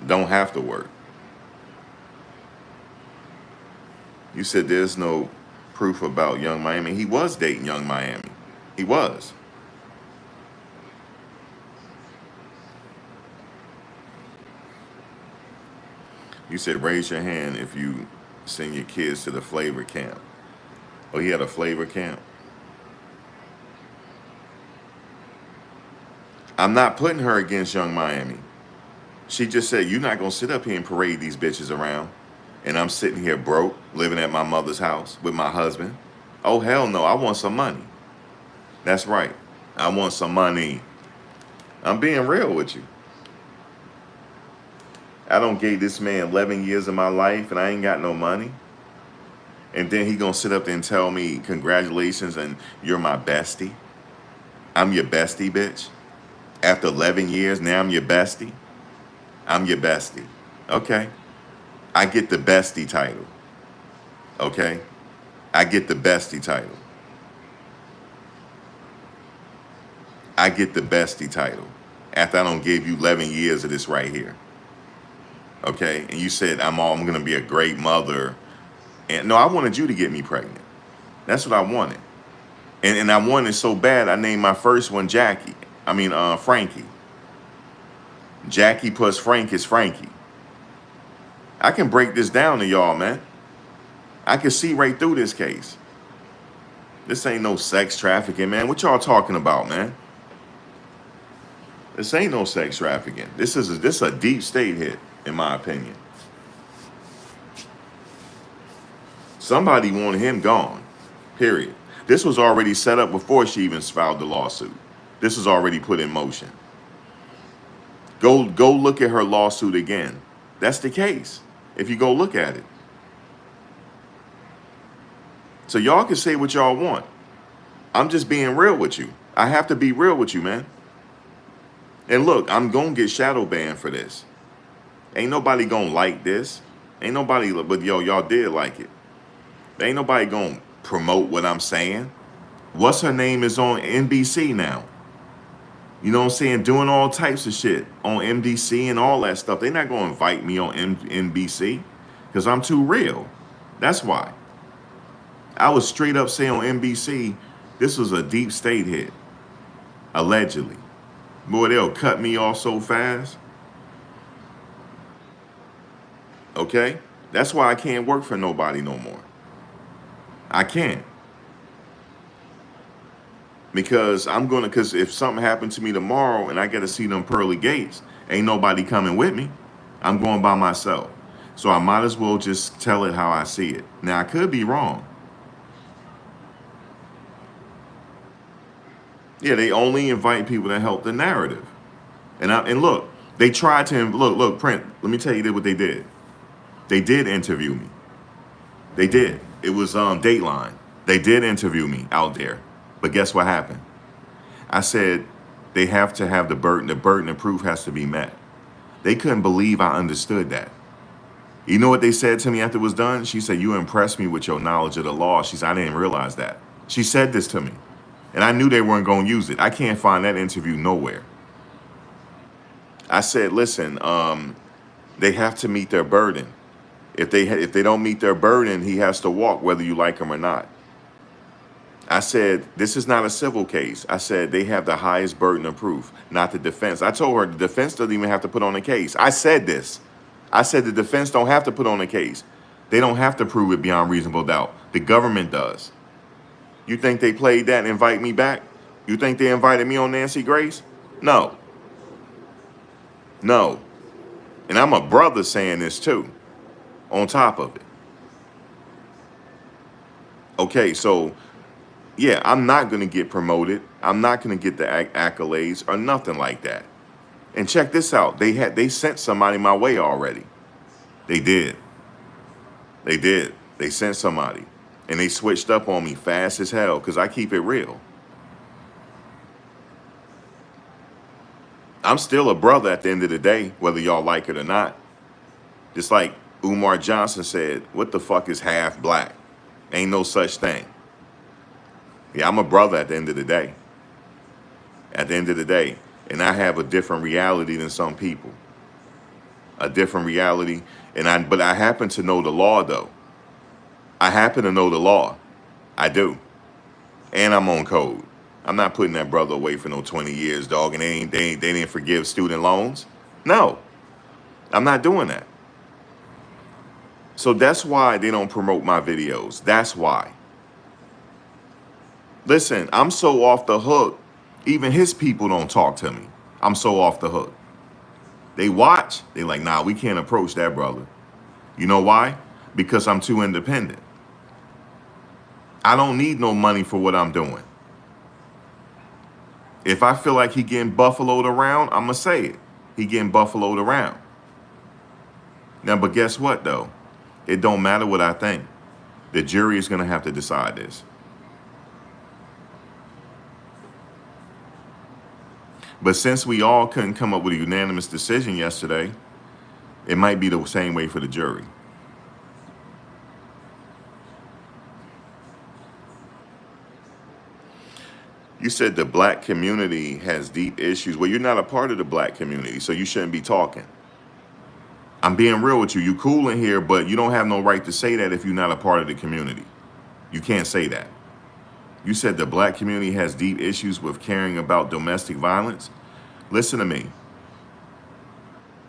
Don't have to work. You said there's no proof about Young Miami. He was dating Young Miami. He was. You said raise your hand if you send your kids to the flavor camp. Oh, he had a flavor camp? I'm not putting her against Young Miami. She just said, you're not going to sit up here and parade these bitches around. And I'm sitting here broke, living at my mother's house with my husband. Oh, hell no, I want some money. That's right. I want some money. I'm being real with you. I don't gave this man 11 years of my life and I ain't got no money. And then he gonna sit up there and tell me, congratulations and you're my bestie. I'm your bestie, bitch. After 11 years, now I'm your bestie. I'm your bestie. Okay. I get the bestie title. Okay. I get the bestie title. I get the bestie title after I don't give you 11 years of this right here. Okay. And you said I'm going to be a great mother. And no, I wanted you to get me pregnant. That's what I wanted. And I wanted so bad, I named my first one Frankie. Jackie plus Frank is Frankie. I can break this down to y'all, man. I can see right through this case. This ain't no sex trafficking, man. What y'all talking about, man? This ain't no sex trafficking. This is a deep state hit, in my opinion. Somebody wanted him gone, period. This was already set up before she even filed the lawsuit. This was already put in motion. Go look at her lawsuit again. That's the case, if you go look at it. So y'all can say what y'all want. I'm just being real with you. I have to be real with you, man. And look, I'm going to get shadow banned for this. Ain't nobody going to like this. Ain't nobody, but y'all did like it. Ain't nobody going to promote what I'm saying. What's her name is on NBC now. You know what I'm saying? Doing all types of shit on MDC and all that stuff. They're not going to invite me on NBC because I'm too real. That's why. I was straight up saying on NBC, this was a deep state hit. Allegedly. Boy, they'll cut me off so fast. Okay? That's why I can't work for nobody no more. I can't. Because if something happened to me tomorrow and I got to see them pearly gates, ain't nobody coming with me. I'm going by myself. So I might as well just tell it how I see it. Now, I could be wrong. Yeah, they only invite people that help the narrative. And look, they tried to, look, Print, let me tell you what they did. They did interview me. They did. It was Dateline. They did interview me out there. But guess what happened? I said they have to have the burden of proof has to be met. They couldn't believe I understood that. You know what they said to me after it was done? She said, you impressed me with your knowledge of the law. She said, I didn't realize that. She said this to me. And I knew they weren't going to use it. I can't find that interview nowhere. I said, listen, they have to meet their burden. If they don't meet their burden, he has to walk whether you like him or not. I said, this is not a civil case. I said, they have the highest burden of proof, not the defense. I told her the defense doesn't even have to put on a case. I said this. I said the defense don't have to put on a case. They don't have to prove it beyond reasonable doubt. The government does. You think they played that and invite me back? You think they invited me on Nancy Grace? No. No. And I'm a brother saying this too, on top of it. Okay, so yeah, I'm not going to get promoted. I'm not going to get the accolades or nothing like that. And check this out. They sent somebody my way already. They did. They did. They sent somebody. And they switched up on me fast as hell because I keep it real. I'm still a brother at the end of the day, whether y'all like it or not. Just like Umar Johnson said, what the fuck is half black? Ain't no such thing. Yeah, I'm a brother at the end of the day. At the end of the day. And I have a different reality than some people. A different reality. But I happen to know the law, though. I happen to know the law. I do. And I'm on code. I'm not putting that brother away for no 20 years, dog, and they didn't forgive student loans. No. I'm not doing that. So that's why they don't promote my videos. That's why. Listen, I'm so off the hook, even his people don't talk to me. I'm so off the hook. They watch. They like, nah, we can't approach that brother. You know why? Because I'm too independent. I don't need no money for what I'm doing. If I feel like he getting buffaloed around, I'm going to say it. He getting buffaloed around. Now, but guess what, though? It don't matter what I think. The jury is going to have to decide this. But since we all couldn't come up with a unanimous decision yesterday, it might be the same way for the jury. You said the black community has deep issues. Well, you're not a part of the black community, so you shouldn't be talking. I'm being real with you. You cool in here, but you don't have no right to say that if you're not a part of the community. You can't say that. You said the black community has deep issues with caring about domestic violence. Listen to me.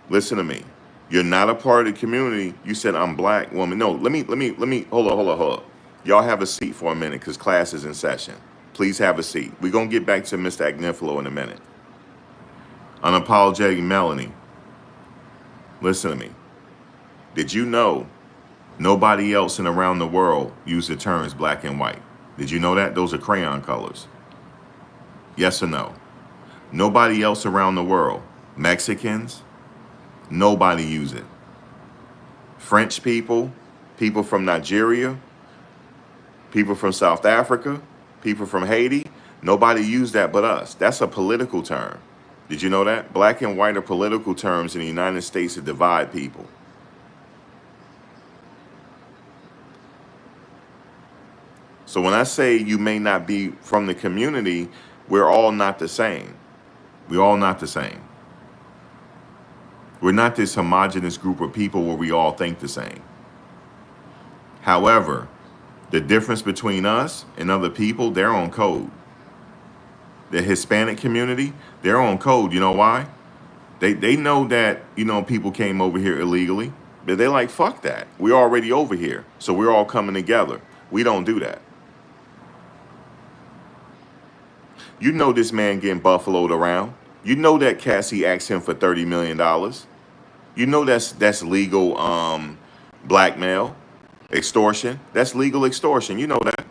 Listen to me. You're not a part of the community. You said I'm black woman. No, let me, hold on. Y'all have a seat for a minute because class is in session. Please have a seat. We're going to get back to Mr. Agnifilo in a minute. Unapologetic Melanie. Listen to me. Did you know nobody else in around the world use the terms black and white? Did you know that? Those are crayon colors. Yes or no? Nobody else around the world. Mexicans, nobody use it. French people, people from Nigeria, people from South Africa, people from Haiti, nobody use that but us. That's a political term. Did you know that? Black and white are political terms in the United States that divide people. So when I say you may not be from the community, we're all not the same. We're all not the same. We're not this homogenous group of people where we all think the same. However, the difference between us and other people, they're on code. The Hispanic community, they're on code. You know why? They know that, people came over here illegally. But they're like, fuck that. We're already over here. So we're all coming together. We don't do that. You know this man getting buffaloed around. You know that Cassie asked him for $30 million. You know that's legal blackmail, extortion. That's legal extortion. You know that.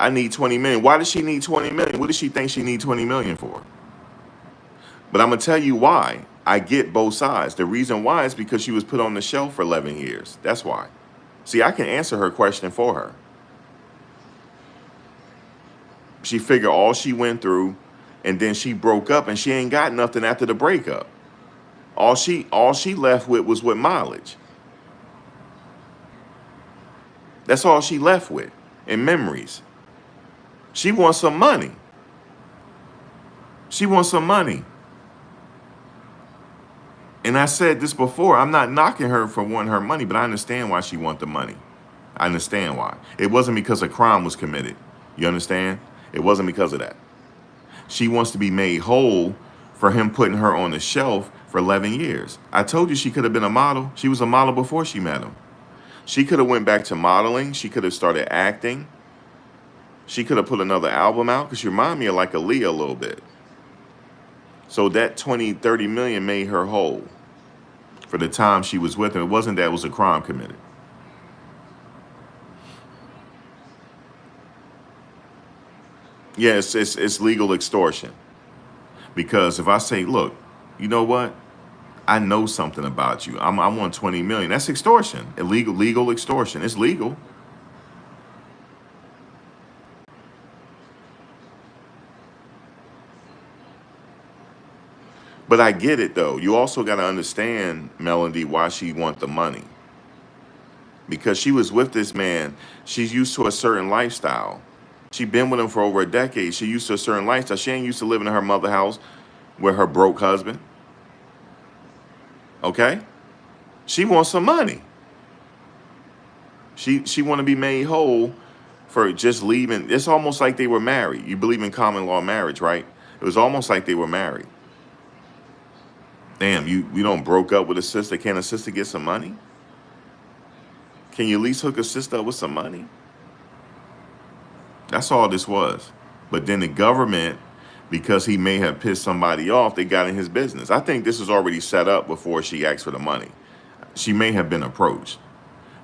I need 20 million. Why does she need 20 million? What does she think she need 20 million for? But I'm going to tell you why. I get both sides. The reason why is because she was put on the shelf for 11 years. That's why. See, I can answer her question for her. She figured all she went through, and then she broke up, and she ain't got nothing after the breakup. All she left with was mileage. That's all she left with, and memories. She wants some money. She wants some money. And I said this before, I'm not knocking her for wanting her money, but I understand why she wants the money. I understand why. It wasn't because a crime was committed. You understand? It wasn't because of that. She wants to be made whole for him putting her on the shelf for 11 years. I told you she could have been a model. She was a model before she met him. She could have went back to modeling. She could have started acting. She could have put another album out because you remind me of like Aaliyah a little bit. So that 20, 30 million made her whole for the time she was with him. It wasn't that it was a crime committed. Yes, it's legal extortion. Because if I say, look, you know what? I know something about you. I want 20 million. That's extortion. Legal extortion. It's legal. But I get it though. You also got to understand, Melody, why she want the money. Because she was with this man. She's used to a certain lifestyle. She been with him for over a decade. She used to a certain lifestyle. She ain't used to living in her mother's house with her broke husband. Okay? She wants some money. She want to be made whole for just leaving. It's almost like they were married. You believe in common law marriage, right? It was almost like they were married. Damn, you don't broke up with a sister. Can a sister get some money? Can you at least hook a sister up with some money? That's all this was. But then the government because he may have pissed somebody off. They got in his business. I think this was already set up before she asked for the money. She may have been approached.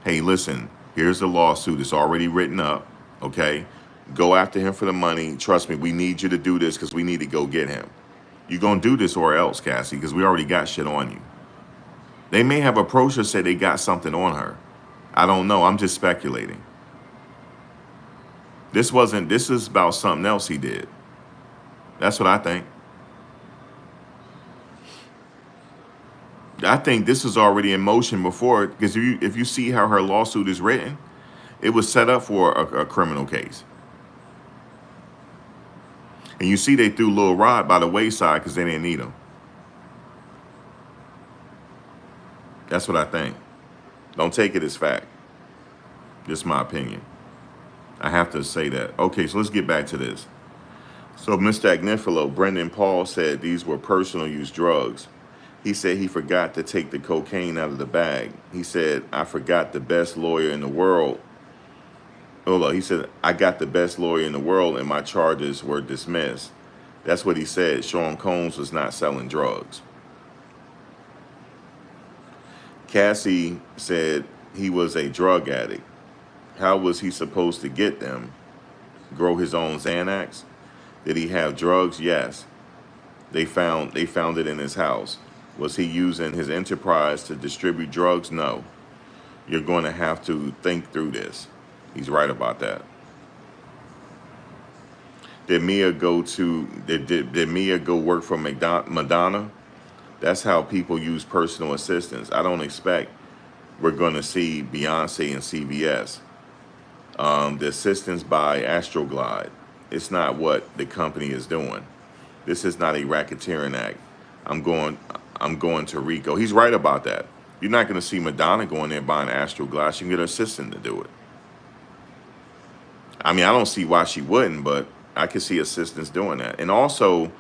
Hey, listen, here's the lawsuit. It's already written up. Okay, go after him for the money. Trust me, we need you to do this because we need to go get him. You're gonna do this or else, Cassie, because we already got shit on you. They may have approached her, say they got something on her. I don't know. I'm just speculating. This is about something else he did. That's what I think. I think this was already in motion before, because if you see how her lawsuit is written, it was set up for a criminal case. And you see they threw Lil Rod by the wayside because they didn't need him. That's what I think. Don't take it as fact. Just my opinion. I have to say that. Okay, so let's get back to this. So Mr. Agnifilo, Brendan Paul said these were personal use drugs. He said he forgot to take the cocaine out of the bag. He said, I forgot the best lawyer in the world. Hold on. He said, I got the best lawyer in the world and my charges were dismissed. That's what he said. Sean Combs was not selling drugs. Cassie said he was a drug addict. How was he supposed to get them? Grow his own Xanax? Did he have drugs? Yes. They found it in his house. Was he using his enterprise to distribute drugs? No. You're going to have to think through this. He's right about that. Did Mia go work for Madonna? That's how people use personal assistants. I don't expect we're going to see Beyonce and CVS. The assistance by Astroglide. It's not what the company is doing. This is not a racketeering act. I'm going to Rico. He's right about that. You're not going to see Madonna going there buying Astroglide. She can get her assistant to do it. I mean, I don't see why she wouldn't, but I could see assistants doing that. And also,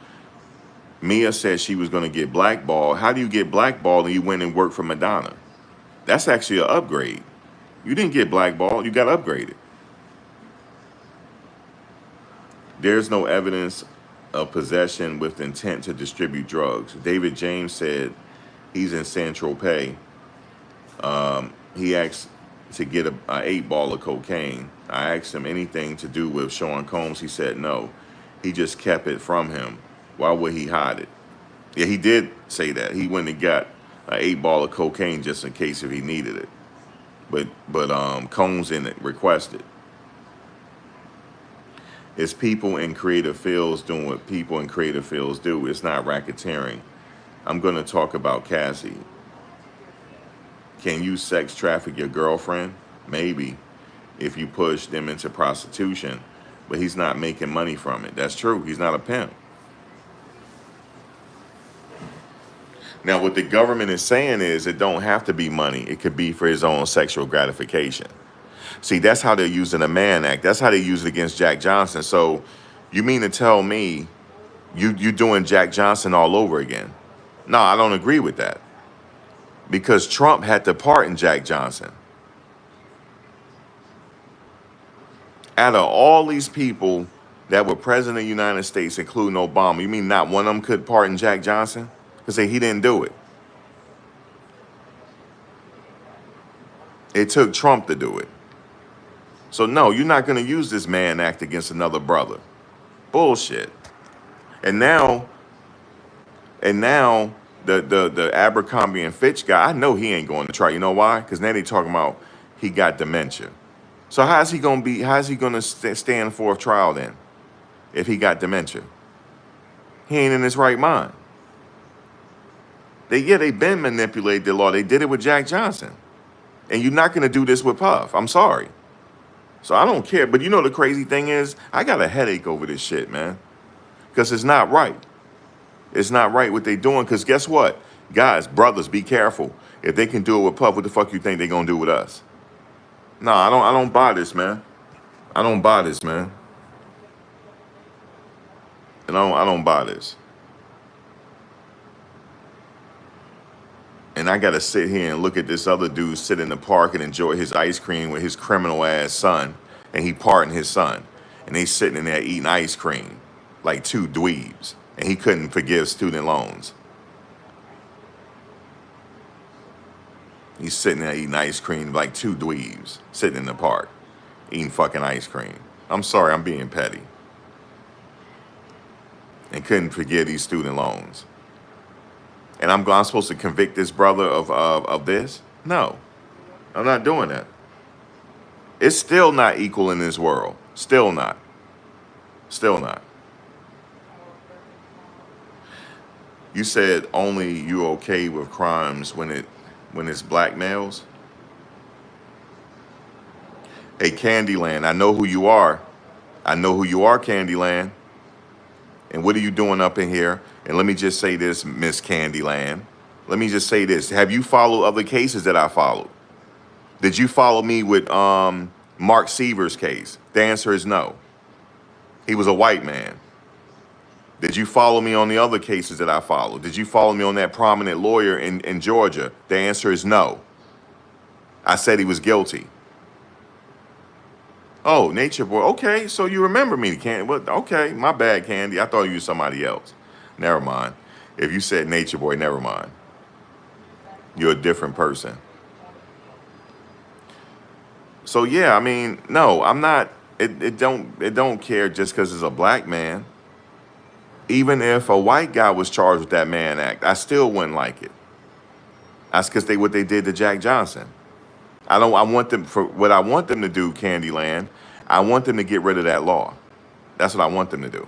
Mia said she was going to get blackballed. How do you get blackballed and you went and worked for Madonna? That's actually an upgrade. You didn't get blackballed. You got upgraded. There's no evidence of possession with intent to distribute drugs. David James said he's in Saint-Tropez. He asked to get an 8-ball of cocaine. I asked him anything to do with Sean Combs. He said no. He just kept it from him. Why would he hide it? Yeah, he did say that. He went and got an 8-ball of cocaine just in case if he needed it. But Combs in it requested. It's people in creative fields doing what people in creative fields do. It's not racketeering. I'm going to talk about Cassie. Can you sex traffic your girlfriend? Maybe, if you push them into prostitution. But he's not making money from it. That's true. He's not a pimp. Now, what the government is saying is it don't have to be money. It could be for his own sexual gratification. See, that's how they're using the Mann Act. That's how they use it against Jack Johnson. So you mean to tell me you're doing Jack Johnson all over again? No, I don't agree with that. Because Trump had to pardon Jack Johnson. Out of all these people that were president of the United States, including Obama, you mean not one of them could pardon Jack Johnson? Because he didn't do it. It took Trump to do it. So no, you're not going to use this Mann Act against another brother. Bullshit. And now the Abercrombie and Fitch guy, I know he ain't going to try. You know why? Because now they talking about he got dementia. So how's he going to stand for a trial then if he got dementia? He ain't in his right mind. They've been manipulated the law. They did it with Jack Johnson. And you're not going to do this with Puff. I'm sorry. So I don't care. But you know the crazy thing is, I got a headache over this shit, man. Because it's not right. It's not right what they doing. Because guess what? Guys, brothers, be careful. If they can do it with Puff, what the fuck you think they going to do with us? No, I don't buy this, man. I don't buy this, man. And I don't buy this. And I got to sit here and look at this other dude sit in the park and enjoy his ice cream with his criminal ass son. And he pardoned his son. And they sitting in there eating ice cream. like two dweebs, and he couldn't forgive student loans. He's sitting there eating ice cream like two dweebs, sitting in the park, eating fucking ice cream. I'm sorry, I'm being petty. And couldn't forgive these student loans. And I'm supposed to convict this brother of this? No, I'm not doing that. It's still not equal in this world. Still not. Still not. You said only you okay with crimes when it's black males? Hey, Candyland, I know who you are. I know who you are, Candyland. And what are you doing up in here? And let me just say this, Miss Candyland. Let me just say this. Have you followed other cases that I followed? Did you follow me with Mark Seaver's case? The answer is no. He was a white man. Did you follow me on the other cases that I followed? Did you follow me on that prominent lawyer in Georgia? The answer is no. I said he was guilty. Oh, Nature Boy. Okay, so you remember me, Candy. Well, okay, my bad, Candy. I thought you were somebody else. Never mind. If you said Nature Boy, never mind. You're a different person. So yeah, I mean, no, I'm not. It don't care just because it's a black man. Even if a white guy was charged with that Mann Act, I still wouldn't like it. That's because what they did to Jack Johnson. I want them for what I want them to do, Candyland. I want them to get rid of that law. That's what I want them to do.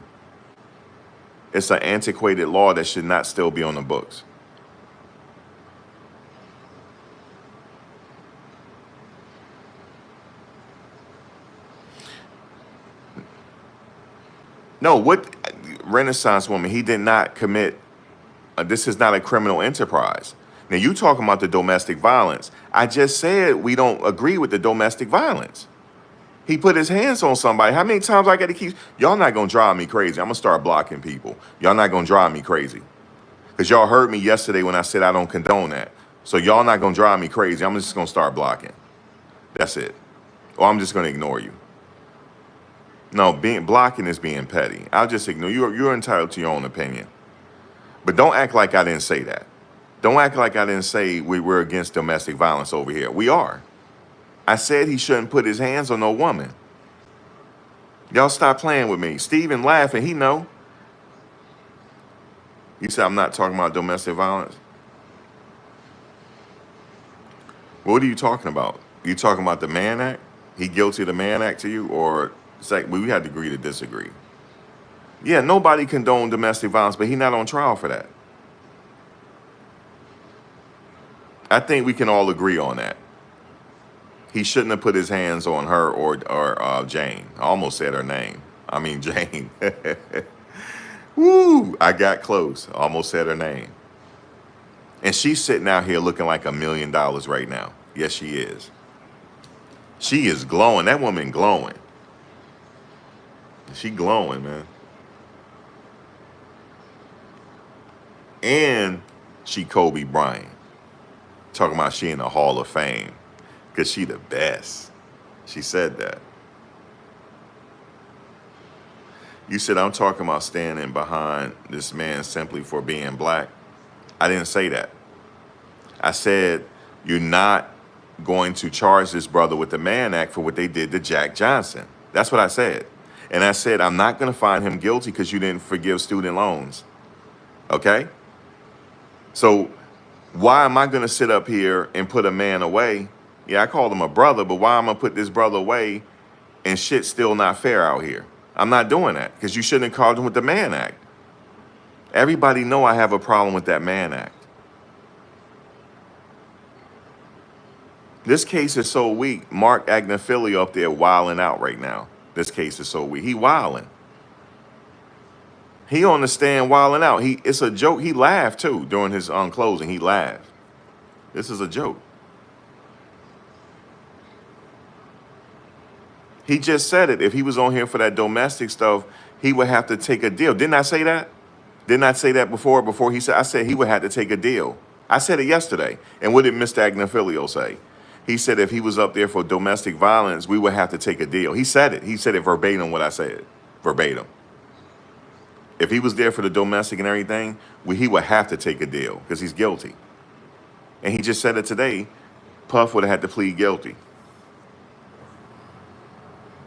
It's an antiquated law that should not still be on the books. No, what Renaissance woman? He did not commit. This is not a criminal enterprise. Now you talking about the domestic violence. I just said we don't agree with the domestic violence. He put his hands on somebody. How many times I got to keep? Y'all not gonna drive me crazy. I'm gonna start blocking people. Y'all not gonna drive me crazy. Because y'all heard me yesterday when I said I don't condone that. So y'all not gonna drive me crazy. I'm just gonna start blocking. That's it. Or I'm just gonna ignore you. No, blocking is being petty. I'll just ignore you. You're entitled to your own opinion. But don't act like I didn't say that. Don't act like I didn't say we're against domestic violence over here. We are. I said he shouldn't put his hands on no woman. Y'all stop playing with me. Steven laughing, he know. You said I'm not talking about domestic violence? What are you talking about? You talking about the Mann Act? He guilty of the Mann Act to you? Or we had to agree to disagree. Yeah, nobody condoned domestic violence, but he's not on trial for that. I think we can all agree on that. He shouldn't have put his hands on her or Jane. I almost said her name. I mean, Jane. Woo, I got close. Almost said her name. And she's sitting out here looking like $1 million right now. Yes, she is. She is glowing. That woman glowing. She glowing, man. And she Kobe Bryant. Talking about she in the Hall of Fame. Because she the best. She said that. You said I'm talking about standing behind this man simply for being black. I didn't say that. I said you're not going to charge this brother with the Mann Act for what they did to Jack Johnson. That's what I said. And I said I'm not going to find him guilty because you didn't forgive student loans. Okay? So why am I going to sit up here and put a man away? Yeah, I called him a brother, but why am I going to put this brother away and shit's still not fair out here? I'm not doing that because you shouldn't have called him with the Mann Act. Everybody know I have a problem with that Mann Act. This case is so weak. Mark Agnafili up there wilding out right now. This case is so weak. He wilding. He on the stand wilding out. It's a joke. He laughed too during his closing. He laughed. This is a joke. He just said it. If he was on here for that domestic stuff, he would have to take a deal. Didn't I say that? Didn't I say that before he said, I said he would have to take a deal. I said it yesterday. And what did Mr. Agnafilio say? He said if he was up there for domestic violence, we would have to take a deal. He said it. He said it verbatim what I said. Verbatim. If he was there for the domestic and everything, he would have to take a deal because he's guilty. And he just said it today. Puff would have had to plead guilty.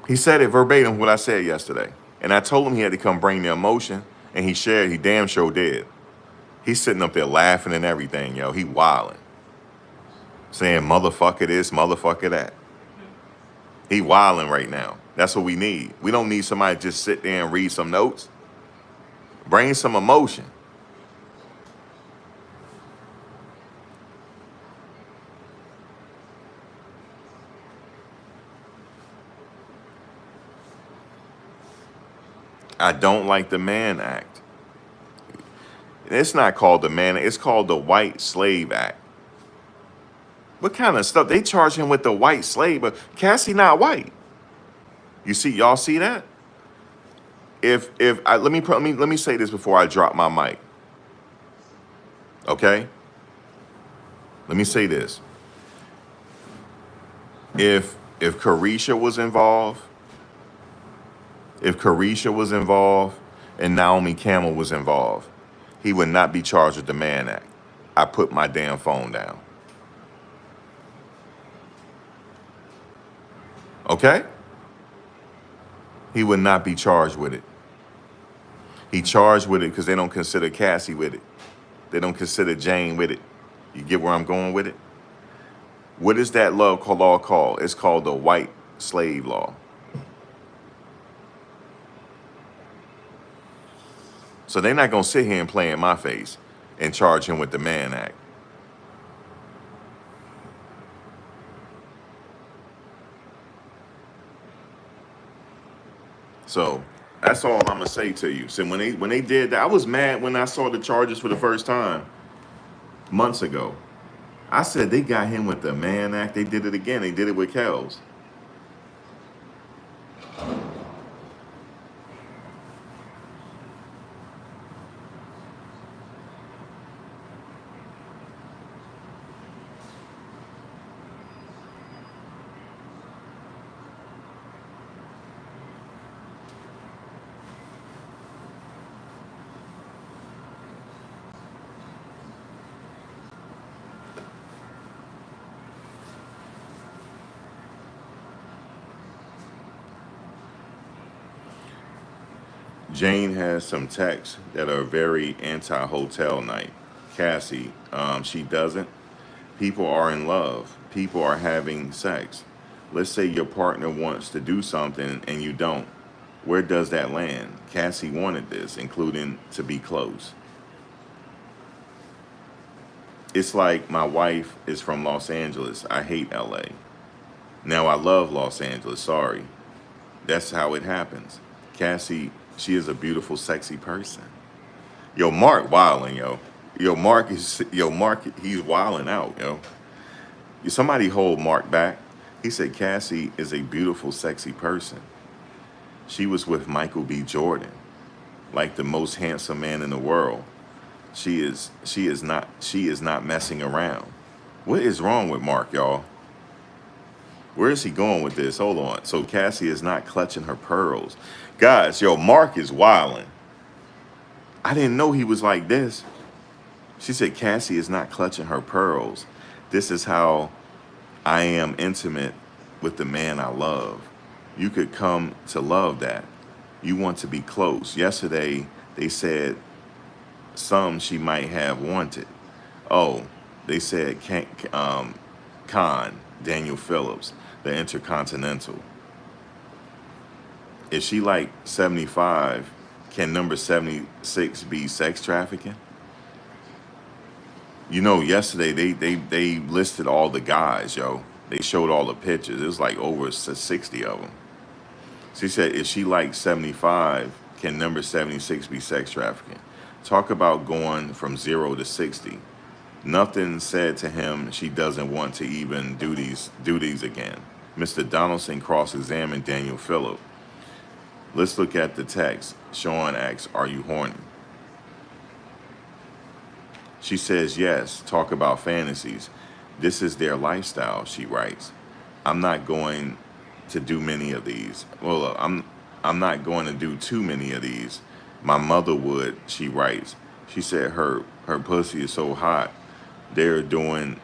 He said it verbatim what I said yesterday. And I told him he had to come bring the emotion, and he damn sure did. He's sitting up there laughing and everything, yo. He wilding. Saying motherfucker this, motherfucker that. He wilding right now. That's what we need. We don't need somebody to just sit there and read some notes. Bring some emotion. I don't like the Mann Act. It's not called the Mann Act. It's called the White Slave Act. What kind of stuff? They charge him with the white slave, but Cassie not white. You see, y'all see that? Let me say this before I drop my mic. Okay? Let me say this. If Carisha was involved, and Naomi Campbell was involved, he would not be charged with the Mann Act. I put my damn phone down. Okay? He would not be charged with it. He charged with it because they don't consider Cassie with it. They don't consider Jane with it. You get where I'm going with it? What is that law called? It's called the White Slave Law. So they're not going to sit here and play in my face and charge him with the Mann Act. So that's all I'm gonna say to you. So when they did that, I was mad when I saw the charges for the first time months ago. I said they got him with the Mann Act. They did it again. They did it with Kells. Jane has some texts that are very anti-hotel night. Cassie, she doesn't. People are in love. People are having sex. Let's say your partner wants to do something and you don't. Where does that land? Cassie wanted this, including to be close. It's like my wife is from Los Angeles. I hate LA. Now I love Los Angeles. Sorry. That's how it happens. Cassie, she is a beautiful, sexy person. Yo, Mark wilding, yo. Mark, he's wilding out, yo. Somebody hold Mark back. He said Cassie is a beautiful, sexy person. She was with Michael B. Jordan, like the most handsome man in the world. She is not messing around. What is wrong with Mark, y'all? Where is he going with this? Hold on. So Cassie is not clutching her pearls. Guys, yo, Mark is wilding. I didn't know he was like this. She said Cassie is not clutching her pearls. This is how I am intimate with the man I love. You could come to love that. You want to be close. Yesterday, they said some she might have wanted. Oh, they said Khan, Daniel Phillips, the Intercontinental. If she like 75, can number 76 be sex trafficking? You know, yesterday they listed all the guys, yo. They showed all the pictures. It was like over 60 of them. She said, if she like 75, can number 76 be sex trafficking? Talk about going from 0 to 60. Nothing said to him she doesn't want to even do these again. Mr. Donaldson cross-examined Daniel Phillip. Let's look at the text. Sean asks, are you horny? She says, yes, talk about fantasies. This is their lifestyle, she writes. I'm not going to do many of these. Well, I'm not going to do too many of these. My mother would, she writes. She said her pussy is so hot. They're doing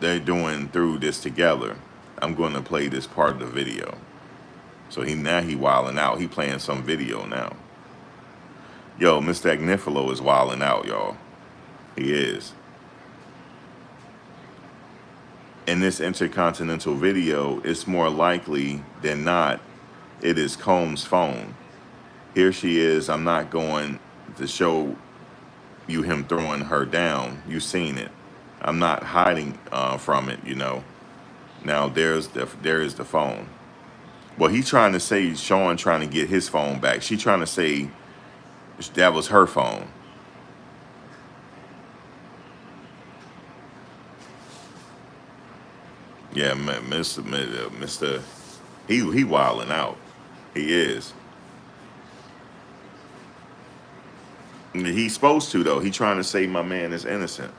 they're doing through this together. I'm going to play this part of the video. So he wilding out. He playing some video now. Yo, Mr. Agnifilo is wilding out, y'all. He is. In this intercontinental video, it's more likely than not, it is Combs' phone. Here she is. I'm not going to show you him throwing her down. You've seen it. I'm not hiding from it, you know. Now there is the phone. Well, he's trying to say Sean trying to get his phone back. She trying to say that was her phone. Yeah, Mr. He wilding out. He is. He's supposed to though. He trying to say my man is innocent.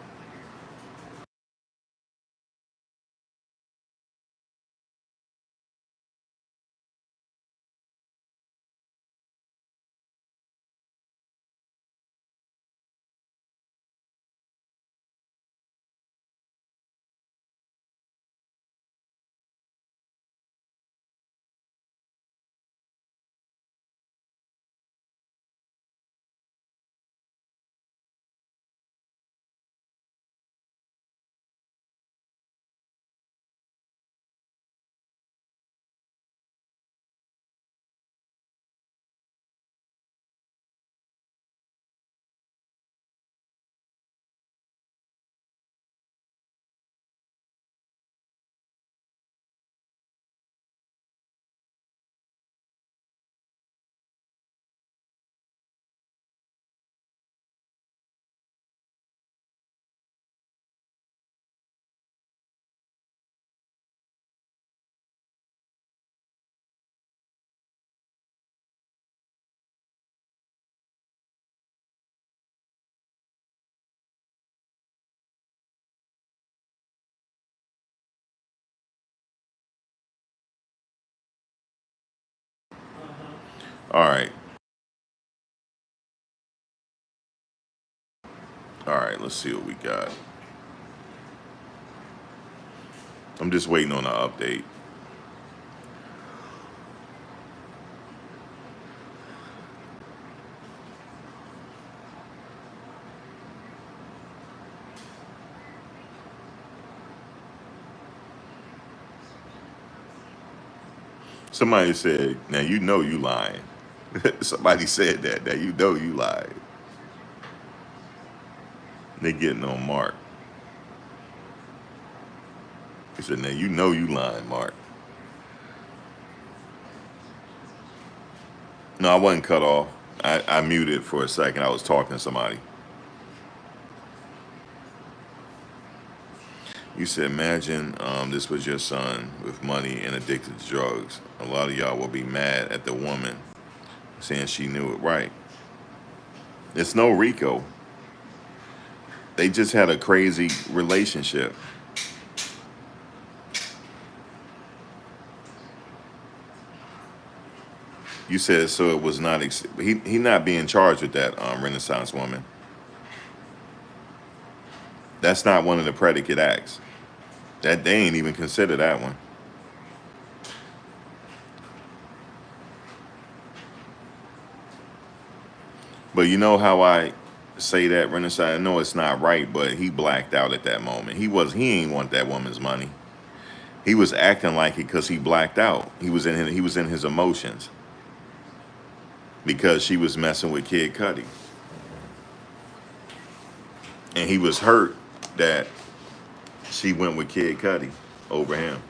All right. All right, let's see what we got. I'm just waiting on an update. Somebody said, now you know you lying. Somebody said that. Now you know you lied. They getting on Mark. He said, now you know you lying, Mark. No, I wasn't cut off. I muted for a second. I was talking to somebody. You said, imagine this was your son with money and addicted to drugs. A lot of y'all will be mad at the woman saying she knew it right. It's no Rico. They just had a crazy relationship. You said so it was not, he not being charged with that Renaissance woman. That's not one of the predicate acts. That they ain't even consider that one. But you know how I say that Renaissance? I know it's not right, but he blacked out at that moment. He ain't want that woman's money. He was acting like it because he blacked out. He was in his emotions because she was messing with Kid Cudi, and he was hurt that she went with Kid Cudi over him.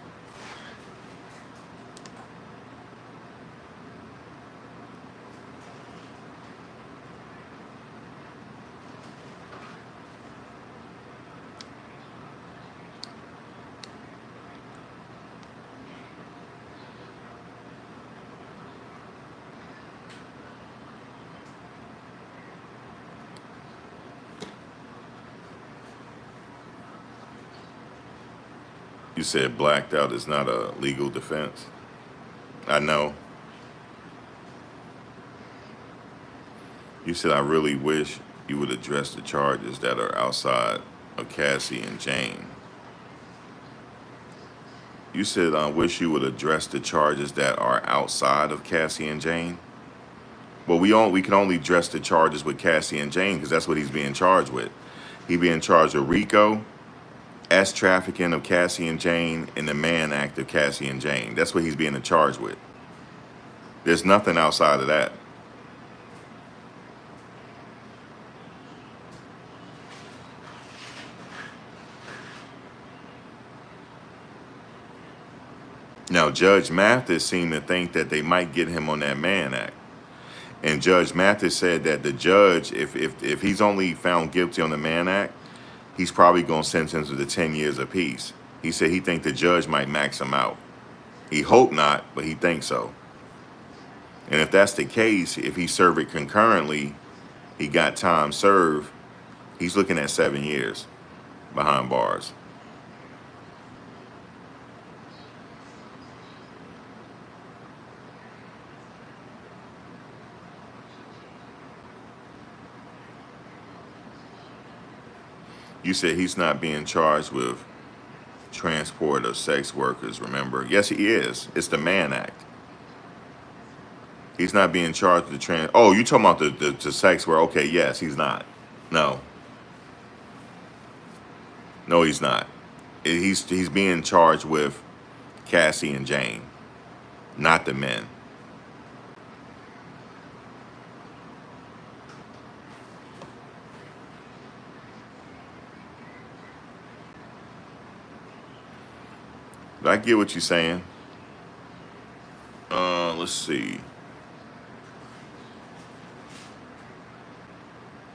You said blacked out is not a legal defense. I know. You said, I really wish you would address the charges that are outside of Cassie and Jane. You said, I wish you would address the charges that are outside of Cassie and Jane. Well, we can only address the charges with Cassie and Jane because that's what he's being charged with. He being charged with RICO, S trafficking of Cassie and Jane, and the Mann Act of Cassie and Jane. That's what he's being charged with. There's nothing outside of that. Now, Judge Mathis seemed to think that they might get him on that Mann Act. And Judge Mathis said that the judge, if he's only found guilty on the Mann Act, he's probably going to sentence him to 10 years apiece. He said he think the judge might max him out. He hope not, but he thinks so. And if that's the case, if he served it concurrently, he got time served, he's looking at 7 years behind bars. You said he's not being charged with transport of sex workers, remember? Yes, he is. It's the Mann Act. He's not being charged with the Oh, you talking about the sex work? Okay, yes, he's not. No. No, he's not. He's being charged with Cassie and Jane, not the men. But I get what you're saying. Let's see.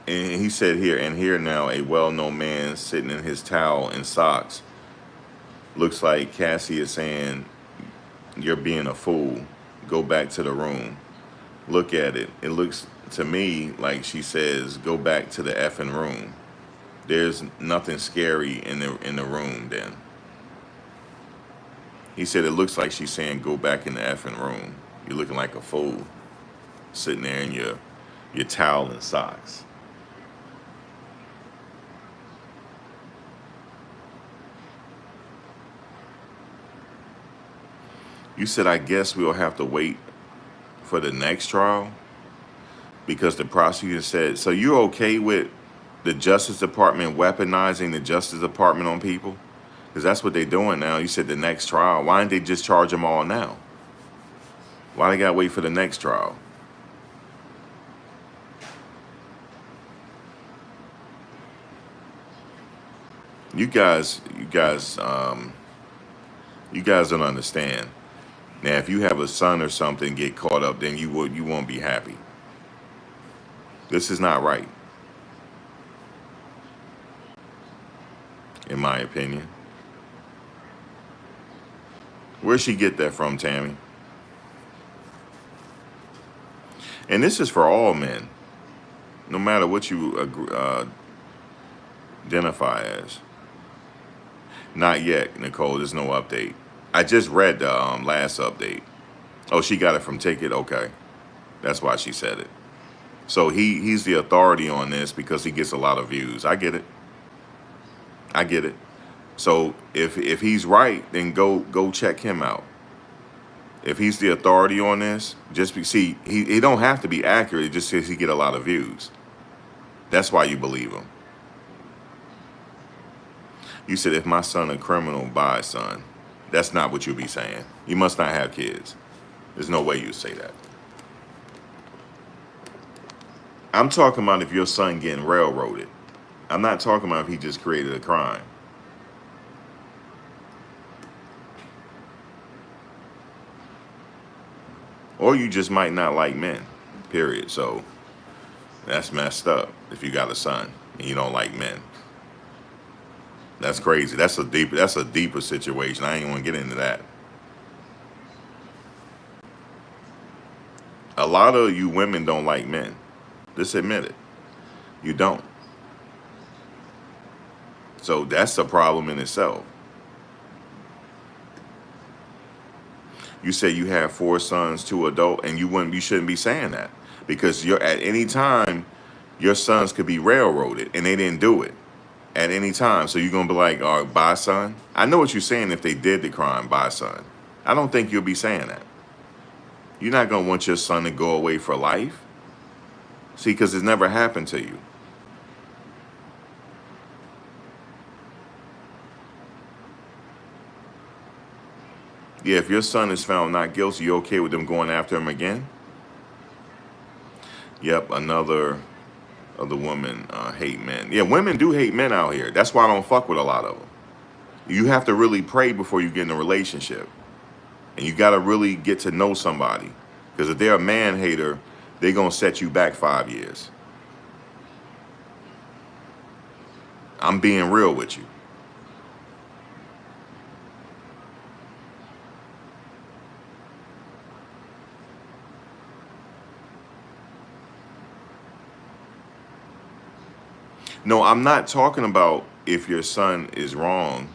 And he said here, and here now, a well-known man sitting in his towel and socks. Looks like Cassie is saying, you're being a fool. Go back to the room. Look at it. It looks to me like she says, go back to the effing room. There's nothing scary in the room then. He said it looks like she's saying, go back in the effing room. You're looking like a fool, sitting there in your towel and socks. You said, I guess we'll have to wait for the next trial? Because the prosecutor said, so you're okay with the Justice Department weaponizing the Justice Department on people? Because that's what they're doing now. You said the next trial. Why didn't they just charge them all now? Why they got to wait for the next trial? You guys don't understand. Now, if you have a son or something get caught up, then you won't be happy. This is not right, in my opinion. Where'd she get that from, Tammy? And this is for all men, no matter what you identify as. Not yet, Nicole. There's no update. I just read the last update. Oh, she got it from Ticket? Okay. That's why she said it. So he's the authority on this because he gets a lot of views. I get it. I get it. So if he's right, then go check him out. If he's the authority on this, he don't have to be accurate. It just says he get a lot of views. That's why you believe him. You said, if my son a criminal, bye, son. That's not what you'll be saying. You must not have kids. There's no way you say that. I'm talking about if your son getting railroaded. I'm not talking about if he just created a crime. Or you just might not like men, period. So that's messed up if you got a son and you don't like men. That's crazy. That's a deeper situation. I ain't want to get into that. A lot of you women don't like men. Just admit it. You don't. So that's a problem in itself. You say you have 4 sons, 2 adults, and you shouldn't be saying that. because you're at any time your sons could be railroaded and they didn't do it at any time. So you're gonna be like, "All right, bye, son." I know what you're saying. If they did the crime, bye, son. I don't think you'll be saying that. You're not gonna want your son to go away for life. See, because it's never happened to you. Yeah, if your son is found not guilty, you okay with them going after him again? Yep, another of the women hate men. Yeah, women do hate men out here. That's why I don't fuck with a lot of them. You have to really pray before you get in a relationship. And you got to really get to know somebody. Because if they're a man hater, they're going to set you back 5 years. I'm being real with you. No, I'm not talking about if your son is wrong.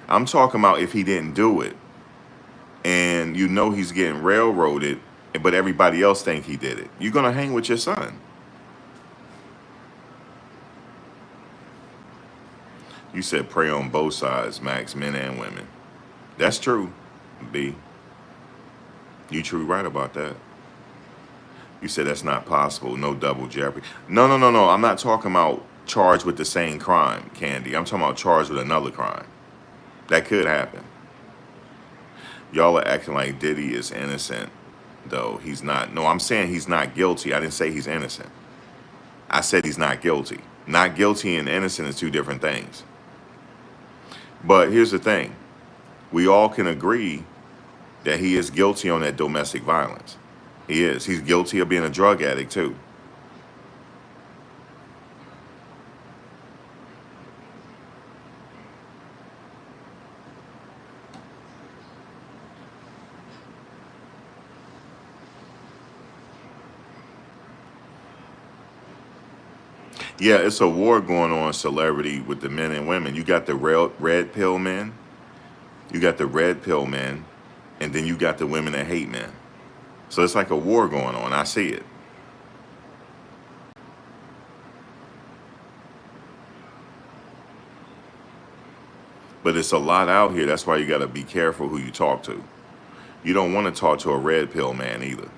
I'm talking about if he didn't do it and you know he's getting railroaded, but everybody else think he did it. You're going to hang with your son. You said pray on both sides, Max, men and women. That's true, B. You true right about that. You said that's not possible. No double jeopardy. No. I'm not talking about charged with the same crime, Candy. I'm talking about charged with another crime. That could happen. Y'all are acting like Diddy is innocent, though. He's not. No, I'm saying he's not guilty. I didn't say he's innocent. I said he's not guilty. Not guilty and innocent is two different things. But here's the thing. We all can agree that he is guilty on that domestic violence. He is. He's guilty of being a drug addict, too. Yeah, it's a war going on, celebrity, with the men and women. You got the red pill men, you got the red pill men, and then you got the women that hate men. So it's like a war going on. I see it. But it's a lot out here. That's why you got to be careful who you talk to. You don't want to talk to a red pill man either.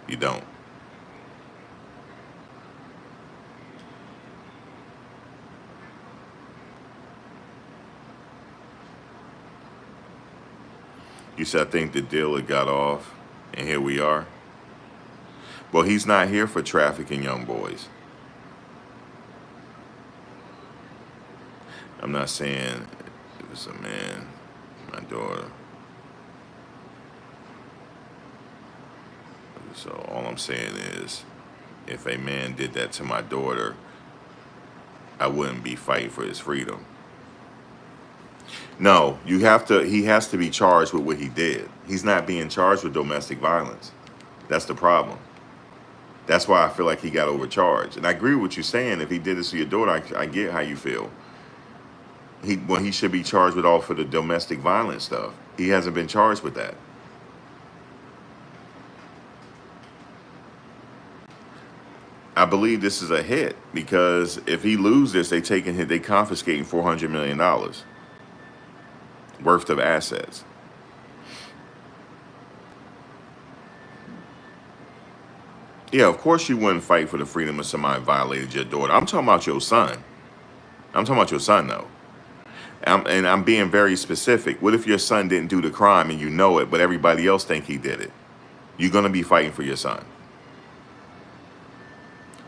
You don't. You said, I think the dealer got off, and here we are. Well, he's not here for trafficking young boys. I'm not saying it was a man, my daughter. So all I'm saying is, if a man did that to my daughter, I wouldn't be fighting for his freedom. No, you have to. He has to be charged with what he did. He's not being charged with domestic violence. That's the problem. That's why I feel like he got overcharged. And I agree with what you're saying. If he did this to your daughter, I get how you feel. He should be charged with all for the domestic violence stuff. He hasn't been charged with that. I believe this is a hit because if he loses, they confiscating $400 million worth of assets. Yeah, of course you wouldn't fight for the freedom of somebody who violated your daughter. I'm talking about your son. I'm talking about your son, though. And I'm being very specific. What if your son didn't do the crime and you know it, but everybody else think he did it? You're going to be fighting for your son.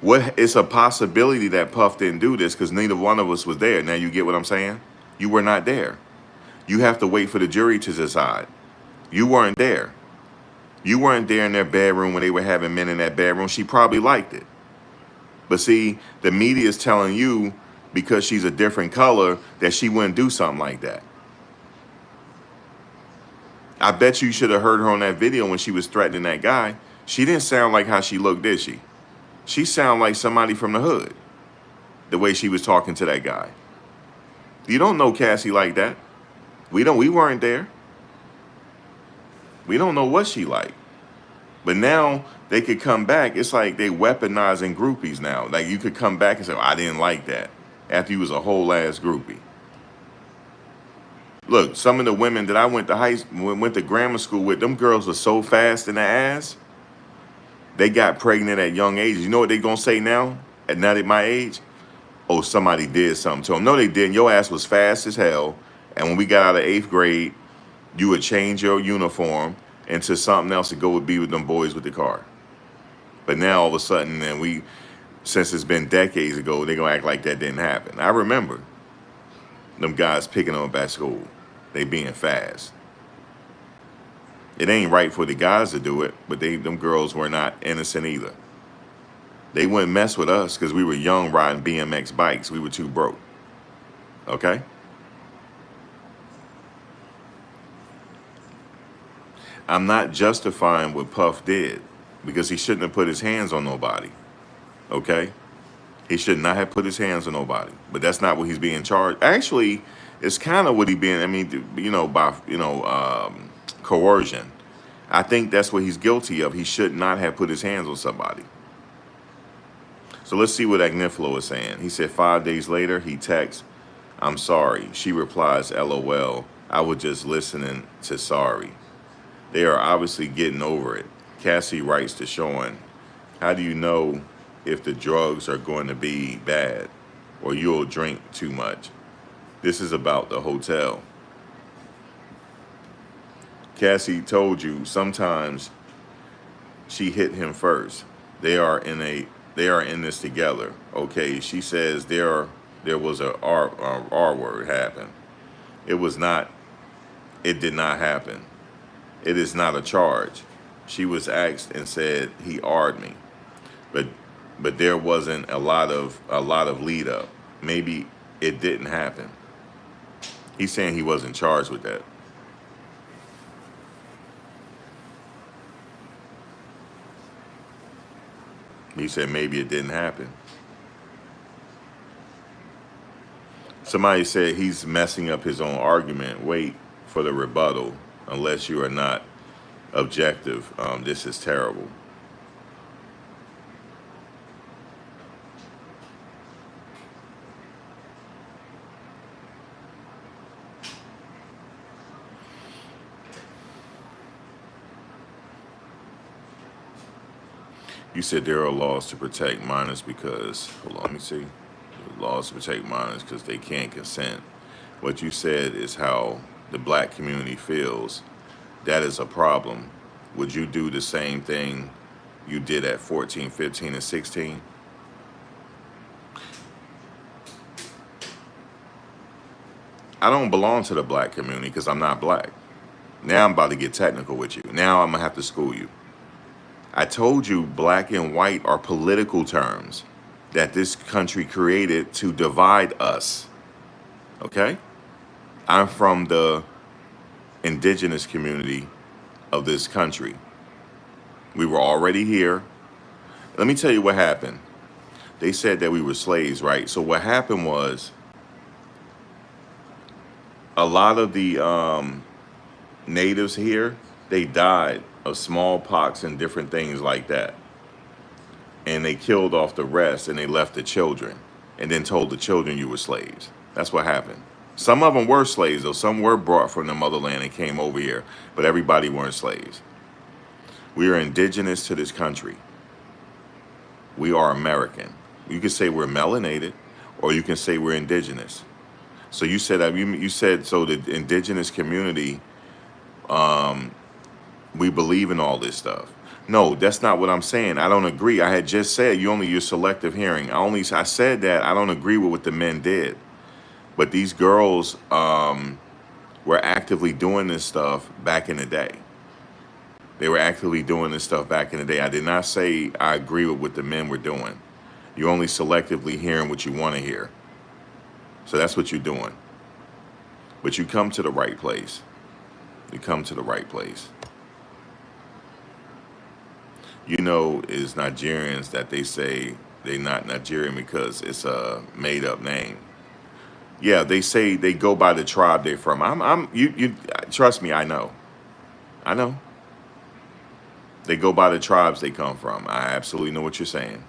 It's a possibility that Puff didn't do this because neither one of us was there. Now you get what I'm saying? You were not there. You have to wait for the jury to decide. You weren't there. You weren't there in their bedroom when they were having men in that bedroom. She probably liked it. But see, the media is telling you because she's a different color that she wouldn't do something like that. I bet you should have heard her on that video when she was threatening that guy. She didn't sound like how she looked, did she? She sounded like somebody from the hood, the way she was talking to that guy. You don't know Cassie like that. We weren't there. We don't know what she like. But now they could come back. It's like they weaponizing groupies now. Like you could come back and say, I didn't like that after you was a whole ass groupie. Look, some of the women that I went to grammar school with, them girls were so fast in the ass, they got pregnant at young ages. You know what they gonna say now? At my age? Oh, somebody did something to them. No, they didn't. Your ass was fast as hell. And when we got out of 8th grade, you would change your uniform into something else to go with be with them boys with the car. But now all of a sudden, since it's been decades ago, they gonna act like that didn't happen. I remember them guys picking them up at school. They being fast. It ain't right for the guys to do it, but them girls were not innocent either. They wouldn't mess with us because we were young riding BMX bikes. We were too broke. Okay? I'm not justifying what Puff did because he shouldn't have put his hands on nobody. Okay? He should not have put his hands on nobody. But that's not what he's being charged. Actually, it's kind of what he being, by coercion. I think that's what he's guilty of. He should not have put his hands on somebody. So let's see what Agnifilo is saying. He said 5 days later, he texts, I'm sorry. She replies, LOL. I was just listening to sorry. They are obviously getting over it. Cassie writes to Sean, how do you know if the drugs are going to be bad or you'll drink too much? This is about the hotel. Cassie told you sometimes she hit him first. They are in this together. Okay, she says there was a R word happen. It did not happen. It is not a charge. She was asked and said he R'd me. But there wasn't a lot of lead up. Maybe it didn't happen. He's saying he wasn't charged with that. He said maybe it didn't happen. Somebody said he's messing up his own argument. Wait for the rebuttal unless you are not objective. This is terrible. You said there are laws to protect minors because, hold on, let me see. Laws to protect minors because they can't consent. What you said is how the black community feels. That is a problem. Would you do the same thing you did at 14, 15, and 16? I don't belong to the black community because I'm not black. Now I'm about to get technical with you. Now I'm going to have to school you. I told you black and white are political terms that this country created to divide us. Okay? I'm from the indigenous community of this country. We were already here. Let me tell you what happened. They said that we were slaves, right? So what happened was a lot of the natives here, they died of smallpox and different things like that. And they killed off the rest and they left the children and then told the children you were slaves. That's what happened. Some of them were slaves, though. Some were brought from the motherland and came over here, but everybody weren't slaves. We are indigenous to this country. We are American. You can say we're melanated, or you can say we're indigenous. So you said so the indigenous community, we believe in all this stuff. No, that's not what I'm saying. I don't agree. I had just said you're selective hearing. I said that I don't agree with what the men did. But these girls were actively doing this stuff back in the day. They were actively doing this stuff back in the day. I did not say I agree with what the men were doing. You're only selectively hearing what you want to hear. So that's what you're doing. But you come to the right place. You come to the right place. You know, it's Nigerians that they say they're not Nigerian because it's a made up name. Yeah, they say they go by the tribe they're from. You trust me, I know. They go by the tribes they come from. I absolutely know what you're saying.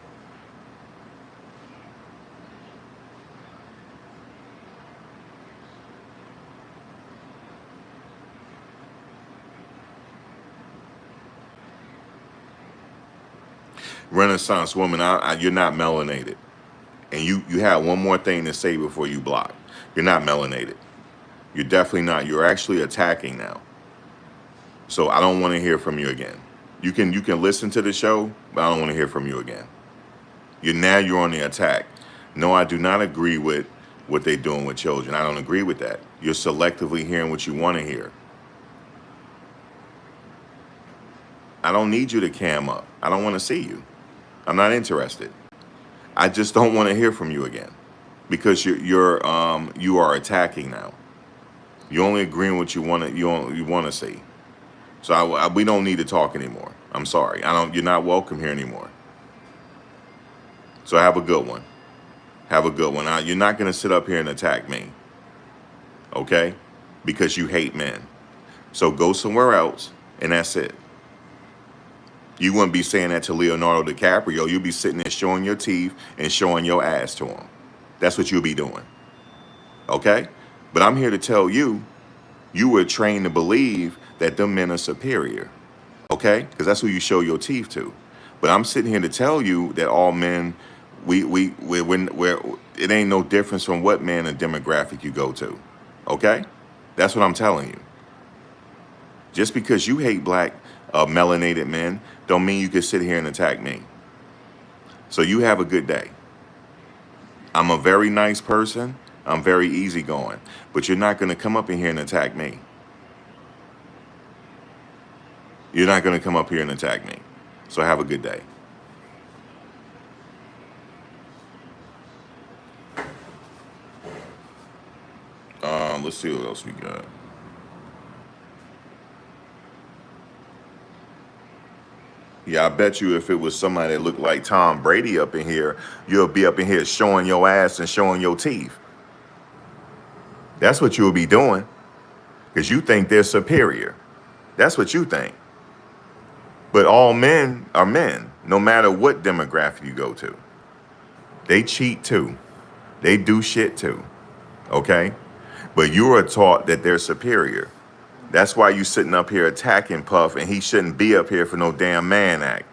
Renaissance woman, you're not melanated. And you have one more thing to say before you block. You're not melanated. You're definitely not. You're actually attacking now. So I don't want to hear from you again. You can listen to the show, but I don't want to hear from you again. You're on the attack. No, I do not agree with what they're doing with children. I don't agree with that. You're selectively hearing what you want to hear. I don't need you to cam up. I don't want to see you. I'm not interested. I just don't want to hear from you again because you are attacking now. You only agreeing with what you want to see. So we don't need to talk anymore. I'm sorry. I don't. You're not welcome here anymore. So have a good one. Have a good one. You're not going to sit up here and attack me, okay? Because you hate men. So go somewhere else, and that's it. You wouldn't be saying that to Leonardo DiCaprio. You'd be sitting there showing your teeth and showing your ass to him. That's what you'll be doing, okay? But I'm here to tell you, you were trained to believe that them men are superior, okay? Because that's who you show your teeth to. But I'm sitting here to tell you that all men, we're it ain't no difference from what man and demographic you go to, okay? That's what I'm telling you. Just because you hate black melanated men don't mean you can sit here and attack me. So you have a good day. I'm a very nice person. I'm very easygoing. But you're not going to come up in here and attack me. You're not going to come up here and attack me. So have a good day. Let's see what else we got. Yeah, I bet you if it was somebody that looked like Tom Brady up in here, you'll be up in here showing your ass and showing your teeth. That's what you'll be doing because you think they're superior. That's what you think. But all men are men, no matter what demographic you go to. They cheat too. They do shit too. Okay? But you are taught that they're superior. That's why you sitting up here attacking Puff, and he shouldn't be up here for no damn man act.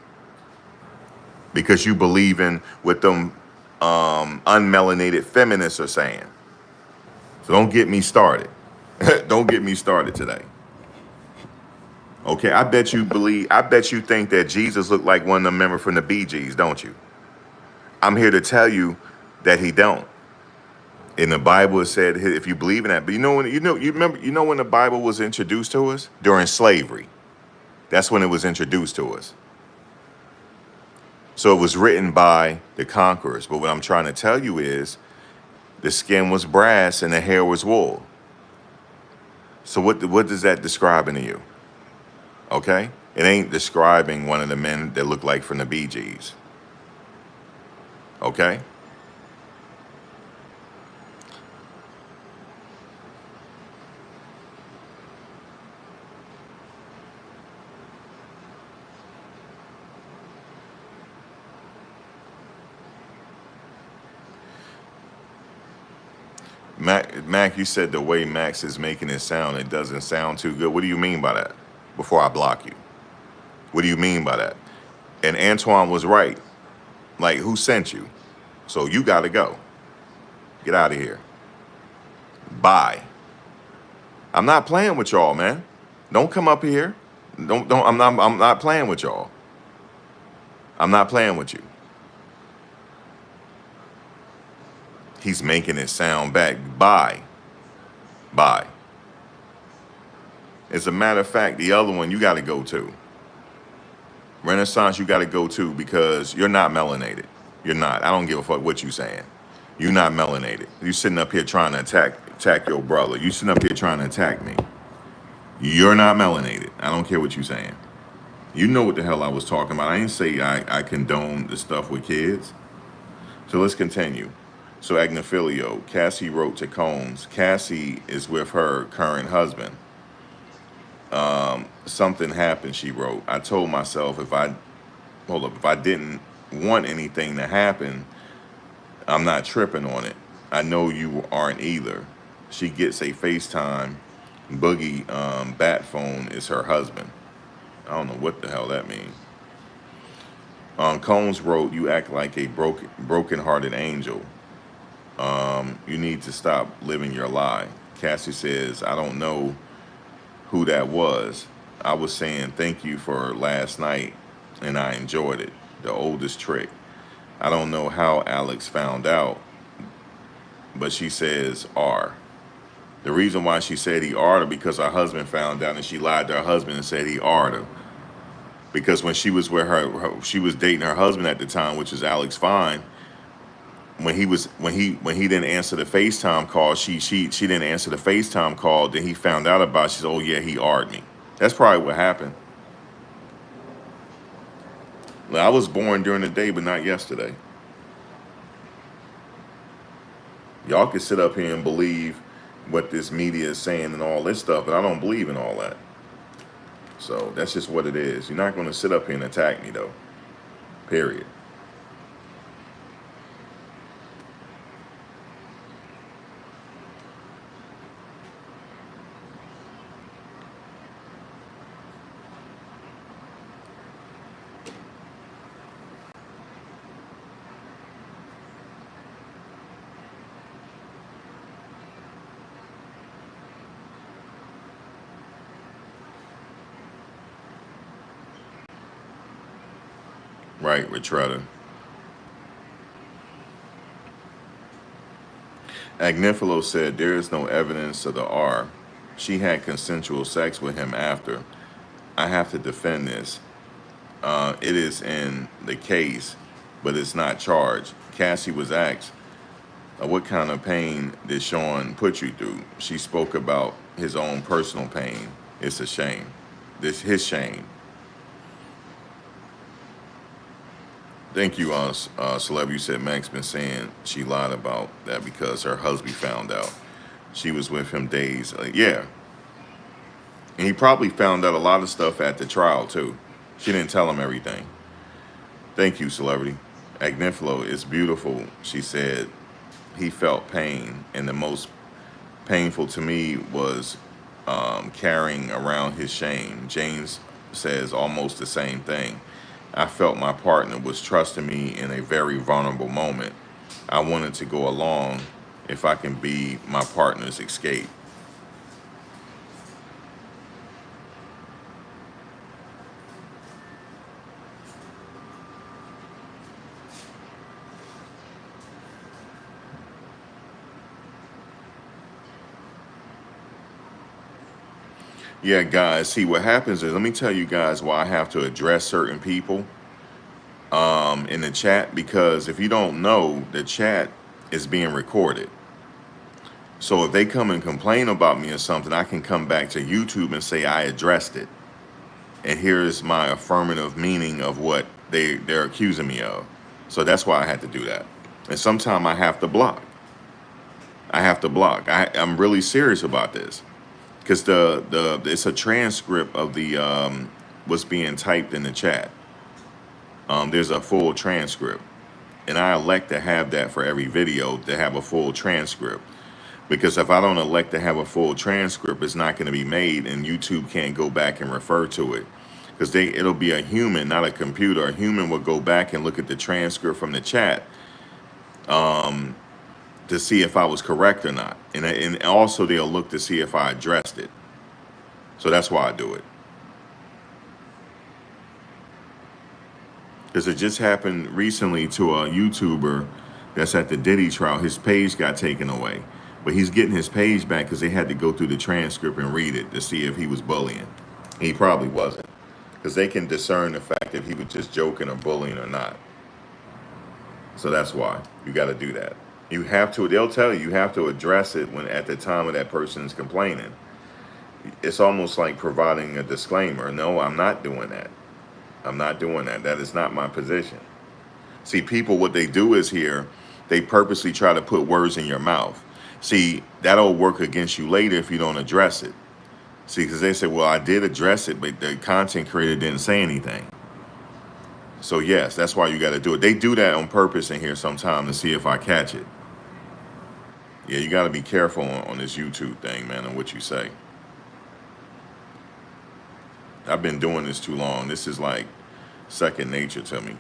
Because you believe in what them unmelanated feminists are saying. So don't get me started. Don't get me started today. Okay, I bet you think that Jesus looked like one of the members from the Bee Gees, don't you? I'm here to tell you that he don't. In the Bible, it said if you believe in that. But you know when the Bible was introduced to us? During slavery. That's when it was introduced to us. So it was written by the conquerors. But what I'm trying to tell you is the skin was brass and the hair was wool. So what does that describe to you? Okay? It ain't describing one of the men that look like from the Bee Gees. Okay? Mac, you said the way Max is making it sound, it doesn't sound too good. What do you mean by that? Before I block you. What do you mean by that? And Antoine was right. Like, who sent you? So you got to go. Get out of here. Bye. I'm not playing with y'all, man. Don't come up here. Don't. I'm not playing with y'all. I'm not playing with you. He's making it sound back. Bye. Bye. As a matter of fact, the other one you got to go to. Renaissance, you got to go to because you're not melanated. You're not. I don't give a fuck what you saying. You're not melanated. You sitting up here trying to attack your brother. You sitting up here trying to attack me. You're not melanated. I don't care what you're saying. You know what the hell I was talking about. I didn't say I condone the stuff with kids. So let's continue. So Agnifilio, Cassie wrote to Combs. Cassie is with her current husband. Something happened, she wrote. I told myself if I didn't want anything to happen, I'm not tripping on it. I know you aren't either. She gets a FaceTime. Boogie bat phone is her husband. I don't know what the hell that means. Combs wrote, "You act like a broken-hearted angel. You need to stop living your lie." Cassie says, "I don't know who that was. I was saying thank you for last night, and I enjoyed it. The oldest trick. I don't know how Alex found out, but she says R. The reason why she said he R'd her because her husband found out, and she lied to her husband and said he R'd her. Because when she was with she was dating her husband at the time, which is Alex Fine. When he didn't answer the FaceTime call, she didn't answer the FaceTime call. Then he found out about it. She said, "Oh yeah, he R'd me." That's probably what happened. Well, I was born during the day, but not yesterday. Y'all can sit up here and believe what this media is saying and all this stuff, but I don't believe in all that. So that's just what it is. You're not going to sit up here and attack me, though. Period. Right, Retretta. Agnifilo said there is no evidence of the R. She had consensual sex with him after. I have to defend this. It is in the case, but it's not charged. Cassie was asked, what kind of pain did Sean put you through? She spoke about his own personal pain. It's a shame. This his shame. Thank you, Celeb. You said Max been saying she lied about that because her husband found out. She was with him days. Yeah. And he probably found out a lot of stuff at the trial, too. She didn't tell him everything. Thank you, Celebrity. Agnifilo, it's beautiful. She said he felt pain, and the most painful to me was carrying around his shame. James says almost the same thing. I felt my partner was trusting me in a very vulnerable moment. I wanted to go along if I can be my partner's escape. Yeah, guys, see what happens is, let me tell you guys why I have to address certain people in the chat, because if you don't know, the chat is being recorded. So if they come and complain about me or something, I can come back to YouTube and say I addressed it. And here's my affirmative meaning of what they're accusing me of. So that's why I had to do that. And sometimes I have to block. I'm really serious about this. Because it's a transcript of the what's being typed in the chat. There's a full transcript, and I elect to have that for every video, to have a full transcript. Because if I don't elect to have a full transcript, it's not going to be made, and YouTube can't go back and refer to it. Because it'll be a human, not a computer. A human will go back and look at the transcript from the chat to see if I was correct or not. And also they'll look to see if I addressed it. So that's why I do it. Because it just happened recently to a YouTuber that's at the Diddy trial. His page got taken away. But he's getting his page back because they had to go through the transcript and read it to see if he was bullying. He probably wasn't. Because they can discern the fact if he was just joking or bullying or not. So that's why you got to do that. You have to, they'll tell you have to address it when at the time of that person's complaining. It's almost like providing a disclaimer. No, I'm not doing that. I'm not doing that. That is not my position. See, people, what they do is here, they purposely try to put words in your mouth. See, that'll work against you later if you don't address it. See, because they said, well, I did address it, but the content creator didn't say anything. So yes, that's why you got to do it. They do that on purpose in here sometime to see if I catch it. Yeah, you got to be careful on this YouTube thing, man, on what you say. I've been doing this too long. This is like second nature to me.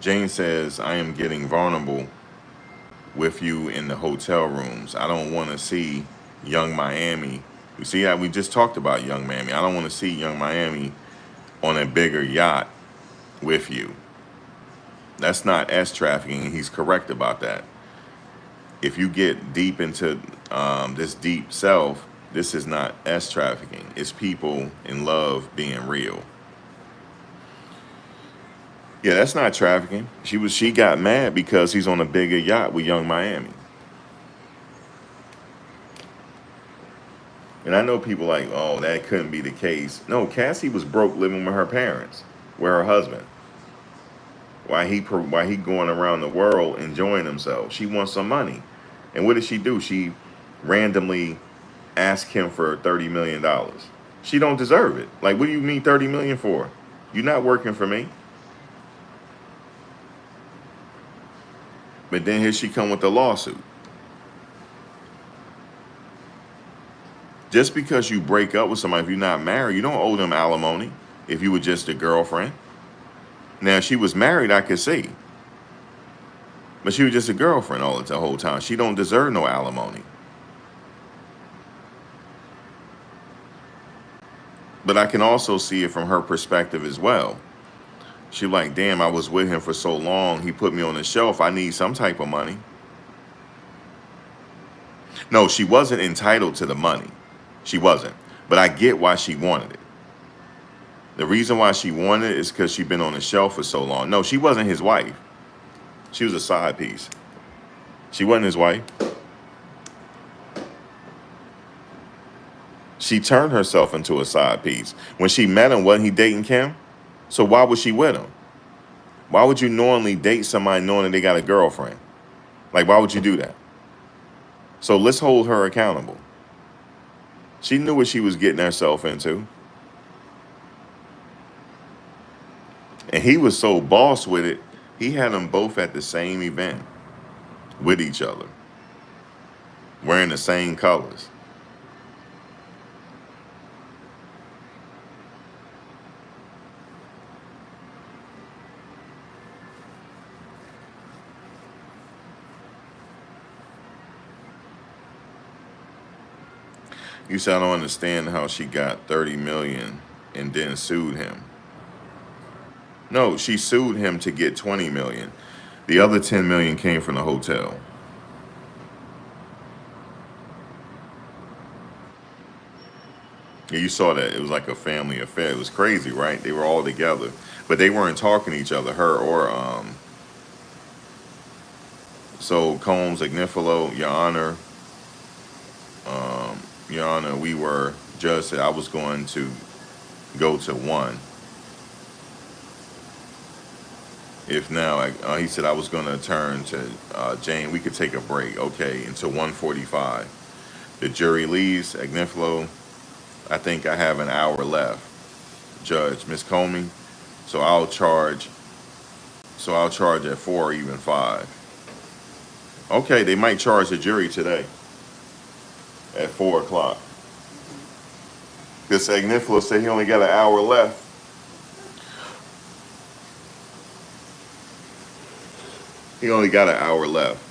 Jane says, I am getting vulnerable with you in the hotel rooms. I don't want to see Young Miami. You see how we just talked about Young Miami. I don't want to see Young Miami on a bigger yacht with you. That's not S trafficking. He's correct about that. If you get deep into this deep self, this is not S trafficking. It's people in love being real. Yeah, that's not trafficking. She got mad because he's on a bigger yacht with Young Miami. And I know people like, oh, that couldn't be the case. No, Cassie was broke living with her parents, with her husband. Why he going around the world enjoying himself? She wants some money. And what did she do? She randomly asked him for $30 million. She don't deserve it. Like, what do you mean 30 million for? You're not working for me. But then here she come with the lawsuit. Just because you break up with somebody, if you're not married, you don't owe them alimony if you were just a girlfriend. Now, if she was married, I could see. But she was just a girlfriend the whole time. She don't deserve no alimony. But I can also see it from her perspective as well. She like, damn, I was with him for so long. He put me on the shelf. I need some type of money. No, she wasn't entitled to the money. She wasn't. But I get why she wanted it. The reason why she wanted it is because she'd been on the shelf for so long. No, she wasn't his wife. She was a side piece. She wasn't his wife. She turned herself into a side piece. When she met him, wasn't he dating Kim? So why was she with him? Why would you knowingly date somebody knowing that they got a girlfriend? Like, why would you do that? So let's hold her accountable. She knew what she was getting herself into. And he was so boss with it, he had them both at the same event with each other, wearing the same colors. You said, I don't understand how she got 30 million and then sued him. No, she sued him to get 20 million. The other 10 million came from the hotel. Yeah, you saw that. It was like a family affair. It was crazy, right? They were all together. But they weren't talking to each other, her or so Combs, Agnifilo, Your Honor, we were judge said I was going to go to one. If now, he said I was going to turn to Jane. We could take a break, okay, until 1:45. The jury leaves. Agnifilo, I think I have an hour left. Judge, Miss Comey, so I'll charge at 4 or even 5. Okay, they might charge the jury today at 4 o'clock. Because Agnifilo said he only got an hour left. He only got an hour left.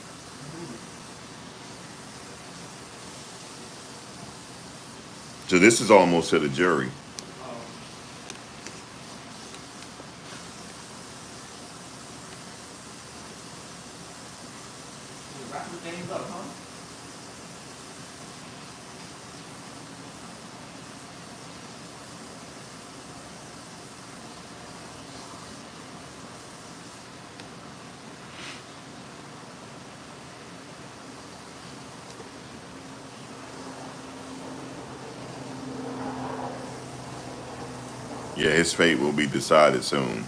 So this is almost to the jury. Wrapping things up, huh? Yeah, his fate will be decided soon.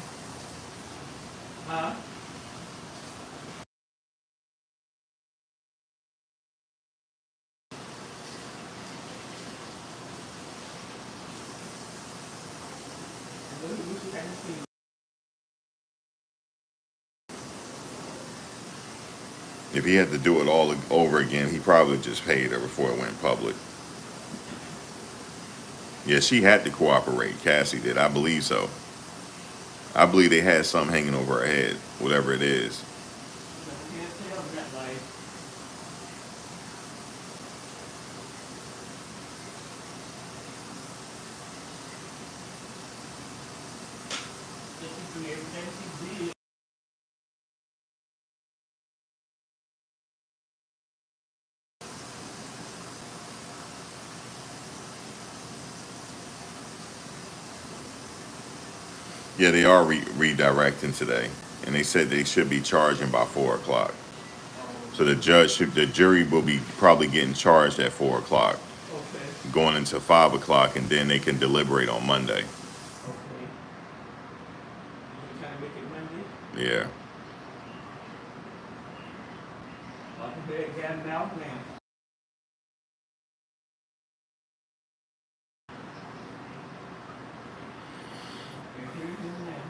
Huh? she hadn't seen. If he had to do it all over again, he probably just paid her before it went public. Yeah, she had to cooperate. Cassie did. I believe so. I believe they had something hanging over her head, whatever it is. You know, we can't tell in that life. That she do everything she did. Yeah, they are redirecting today, and they said they should be charging by 4 o'clock. So the jury will be probably getting charged at 4 o'clock, Okay. going into 5 o'clock, and then they can deliberate on Monday. Okay. You trying to make it Monday? Yeah. Like a bad guy now, man. And here you now.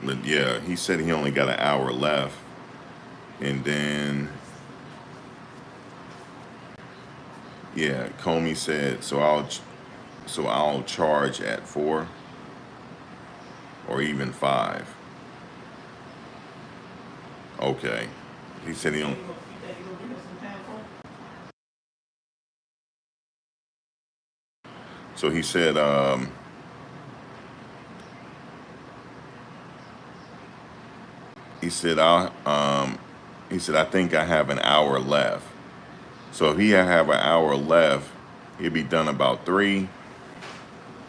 But yeah, he said he only got an hour left, and then yeah, Comey said so I'll charge at 4 or even 5. Okay. He said he don't. You think you gonna give us some time for? So he said he said he said I think I have an hour left. So if he have an hour left, he'll be done about 3.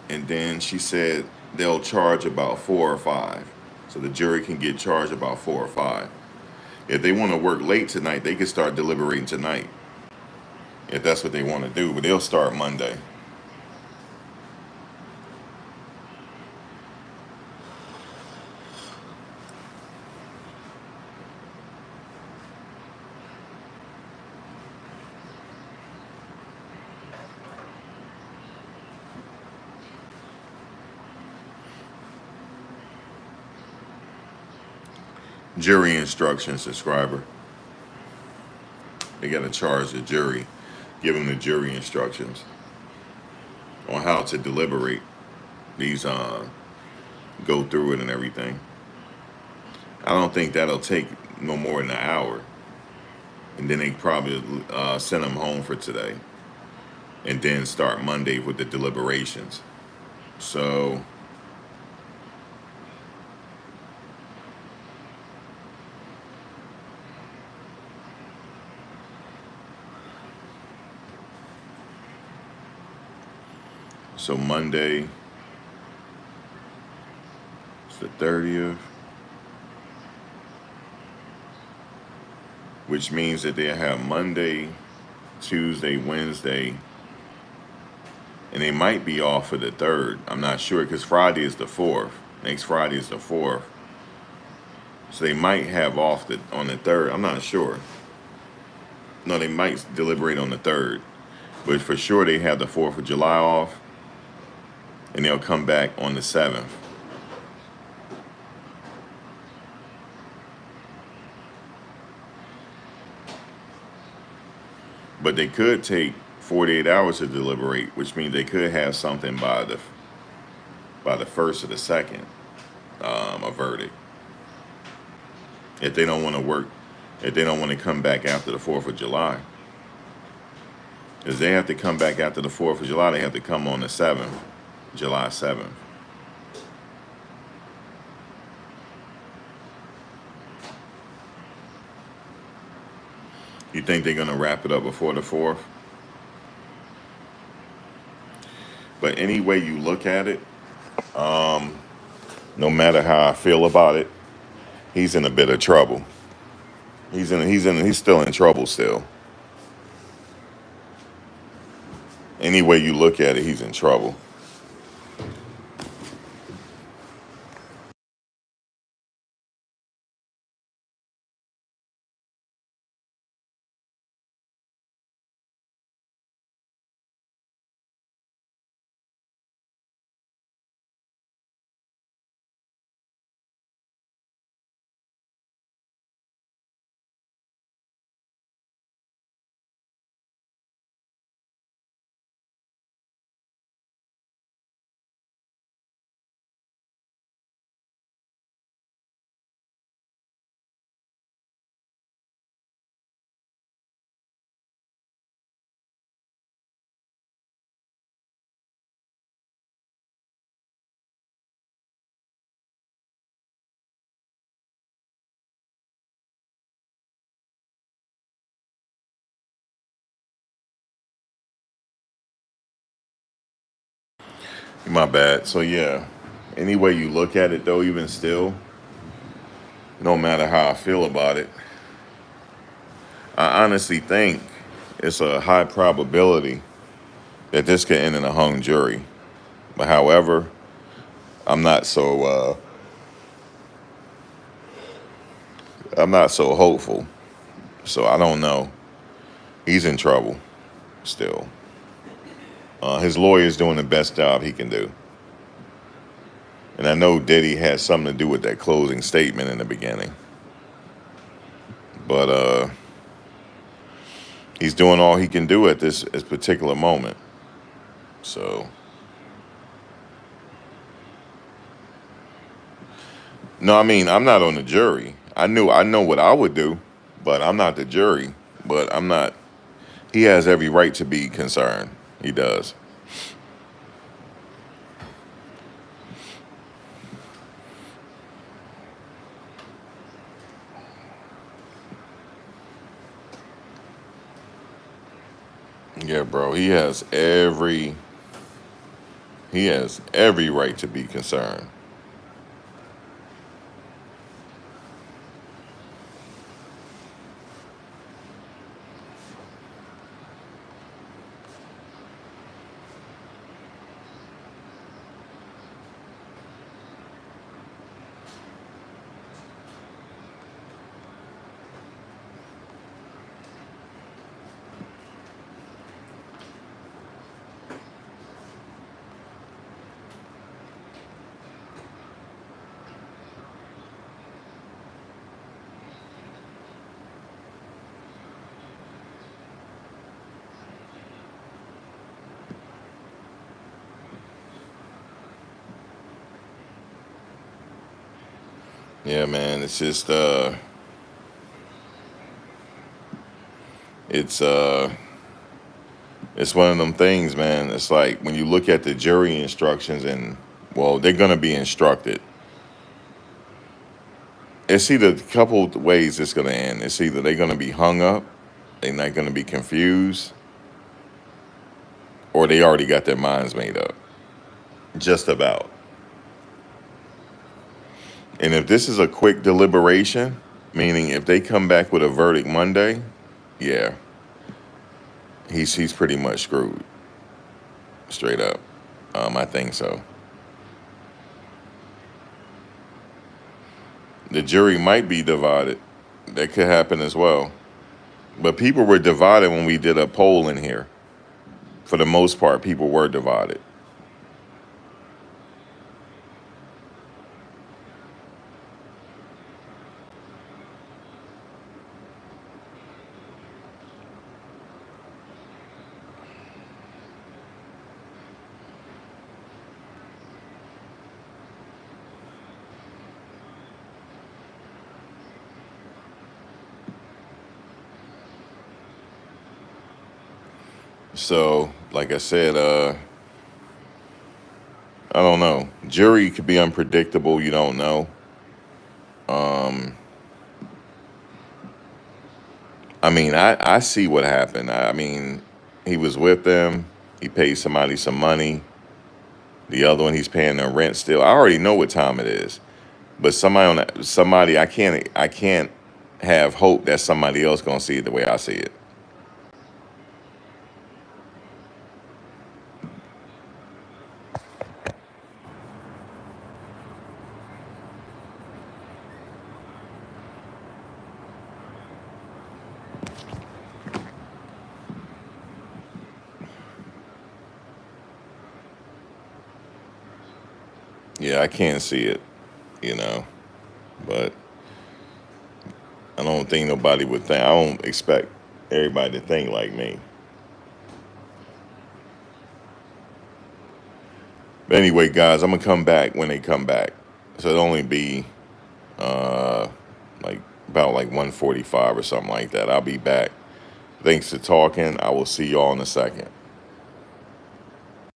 And then she said they'll charge about 4 or 5. So the jury can get charged about 4 or 5. If they want to work late tonight, they can start deliberating tonight. If that's what they want to do, but they'll start Monday. Jury instruction, subscriber. They got to charge the jury, give them the jury instructions on how to deliberate these, go through it and everything. I don't think that'll take no more than an hour. And then they probably send them home for today. And then start Monday with the deliberations. So, Monday is the 30th, which means that they have Monday, Tuesday, Wednesday, and they might be off for the 3rd. I'm not sure because Friday is the 4th. Next Friday is the 4th. So they might have off on the 3rd. I'm not sure. No, they might deliberate on the 3rd. But for sure they have the 4th of July off. And they'll come back on the 7th. But they could take 48 hours to deliberate, which means they could have something by the 1st or the 2nd, a verdict. If they don't want to work, if they don't want to come back after the 4th of July. Because they have to come back after the 4th of July, they have to come on the 7th, July 7th. You think they're going to wrap it up before the 4th? But any way you look at it, no matter how I feel about it, he's in a bit of trouble. He's still in trouble still. Any way you look at it, he's in trouble. My bad. So yeah, any way you look at it, though, even still, no matter how I feel about it, I honestly think it's a high probability that this could end in a hung jury. But however, I'm not so I'm not so hopeful. So I don't know. He's in trouble still. His lawyer's doing the best job he can do. And I know Diddy had something to do with that closing statement in the beginning. But he's doing all he can do at this particular moment. So no, I mean I'm not on the jury. I know what I would do, but I'm not the jury. But I'm not. He has every right to be concerned. He does. Yeah, bro. He has every right to be concerned. Yeah, man. It's just it's uh it's one of them things, man. It's like when you look at the jury instructions and well, they're gonna be instructed. It's either a couple of ways it's gonna end. It's either they're gonna be hung up, they're not gonna be confused, or they already got their minds made up. Just about. And if this is a quick deliberation, meaning if they come back with a verdict Monday, yeah, he's pretty much screwed. Straight up. I think so. The jury might be divided. That could happen as well. But people were divided when we did a poll in here. For the most part, people were divided. So, like I said, I don't know. Jury could be unpredictable. You don't know. Um, I mean, I see what happened. I mean, he was with them. He paid somebody some money. The other one, he's paying their rent still. I already know what time it is. But somebody, I can't have hope that somebody else gonna see it the way I see it. Yeah, I can't see it, you know. But I don't think nobody would think. I don't expect everybody to think like me. But anyway, guys, I'm gonna come back when they come back. So it'll only be uh like about like 1:45 or something like that. I'll be back. Thanks for talking. I will see y'all in a second.